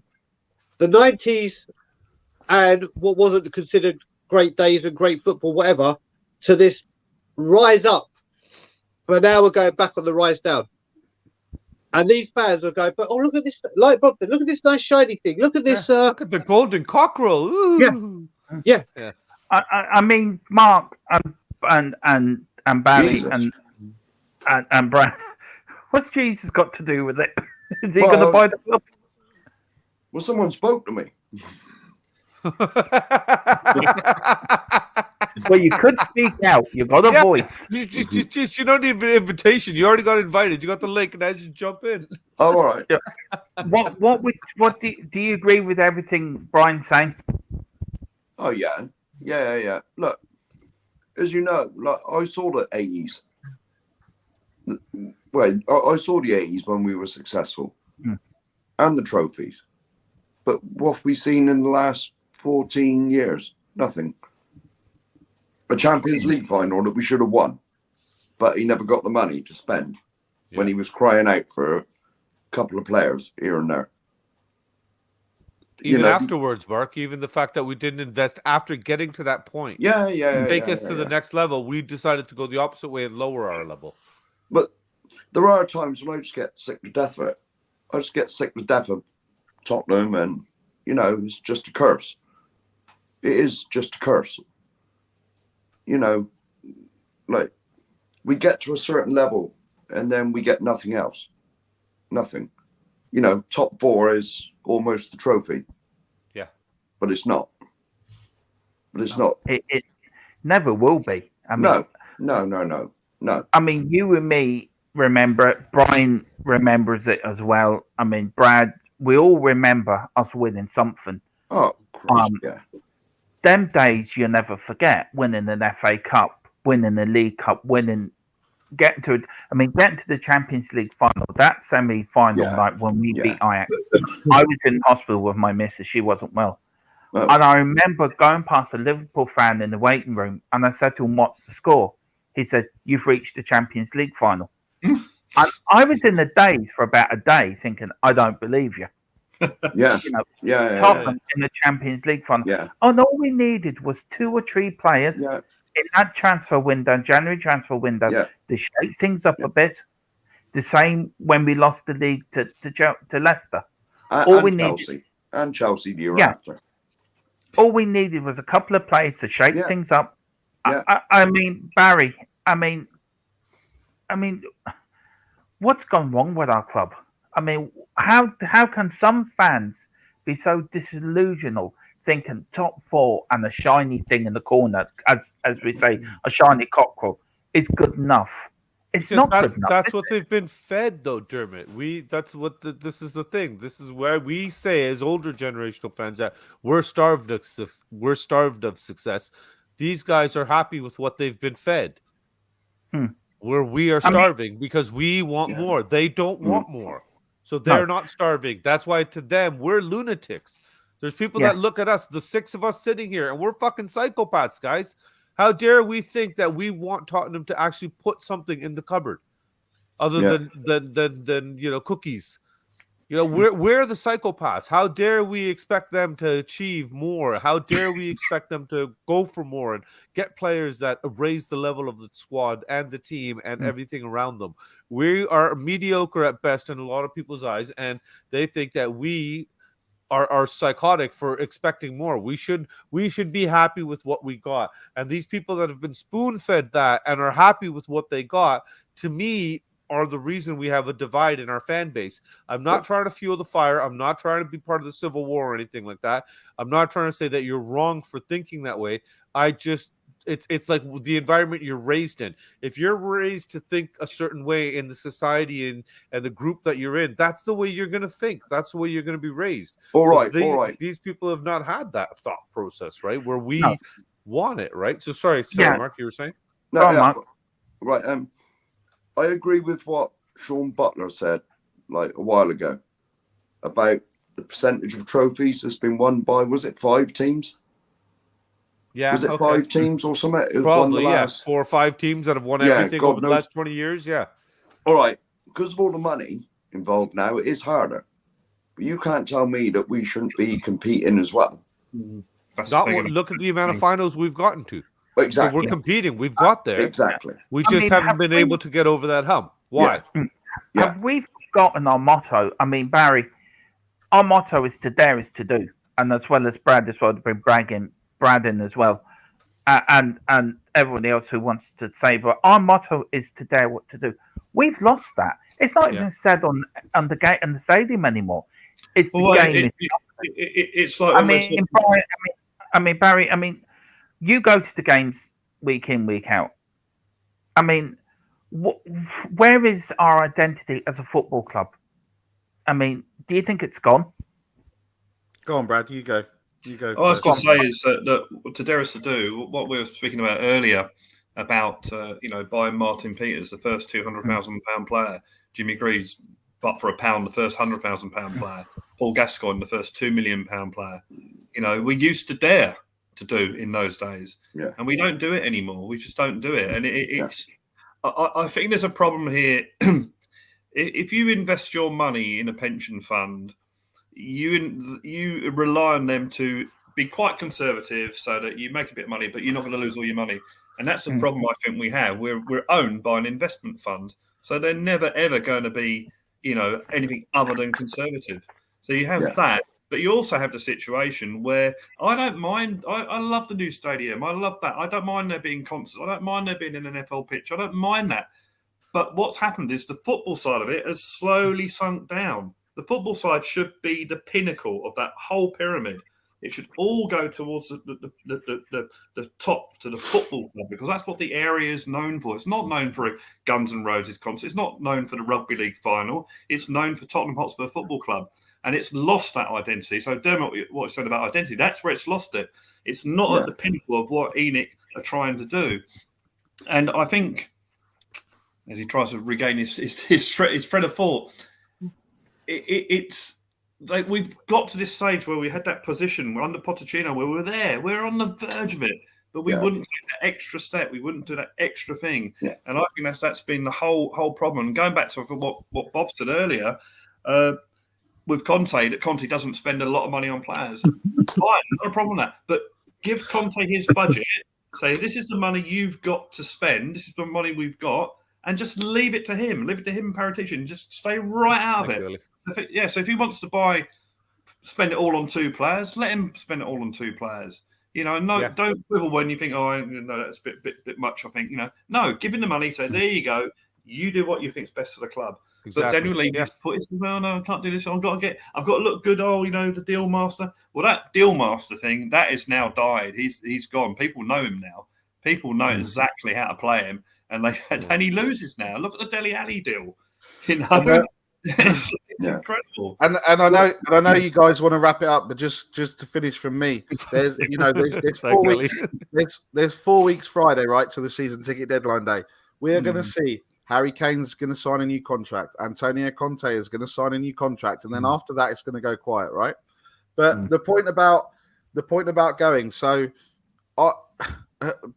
the 90s and what wasn't considered great days and great football, whatever, to this rise up. But now we're going back on the rise down. And these fans are going, but look at this, like Bobson, look at this nice shiny thing. Look at this.
Look at the golden cockerel. Ooh.
Yeah.
I mean, Mark and Barry
Jesus.
and Brad. What's Jesus got to do with it? Is he going to buy the club?
Well, someone spoke to me.
Well, you could speak out. You've got a voice.
You don't need an invitation. You already got invited. You got the link, and now just jump in.
Oh, all right.
What do you agree with everything Brian's saying?
Oh, yeah. Yeah. Look, as you know, like I saw the 80s. Well, I saw the 80s when we were successful and the trophies. But what have we seen in the last 14 years? Nothing. A Champions League final that we should have won, but he never got the money to spend when he was crying out for a couple of players here and there.
Even afterwards, Mark, even the fact that we didn't invest after getting to that point. Take us to the next level. We decided to go the opposite way and lower our level.
But there are times when I just get sick to death of it. I just get sick to death of Tottenham, and it's just a curse. It is just a curse. Like we get to a certain level and then we get nothing else. Nothing. Top 4 is almost the trophy.
Yeah.
But it's not. Not.
It never will be. I mean,
no.
I mean, you and me remember it. Brian remembers it as well. I mean, Brad, we all remember us winning something.
Oh, Christ, yeah.
Them days you never forget. Winning an FA Cup, winning the League Cup, getting to the Champions League final, that semi-final night when we beat Ajax. I was in hospital with my missus. She wasn't well. And I remember going past a Liverpool fan in the waiting room, and I said to him, "What's the score?" He said, "You've reached the Champions League final." And I was in the daze for about a day thinking, I don't believe you. Tottenham in the Champions League final.
Yeah.
And all we needed was 2 or 3 players in that transfer window, January transfer window, to shake things up a bit. The same when we lost the league to Leicester.
And Chelsea the year after.
All we needed was a couple of players to shake things up. I mean, Barry, I mean, what's gone wrong with our club? I mean, how can some fans be so disillusional, thinking top 4 and a shiny thing in the corner, as we say, a shiny cockerel, is good enough? It's not good enough.
That's what they've been fed, though, Dermot. This is the thing. This is where we say, as older generational fans, that we're starved of success. These guys are happy with what they've been fed. where we are starving because we want more. They don't want more. So they're not starving. That's why to them, we're lunatics. There's people that look at us, the 6 of us sitting here, and we're fucking psychopaths, guys. How dare we think that we want Tottenham to actually put something in the cupboard other than cookies? We're the psychopaths. How dare we expect them to achieve more? How dare we expect them to go for more and get players that raise the level of the squad and the team and everything around them? We are mediocre at best in a lot of people's eyes, and they think that we are psychotic for expecting more. We should be happy with what we got. And these people that have been spoon-fed that and are happy with what they got, to me, are the reason we have a divide in our fan base. I'm not trying to fuel the fire. I'm not trying to be part of the Civil War or anything like that. I'm not trying to say that you're wrong for thinking that way. It's like the environment you're raised in. If you're raised to think a certain way in the society and the group that you're in, that's the way you're going to think. That's the way you're going to be raised.
All right.
These people have not had that thought process, right? Where we want it, right? So sorry, Mark, you were saying?
No, right. I agree with what Sean Butler said like a while ago about the percentage of trophies that's been won by, was it 5 teams?
Yeah.
Was it 5 teams or something?
Probably, 4 or 5 teams that have won everything over the last 20 years. Yeah.
All right. Because of all the money involved now, it is harder. But you can't tell me that we shouldn't be competing as well.
Look at the amount of finals we've gotten to.
Exactly.
So we're competing. We've got there.
Exactly.
We just haven't been able to get over that hump. Why?
Have we forgotten our motto? I mean, Barry, our motto is to dare is to do. And as well as Brad as well, to bring Brad in as well. And everyone else who wants to say, but our motto is to dare what to do. We've lost that. It's not even said on the gate in the stadium anymore. It's the game.
It's like
Barry, you go to the games week in, week out. I mean, where is our identity as a football club? I mean, do you think it's gone?
Go on, Brad. You go.
All I was going to say is that to dare us to do what we were speaking about earlier about buying Martin Peters, the first £200,000 player, Jimmy Greaves, but for £1, the first £100,000 player, Paul Gascoigne, the first £2 million player. We used to dare to do in those days, and we don't do it anymore. We just don't do it, and it's. I think there's a problem here. If you invest your money in a pension fund, you rely on them to be quite conservative so that you make a bit of money, but you're not going to lose all your money. And that's the problem I think we have. We're owned by an investment fund, so they're never ever going to be anything other than conservative. So you have that. But you also have the situation where I don't mind. I love the new stadium. I love that. I don't mind there being concerts. I don't mind there being an NFL pitch. I don't mind that. But what's happened is the football side of it has slowly sunk down. The football side should be the pinnacle of that whole pyramid. It should all go towards the top to the football club, because that's what the area is known for. It's not known for a Guns N' Roses concert. It's not known for the rugby league final. It's known for Tottenham Hotspur Football Club. And it's lost that identity. So Dermot, what you said about identity, that's where it's lost it. It's not at the pinnacle of what ENIC are trying to do. And I think, as he tries to regain his thread of thought, it's like we've got to this stage where we had that position. We're under Pochettino, where we're there. We're on the verge of it. But we wouldn't take that extra step. We wouldn't do that extra thing. Yeah. And I think that's been the whole problem. And going back to what Bob said earlier, with Conte, that Conte doesn't spend a lot of money on players. Fine, not a problem with that. But give Conte his budget. Say, this is the money you've got to spend. This is the money we've got. And just leave it to him. Leave it to him and Paratici. Just stay right out of it. So if he wants to spend it all on 2 players, let him spend it all on 2 players. Don't quibble when you think, that's a bit much, I think. No, give him the money. Say, there you go. You do what you think's best for the club. Exactly. But then we just put it, well, no, I can't do this. I've got to look good. The deal master. Well, that deal master thing, that is now died. He's gone. People know him now. People know exactly how to play him, and he loses now. Look at the Dele Alli deal. It's incredible.
And I know you guys want to wrap it up, but just to finish from me, there's 4 weeks. There's 4 weeks Friday, right, to the season ticket deadline day. We are going to see Harry Kane's going to sign a new contract. Antonio Conte is going to sign a new contract, and then after that, it's going to go quiet, right? But the point about going. So,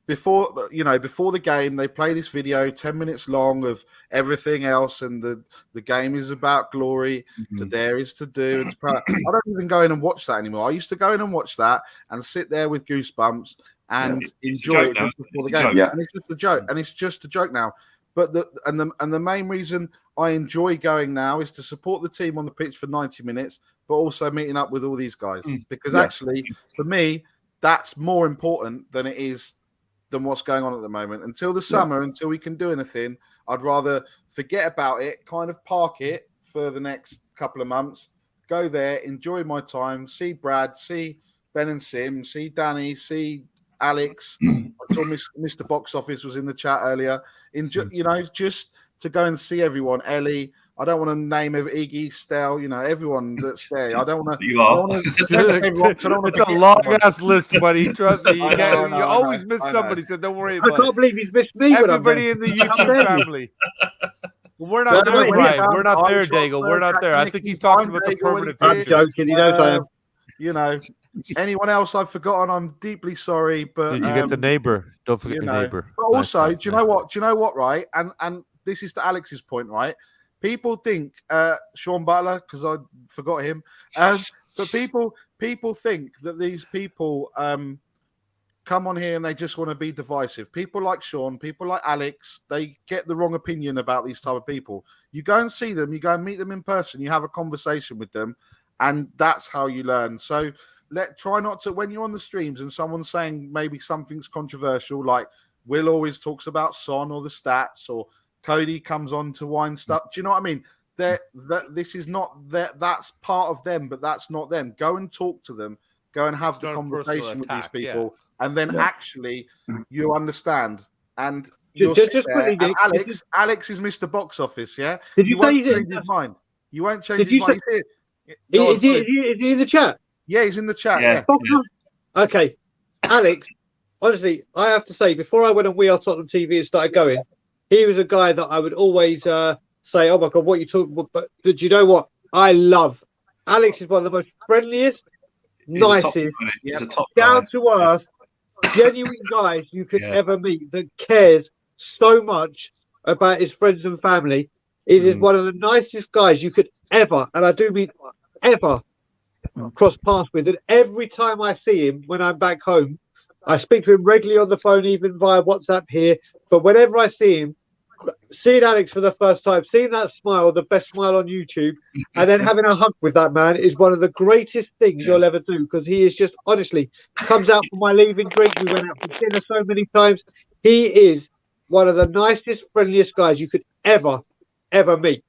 before the game, they play this video 10 minutes long of everything else, and the game is about glory. To there is to do. It's I don't even go in and watch that anymore. I used to go in and watch that and sit there with goosebumps and enjoy it just before the game. And it's just a joke. And it's just a joke now. But the main reason I enjoy going now is to support the team on the pitch for 90 minutes, but also meeting up with all these guys. Because actually, for me, that's more important than what's going on at the moment. Until the summer, until we can do anything, I'd rather forget about it, kind of park it for the next couple of months, go there, enjoy my time, see Brad, see Ben and Sim, see Danny, see Alex. I saw Mr. Box Office was in the chat earlier. Just to go and see everyone. Ellie, I don't want to name Iggy, Stel, everyone that's there. I don't want to.
You are.
It's a long ass list, buddy. Trust me. You always miss somebody. So don't worry about it.
I can't believe he's missed me.
Everybody in the YouTube family. We're not there, Brian. We're not there, Daigle. We're not there. I think he's talking about the permanent
I'm joking. He knows I am.
Anyone else I've forgotten, I'm deeply sorry. But
did you get the neighbor? Don't forget the neighbor.
But also, do you know what? Do you know what? Right, and this is to Alex's point, right? People think Sean Butler, because I forgot him. But people think that these people come on here and they just want to be divisive. People like Sean, people like Alex, they get the wrong opinion about these type of people. You go and see them, you go and meet them in person, you have a conversation with them, and that's how you learn. So try not to, when you're on the streams and someone's saying maybe something's controversial, like Will always talks about Son or the stats, or Cody comes on to wine stuff. Do you know what I mean? This is not that's part of them, but that's not them. Go and talk to them. Go and have the conversation with these people, and then actually you understand. And you'll just quickly, Nick, Alex is Mr. Box Office. Yeah,
did you
won't change his mind. You won't change his mind.
Is he in the chat?
Yeah, he's in the chat. Yeah.
Okay, Alex. Honestly, I have to say, before I went on We Are Tottenham TV and started going, he was a guy that I would always say, "Oh my God, what are you talking about?" But do you know what? I love Alex. Is one of the most friendliest, nicest, down to earth, genuine guys you could ever meet. That cares so much about his friends and family. It is one of the nicest guys you could ever, and I do mean ever, cross paths with. And every time I see him when I'm back home, I speak to him regularly on the phone, even via WhatsApp here. But whenever I see him, seeing Alex for the first time, seeing that smile, the best smile on YouTube, and then having a hug with that man is one of the greatest things you'll ever do, because he is just, honestly, comes out for my leaving drink. We went out for dinner so many times. He is one of the nicest, friendliest guys you could ever meet.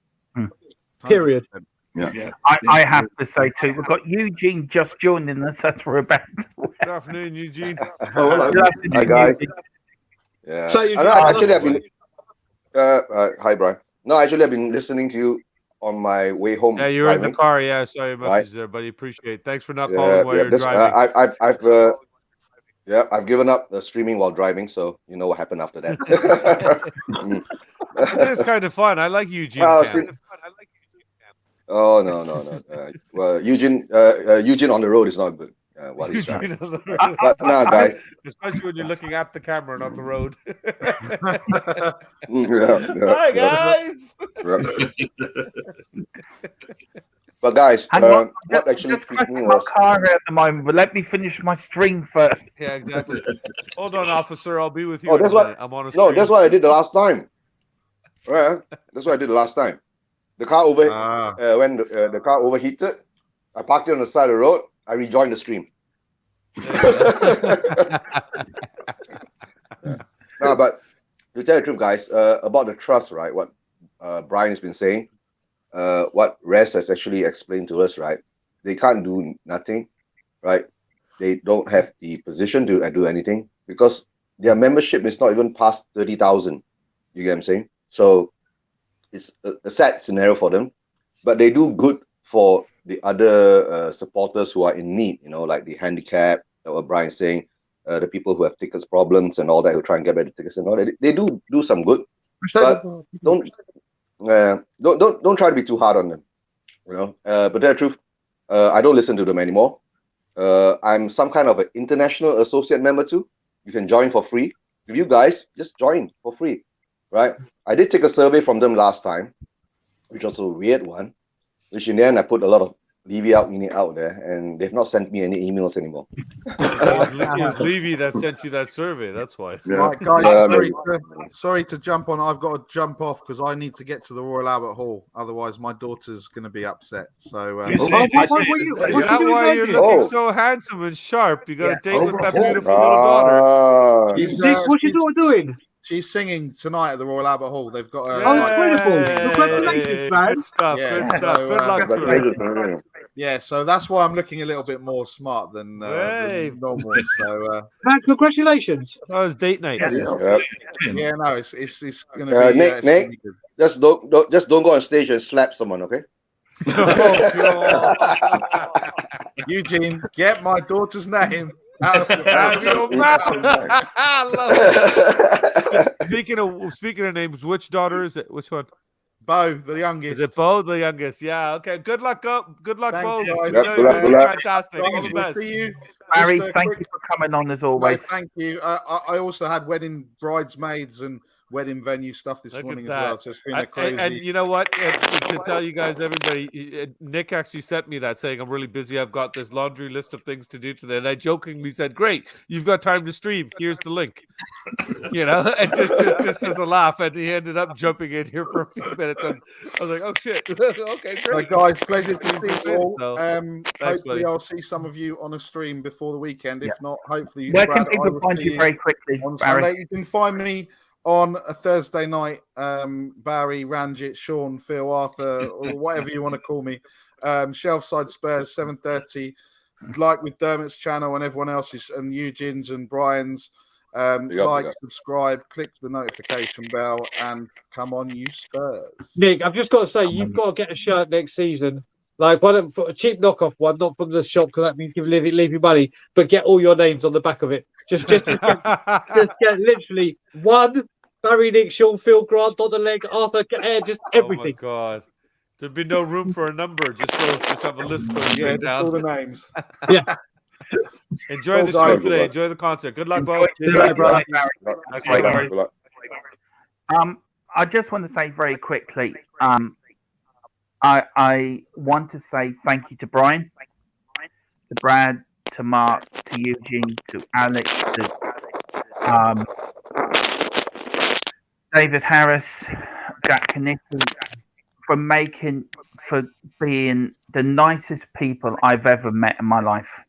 Period.
Yeah.
I have to say too, we've got Eugene just joining us. That's for about.
Good afternoon, Eugene.
Hello. Hi guys. Yeah.
So
actually, I've been. Hi, Brian. No, actually, I've been listening to you on my way home.
Yeah, you were in the car. Yeah, sorry, message there, buddy. Appreciate it. Thanks for not calling while you're driving.
I've given up the streaming while driving, so you know what happened after that.
It's kind of fun. I like Eugene.
Oh no. Well, Eugene on the road is not good. What he's trying. But no, guys.
Especially when you're looking at the camera, not the road.
Hi,
guys.
But guys, what actually
just crashing my car at the moment, but let me finish my stream first.
Yeah, exactly. Hold on, officer. I'll be with you.
Oh, that's what
I'm on a
no, that's what I did the last time. Right, that's what I did the last time. The car when the car overheated, I parked it on the side of the road. I rejoined the stream. No, but to tell the truth, guys, about the trust, right? What Brian has been saying, what Rez has actually explained to us, right? They can't do nothing, right? They don't have the position to do anything because their membership is not even past 30,000. You get what I'm saying? So it's a sad scenario for them, but they do good for the other supporters who are in need, like the handicapped, what Brian's saying, the people who have tickets problems and all that, who try and get better tickets and all that. They do some good.
But don't try to be too hard on them. You know, but the truth, I don't listen to them anymore. I'm some kind of an international associate member too. You can join for free. If you guys just join for free, right? I did take a survey from them last time, which was a weird one. Which in the end I put a lot of Levy out, in it out there, and they've not sent me any emails anymore.
It was Levy that sent you that survey. That's why.
Yeah. Right, guys, sorry to jump on. I've got to jump off because I need to get to the Royal Albert Hall. Otherwise, my daughter's going to be upset. So,
is that why you're looking so handsome and sharp? You got a date with that beautiful little daughter.
What's your daughter doing?
She's singing tonight at the Royal Albert Hall. They've got
incredible! Congratulations, man!
Good stuff. Good stuff. Good luck to her.
Yeah, so that's why I'm looking a little bit more smart than normal. So,
man, congratulations!
That was date night.
Yeah, no, it's going to be.
Nick, just don't go on stage and slap someone, okay?
Eugene, get my daughter's name out of
your mouth. I love it. Speaking of names, which daughter is it? Which one?
Bo, the youngest.
Is it Bo, the youngest? Yeah. Okay. Good luck, Good luck, Bo.
Good luck.
Fantastic. All the best.
See you.
Barry, thank you for coming on as always.
No, thank you. I also had wedding bridesmaids and wedding venue stuff this morning as well. So it's been a crazy.
And you know what? To tell you guys, everybody, Nick actually sent me that saying, I'm really busy. I've got this laundry list of things to do today. And I jokingly said, great, you've got time to stream. Here's the link. You know, and just as a laugh. And he ended up jumping in here for a few minutes. And I was like, oh, shit. Okay, great.
Guys, pleasure to see you all.
Thanks,
hopefully,
buddy.
I'll see some of you on a stream before the weekend. If not, hopefully,
where can people find you very quickly,
on
Barry?
Sunday. You can find me on a Thursday night, Barry, Ranjit, Sean, Phil, Arthur, or whatever you want to call me. Shelfside Spurs, 7:30. Like with Dermot's channel and everyone else's, and Eugene's and Brian's. Subscribe, click the notification bell, and come on, you Spurs.
Nick, I've just got to say, you've got to get a shirt next season. Like, why don't a cheap knockoff one, not from the shop, because that means you leave your money, but get all your names on the back of it. Just get literally one Barry, Nick, Sean, Phil, Grant, Donna Leg, Arthur, just everything.
Oh my God, there'd be no room for a number. Just have a list going down.
All the names.
Yeah.
Enjoy the show today. Enjoy the concert. Good luck, Bo.
I just want to say very quickly. I want to say thank you to Brian, to Brad, to Mark, to Eugene, to Alex, to David Harris, Jack Kniffy, for being the nicest people I've ever met in my life.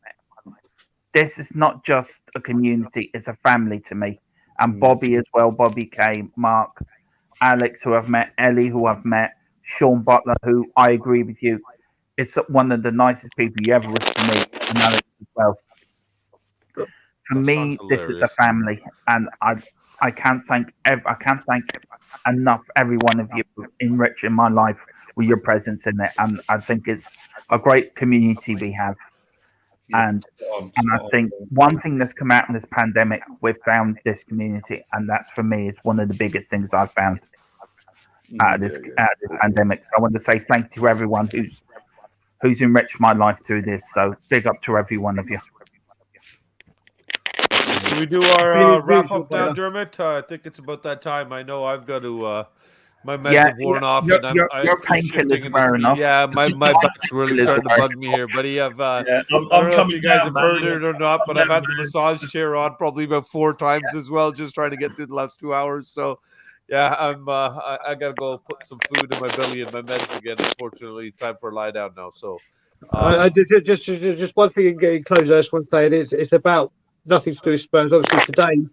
This is not just a community, it's a family to me. And Bobby as well, Bobby K, Mark, Alex, who I've met, Ellie, who I've met, Sean Butler, who I agree with you, is one of the nicest people you ever was to meet, and Alex as well. For me, this is a family, and I can't thank enough every one of you for enriching my life with your presence in it, and I think it's a great community we have. And I think one thing that's come out in this pandemic, we've found this community, and that's for me is one of the biggest things I've found out of this pandemic. So I want to say thank you to everyone who's enriched my life through this. So big up to every one of you.
Should we do our wrap up now, Dermot? I think it's about that time. I know I've got to. My meds have worn off, and I'm
painkillers wearing off.
Yeah, my back's really starting to bug me here. But I don't know if you guys have heard it or not, but I've had the massage chair on probably about 4 times as well, just trying to get through the last 2 hours. So, yeah, I gotta go put some food in my belly and my meds again. Unfortunately, time for a lie down now. So,
just one thing in getting close. I just want to say it's about nothing to do with Spurs. Obviously today, and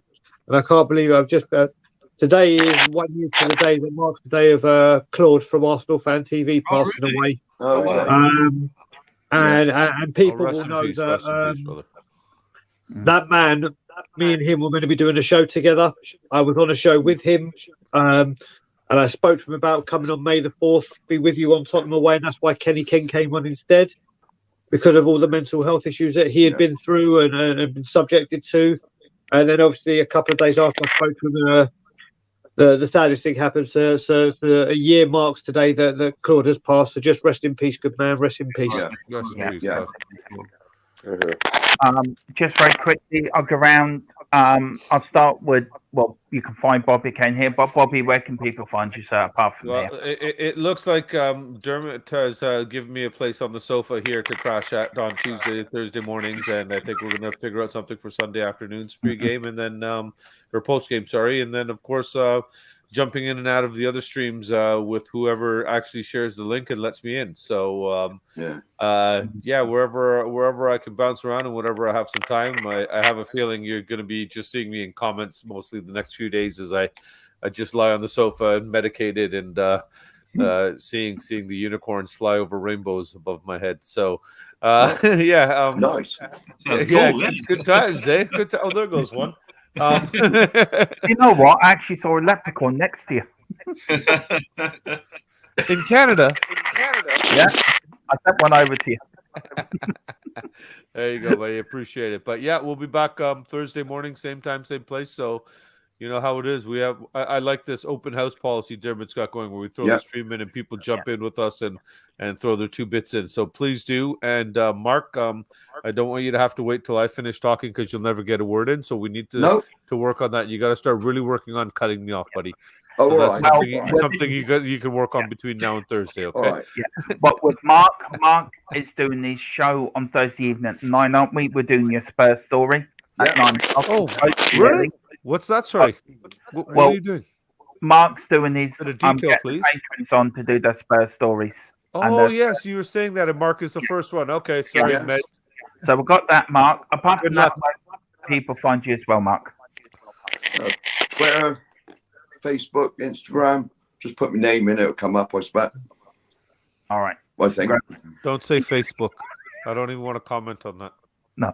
I can't believe I've just. Today is 1 year to the day that marks the day of Claude from Arsenal Fan TV passing away. And people will know that that man, me and him were going to be doing a show together. I was on a show with him, and I spoke to him about coming on May the 4th, be with you on Tottenham away, and that's why Kenny King came on instead, because of all the mental health issues that he had been through and been subjected to. And then obviously a couple of days after I spoke to him, the saddest thing happens. So a year marks today that Claude has passed. So just rest in peace, good man. Rest in peace.
Yeah.
Just very quickly, I'll go around. I'll start with, well, you can find Bobby Kane here, but Bobby, where can people find you, sir, apart from
Well,
here?
it looks like Dermot has given me a place on the sofa here to crash at on Tuesday, Thursday mornings, and I think we're going to figure out something for Sunday afternoons pre-game and then or post-game, sorry, and then of course jumping in and out of the other streams with whoever actually shares the link and lets me in. So wherever I can bounce around and whenever I have some time, I have a feeling you're going to be just seeing me in comments mostly the next few days as I just lie on the sofa and medicated and seeing the unicorns fly over rainbows above my head. So
nice.
Good times, eh? Oh, there goes one.
You know what? I actually saw a leprechaun next to you.
In Canada?
Yeah. I sent one over to you.
There you go, buddy. Appreciate it. But yeah, we'll be back Thursday morning, same time, same place. So you know how it is. I like this open house policy Dermot's got going where we throw the stream in and people jump in with us and throw their 2 bits in. So please do. And Mark, I don't want you to have to wait till I finish talking because you'll never get a word in. So we need to work on that. You got to start really working on cutting me off, buddy.
Oh,
so that's something you can work on between now and Thursday, okay?
All right.
Yeah. But with Mark is doing his show on Thursday evening at 9, aren't we? We're doing your Spurs story at 9.
Oh, really? What's that? Sorry. What are you doing?
Mark's doing his
detail, please.
Patrons on to do their Spurs stories.
Oh, yes, you were saying that, and Mark is the first one. Okay, sorry, mate.
So we've got that, Mark. Apart from that, people find you as well, Mark.
Twitter, Facebook, Instagram. Just put my name in; it'll come up. I expect.
All right.
Well, thank you.
Don't say Facebook. I don't even want to comment on that.
No.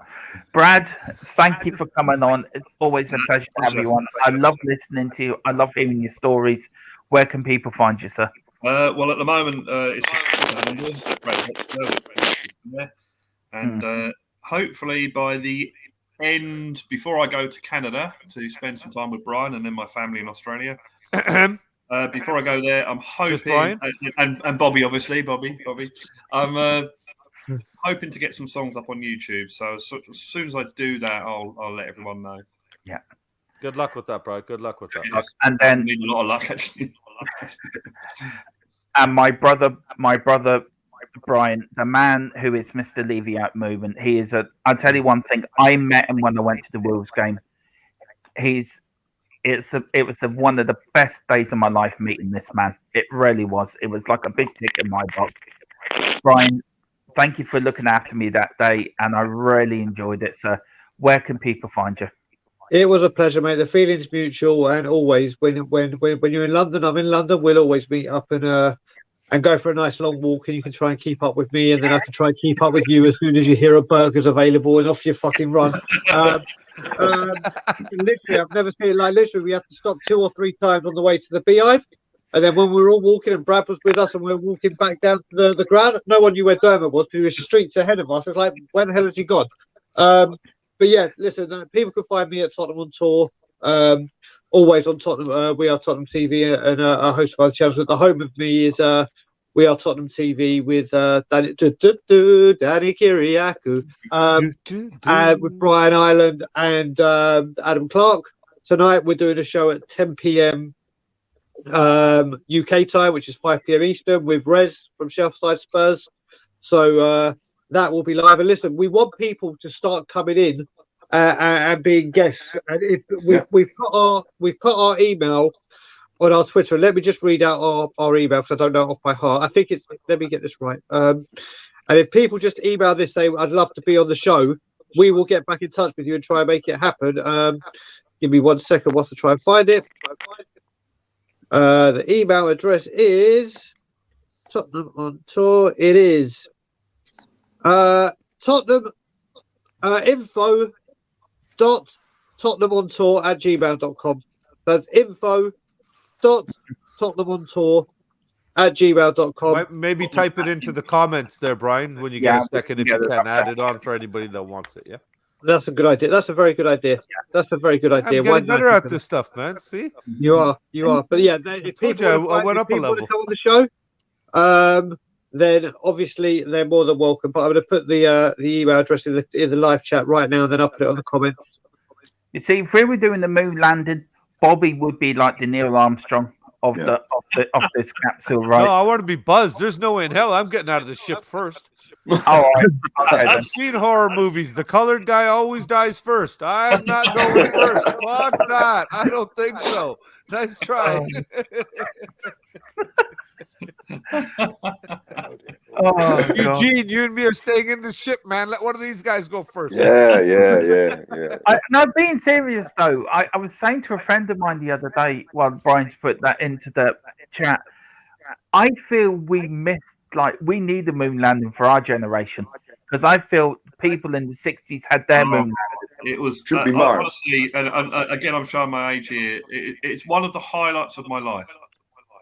Brad, thank you for coming on. It's always a pleasure to have you on. I love listening to you. I love hearing your stories. Where can people find you, sir?
Well, at the moment, it's just and hopefully by the end, before I go to Canada to spend some time with Brian and then my family in Australia. Before I go there, I'm hoping, and Bobby, obviously, Bobby. I'm hoping to get some songs up on YouTube. So as soon as I do that, I'll let everyone know.
Yeah.
Good luck with that, bro. Good luck with that.
Yes.
And then
I need a lot of luck, actually.
And my brother Brian, the man who is Mr. Levy Out Movement, he is I'll tell you one thing. I met him when I went to the Wolves game. It was one of the best days of my life meeting this man. It really was. It was like a big tick in my box. Brian, thank you for looking after me that day, and I really enjoyed it, sir. Where can people find you?
It was a pleasure, mate. The feeling's mutual, and always when you're in London, I'm in London. We'll always meet up and go for a nice long walk, and you can try and keep up with me, and then I can try and keep up with you as soon as you hear a burger's available, and off you fucking run. Literally, I've never seen it like literally. We had to stop 2 or 3 times on the way to the Beehive. And then when we were all walking and Brad was with us and we were walking back down to the ground, no one knew where Dermot was because he was streets ahead of us. It was like, where the hell has he gone? But yeah, listen, people can find me at Tottenham on Tour. Always on Tottenham. We are Tottenham TV and a host of other channels. At the home of me is We Are Tottenham TV with Danny Kiriakou, with Brian Ireland and Adam Clark. Tonight we're doing a show at 10 p.m. UK time, which is 5 p.m. Eastern, with Rez from Shelfside Spurs. So that will be live. And listen, we want people to start coming in and being guests. And if we've put our email on our Twitter. Let me just read out our email because I don't know it off by heart. I think it's. Let me get this right. And if people just email this, say I'd love to be on the show, we will get back in touch with you and try and make it happen. Give me 1 second whilst I try and find it. The email address is Tottenham on Tour. It is Tottenham info.tottenhamontour@gmail.com. That's info.tottenhamontour@gmail.com.
Maybe type it into the comments there, Brian, when you get a second, if you can add it on for anybody that wants it. Yeah.
That's a good idea. That's a very good idea. That's a very good idea.
I'm getting better at this stuff, man. See,
you are. But yeah, if people
I went up a level.
want to come on the show, then obviously they're more than welcome. But I'm going to put the email address in the live chat right now, and then I'll put it on the comments.
You see, if we were doing the moon landing, Bobby would be like the Neil Armstrong of this capsule, right?
No, I want to be Buzz. There's no way in hell I'm getting out of the ship first.
All right. Okay,
I've seen horror movies. The colored guy always dies first. I'm not going first. Fuck that. I don't think so. Nice try. Eugene, you and me are staying in the ship, man. Let one of these guys go first.
Yeah.
No, being serious though, I was saying to a friend of mine the other day, while Brian's put that into the chat, I feel we missed, like, we need a moon landing for our generation, because I feel people in the 60s had their moon landing.
It was
Should be Mars.
honestly, and again, I'm showing my age here. It's one of the highlights of my life.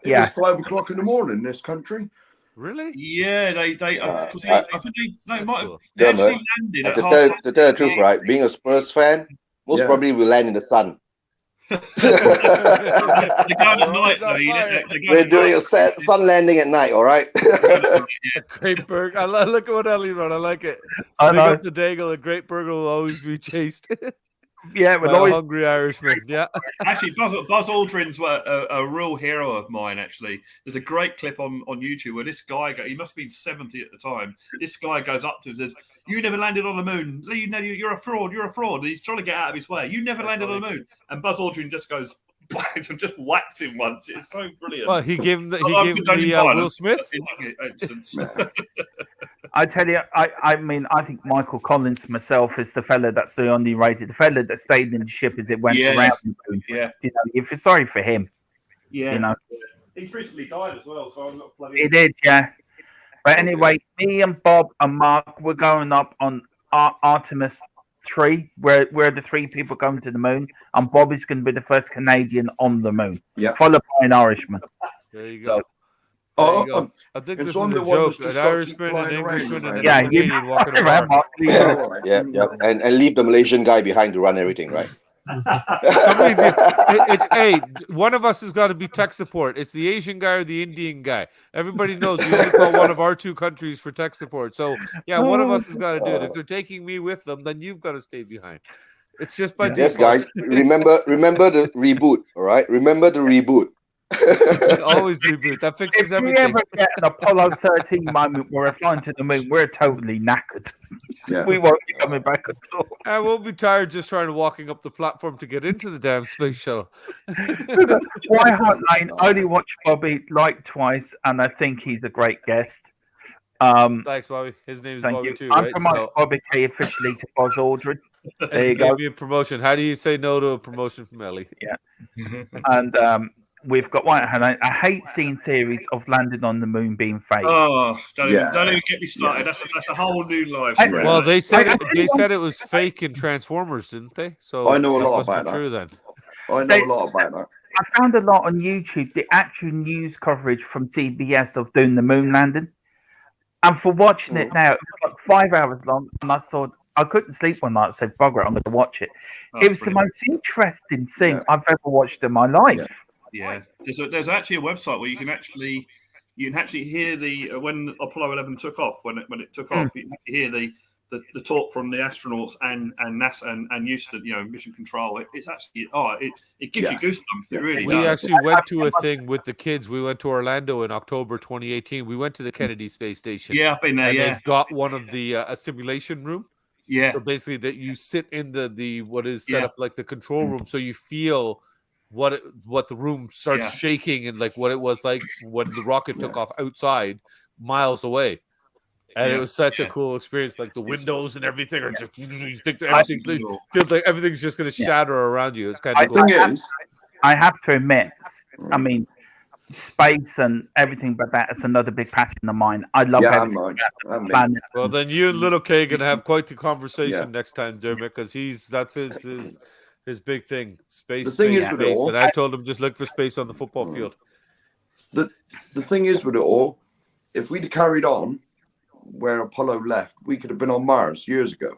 It was 5 o'clock in the morning in this country.
Really?
Yeah, I think they might have
Dermot,
actually landed at
to
half.
tell the truth, right? Being a Spurs fan, most probably will land in the sun.
They're going at night, though.
We're doing a sun landing at night, all right?
Great Berg. Look at what Ellie wrote. I like it.
I
Big
know.
up the Daigle. A great burger will always be chased.
Yeah,
By
we'll
a
always.
hungry Irishman. Yeah.
Actually, Buzz Aldrin's a real hero of mine, actually. There's a great clip on YouTube where this guy, he must have been 70 at the time. This guy goes up to him and says, "You never landed on the moon. You're a fraud. You're a fraud." And he's trying to get out of his way. "You never landed on the moon." And Buzz Aldrin just goes, and just whacked him once. It's so brilliant.
Well, he gave him the Will Smith.
I tell you, I mean, I think Michael Collins myself is the fella that's the only rated, the fella that stayed in the ship as it went around.
Yeah.
You know, you feel sorry for him.
Yeah.
You know,
he's recently died as well, so I'm not bloody.
he did, yeah. But anyway, me and Bob and Mark, we're going up on Artemis 3. We're the 3 people going to the moon, and Bob is going to be the first Canadian on the moon, followed by an Irishman.
There you go.
Oh,
I think
it's
this is
on
a
the one
joke.
that's
An
just
Irishman, an
flying around,
Englishman, and
right?
a
Yeah,
Canadian walking apart.
Yeah. And leave the Malaysian guy behind to run everything, right?
One of us has got to be tech support. It's the Asian guy or the Indian guy. Everybody knows we only call one of our 2 countries for tech support. So yeah, one of us has got to do it. If they're taking me with them, then you've got to stay behind. It's just by
Yes,
default.
guys. Remember the reboot, all right? Remember the reboot.
Always reboot. That fixes
If we
everything.
ever get an Apollo 13 moment where we're flying to the moon, we're totally knackered.
Yeah.
We won't be coming back at all.
I won't be tired just trying to walking up the platform to get into the damn space shuttle.
Why Hunt Lane? I only watched Bobby like twice, and I think he's a great guest.
Thanks, Bobby. His name is
Thank
Bobby
you.
too,
I'm
right?
promoting Bobby K officially to Buzz Aldrin. There you go.
Gave me a promotion. How do you say no to a promotion from Ellie?
Yeah. And we've got White Hunt Lane. I hate seeing theories of landing on the moon being fake.
Oh, don't even get me started. That's a whole new life.
Well, they said it was fake in Transformers, didn't they? So
I know a lot
must be
about that.
true then.
I know a lot about that.
I found a lot on YouTube, the actual news coverage from CBS of doing the moon landing. And for watching it now, it was like 5 hours long, and I thought I couldn't sleep one night. I said, "Bugger it, I'm going to watch it." It was the most interesting thing I've ever watched in my life.
Yeah, there's actually a website where you can actually hear the when Apollo 11 took off, when it took off, you can hear the talk from the astronauts and NASA and Houston, mission control. It's actually it gives you goosebumps. It really
We
does.
actually went to a thing with the kids. We went to Orlando in October 2018. We went to the Kennedy Space Station.
Yeah, I've been there.
And
Yeah,
they've got one of the a simulation room.
yeah,
So basically, that you sit in the what is set up like the control room, so you feel what the room starts shaking and like what it was like when the rocket took off outside miles away. And it was such a cool experience. Like the windows and everything are just, you think that everything feels like everything's just going to shatter around you. It's kind of cool.
I have to admit, I mean, space and everything but that is another big passion of mine. I love everything.
Well, then you and Little K going to have quite the conversation next time, Dermot, because that's his big thing. Space. And I told him just look for space on the football field.
The thing is with it all, if we'd carried on where Apollo left, we could have been on Mars years ago.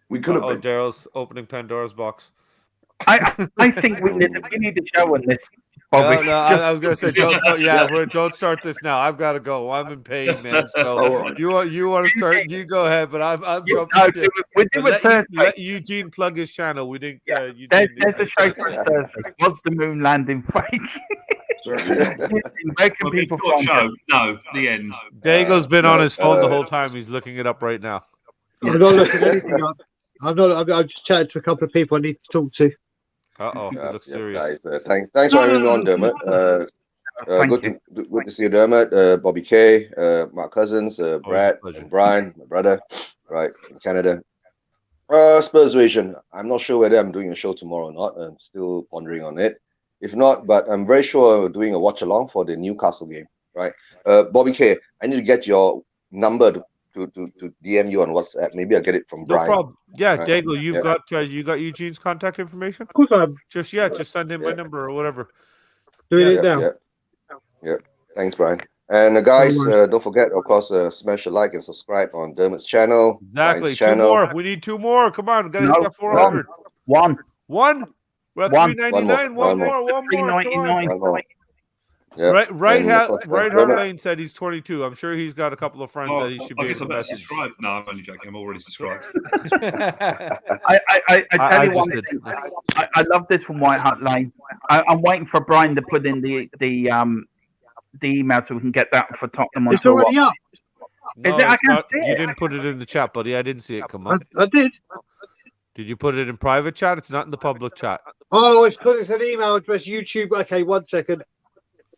We could have been.
Daryl's opening Pandora's box.
I think we need a show on this. Bobby.
No, I was going to say, don't start this now. I've got to go. I'm in pain, man. So
Right.
you want to start? You go ahead, but I'm jumping.
No, we do it Thursday.
Let Eugene plug his channel. We didn't.
There's a show for Thursday. Was the moon landing fake? Where can people find
show? No, the end.
Dago's been on his phone the whole time. He's looking it up right now.
I'm not looking anything up. I'm just chatting to a couple of people I need to talk to.
It looks serious.
Guys, thanks for having me on, Dermot. Good to see you, Dermot. Bobby K, Mark Cousins, Brad, and Brian, my brother, right in Canada. Spurs Vision. I'm not sure whether I'm doing a show tomorrow or not. I'm still pondering on it. If not, but I'm very sure I'm doing a watch along for the Newcastle game, right? Bobby K, I need to get your number to DM you on WhatsApp. Maybe I'll get it from Brian.
No problem. Yeah,
Right.
Dago, you got Eugene's contact information?
Of course I am.
Just send him my number or whatever.
Doing it now.
Yeah. Thanks, Brian. And guys, don't forget, of course, smash a like and subscribe on Dermot's channel.
Exactly.
Brian's channel.
2 more. We need 2 more. Come on, gotta hit that 400.
One.
We're at
One.
399. One more. Come on.
399.
Yeah.
Right Hard Lane said he's 22. I'm sure he's got a couple of friends that he should be
I guess I
able to
better
message.
subscribe. No, I'm only joking. I'm already subscribed.
I tell you one thing. I love this from White Hart Lane. I'm waiting for Brian to put in the email so we can get that for Tottenham on
It's already up.
No,
Is it? I
it's
can't
not.
see
You
it.
didn't put it in the chat, buddy. I didn't see it come up.
I did.
Did you put it in private chat? It's not in the public chat.
Oh, it's because it's an email address. YouTube. Okay, 1 second.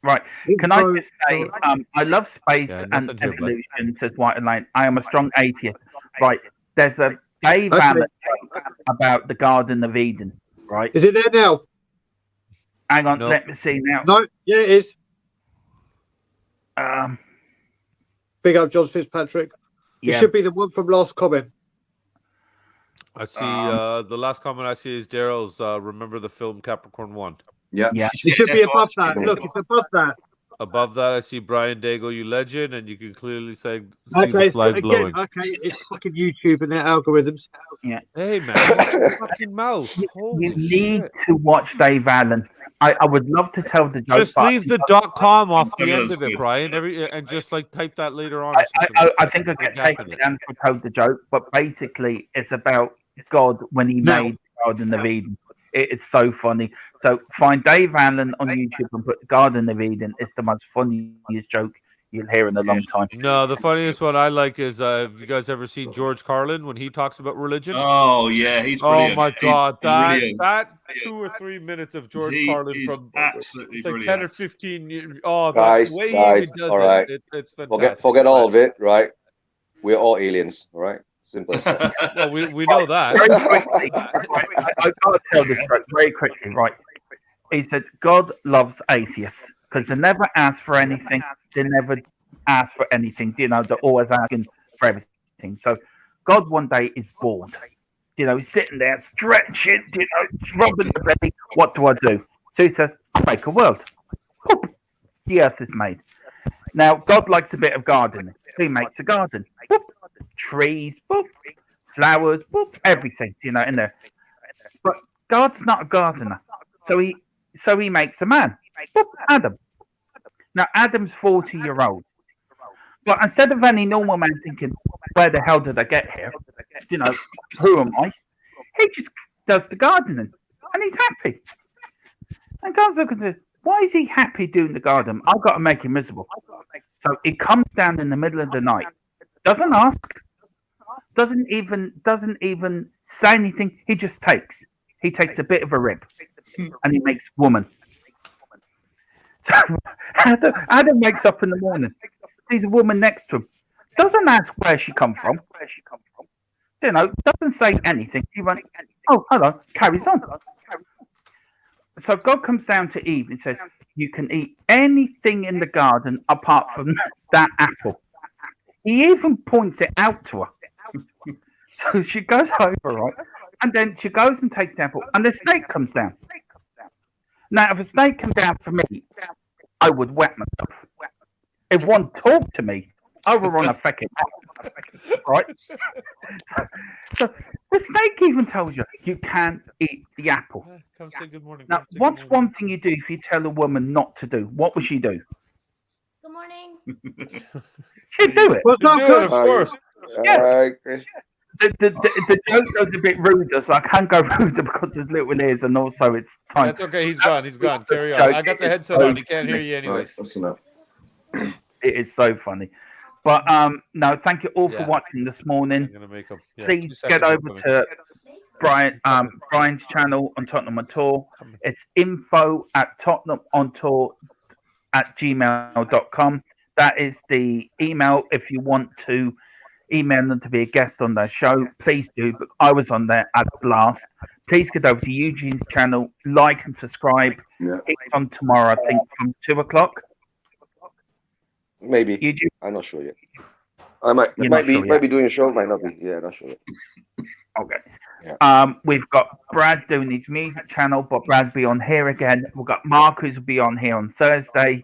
Right. Can I just say, I love space
Yeah,
and
nothing here, bud.
evolution, says White Hart Lane. I am a strong atheist. Right. There's a Dave Allen joke about the Garden of Eden. Right.
Is it there now?
Hang on.
No.
Let me see now.
No. Yeah, it is. Big up, John Fitzpatrick. It
Yeah.
should be the one from last comment.
I see. The last comment I see is Daryl's. Remember the film Capricorn 1.
Yeah.
Yeah.
It should be above that. Look, it's above that.
Above that, I see Brian Dago, you legend, and you can clearly see
Okay,
the flag
again,
blowing.
okay, it's fucking YouTube and their algorithms.
Hey man, watch your fucking mouth. Holy
You need
shit.
to watch Dave Allen. I would love to tell the joke.
Just
but
leave the .com off the
Yeah,
end
that's
of it,
good.
Brian. And just like type that later on. or
I
something.
think I
Big
get
gap
taken
in it.
down to tell the joke, but basically it's about God when he
No.
made the Garden of Eden. It's so funny. So find Dave Allen on YouTube and put Garden of Eden. It's the most funniest joke you'll hear in a long time.
No, the funniest one I like is have you guys ever seen George Carlin when he talks about religion?
Oh yeah, he's brilliant.
Oh my
He's
god,
brilliant.
that 2 or 3 minutes of George
He
Carlin
is
from
absolutely
it's like
brilliant.
10 or 15 years. Oh,
Guys,
the way
guys,
he does
all right.
it's fantastic.
Forget all of it, right? We're all aliens, all right? Simple as that.
Well, we know that.
Very quickly, I gotta tell this joke very quickly, right? He said, God loves atheists because they never ask for anything. They never ask for anything. You know, they're always asking for everything. So God one day is bored. You know, he's sitting there stretching, you know, rubbing the belly. What do I do? So he says, I'll make a world. Boop. The earth is made. Now, God likes a bit of gardening. He makes a garden. Boop. Trees, boop. Flowers, boop. Everything, you know, in there. But God's not a gardener. So he makes a man. Boop. Adam. Now, Adam's 40-year-old. But instead of any normal man thinking, where the hell did I get here? You know, who am I? He just does the gardening. And he's happy. And God's looking at this. Why is he happy doing the garden? I've got to make him miserable. So he comes down in the middle of the night. Doesn't ask. Doesn't even say anything. He just takes. He takes a bit of a rib. And he makes woman. So Adam wakes up in the morning. Sees a woman next to him. Doesn't ask where she come from. You know, doesn't say anything. He runs, oh, hello, carries on. So God comes down to Eve and says, you can eat anything in the garden apart from that apple. He even points it out to her. So she goes over, right? And then she goes and takes the apple. And the snake comes down. Now, if a snake came down for me, I would wet myself. If one talked to me, over on a fucking right. So the snake even tells you you can't eat the apple.
Come say good morning.
Now, what's one thing you do if you tell a woman not to do? What would she do?
Good morning.
She'd do it.
Well, no,
Do it,
good.
of course.
The joke goes a bit ruder, so I can't go ruder because there's little ears, and also it's time.
That's okay. He's gone. He's gone. Carry on. I got the headset on. He can't hear you
Right,
anyways.
that's enough.
It is so funny. But no, thank you all for watching this morning.
I'm gonna make him. Yeah,
Please
2
get
seconds,
over to Brian's channel on Tottenham on Tour. It's info@tottenhamontour@gmail.com. That is the email if you want to email them to be a guest on their show. Please do. But I was on there at last. Please get over to Eugene's channel, like and subscribe.
Yeah.
It's on tomorrow, I think, from 2:00.
Maybe.
Eugene?
I'm not sure yet. I might
You're
might
not sure
be
yet?
doing a show, might not be. Yeah, not sure yet.
Okay.
Yeah.
We've got Brad doing his music channel, but Brad will be on here again. We've got Mark who's will be on here on Thursday.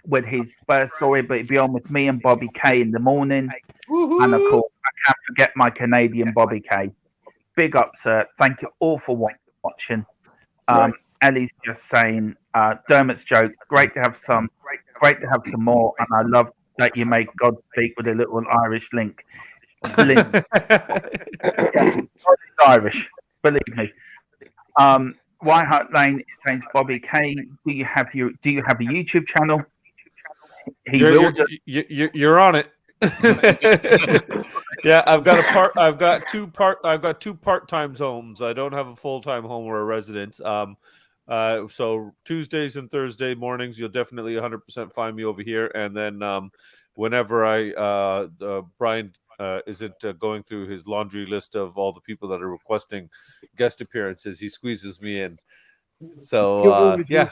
With his Spurs story, but he'll be on with me and Bobby K in the morning.
Woohoo!
And of course, I can't forget my Canadian Bobby K. Big up, sir. Thank you all for watching.
Right.
Ellie's just saying, Dermot's joke. Great to have some more, and I love that you make God speak with a little Irish link. Brilliant. It's Irish, believe me. White Hart Lane is saying to Bobby K, do you have a YouTube channel?
You're on it. Yeah, I've got two part-time homes. I don't have a full-time home or a residence. So Tuesdays and Thursday mornings, you'll definitely 100% find me over here. And then whenever Brian isn't going through his laundry list of all the people that are requesting guest appearances, he squeezes me in. So yeah,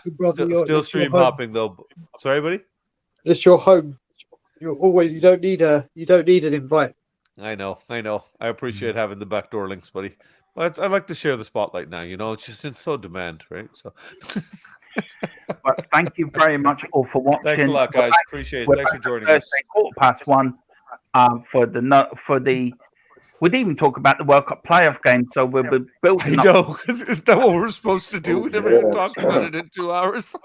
still stream hopping though. Sorry, buddy.
It's your home. You don't need an invite.
I know. I appreciate having the backdoor links, buddy. I'd like to share the spotlight now. You know, it's just in so demand, right? So,
but thank you very much all for watching.
Thanks a lot, guys. Appreciate it. Thanks for joining us.
1:15 we'd even talk about the World Cup playoff game. So we'll be building.
I know, because is that what we're supposed to do? We never even talked about it in 2 hours.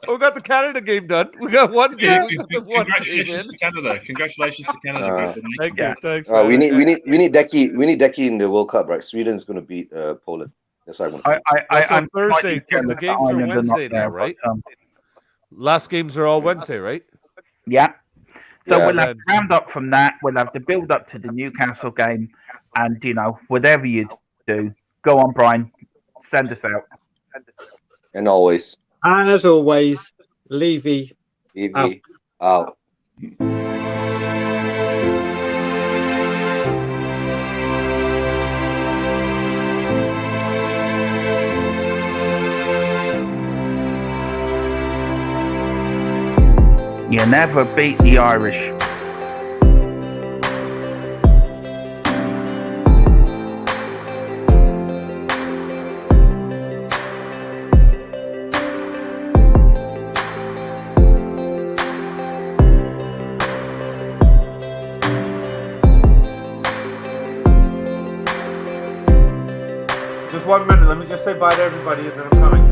We got the Canada game done. We got one game.
Congratulations to Canada. Congratulations to Canada.
Thank you. Thanks.
We need Decky in the World Cup, right? Sweden's going to beat Poland. That's what
I'm
Thursday because the games are Wednesday now, right? Last games are all Wednesday, right?
Yeah. So we'll have to round up from that. We'll have to build up to the Newcastle game, and whatever you do, go on, Brian, send us out.
And always.
And as always, Levy
out.
You never beat the Irish.
Just 1 minute. Let me just say bye to everybody, and then I'm coming.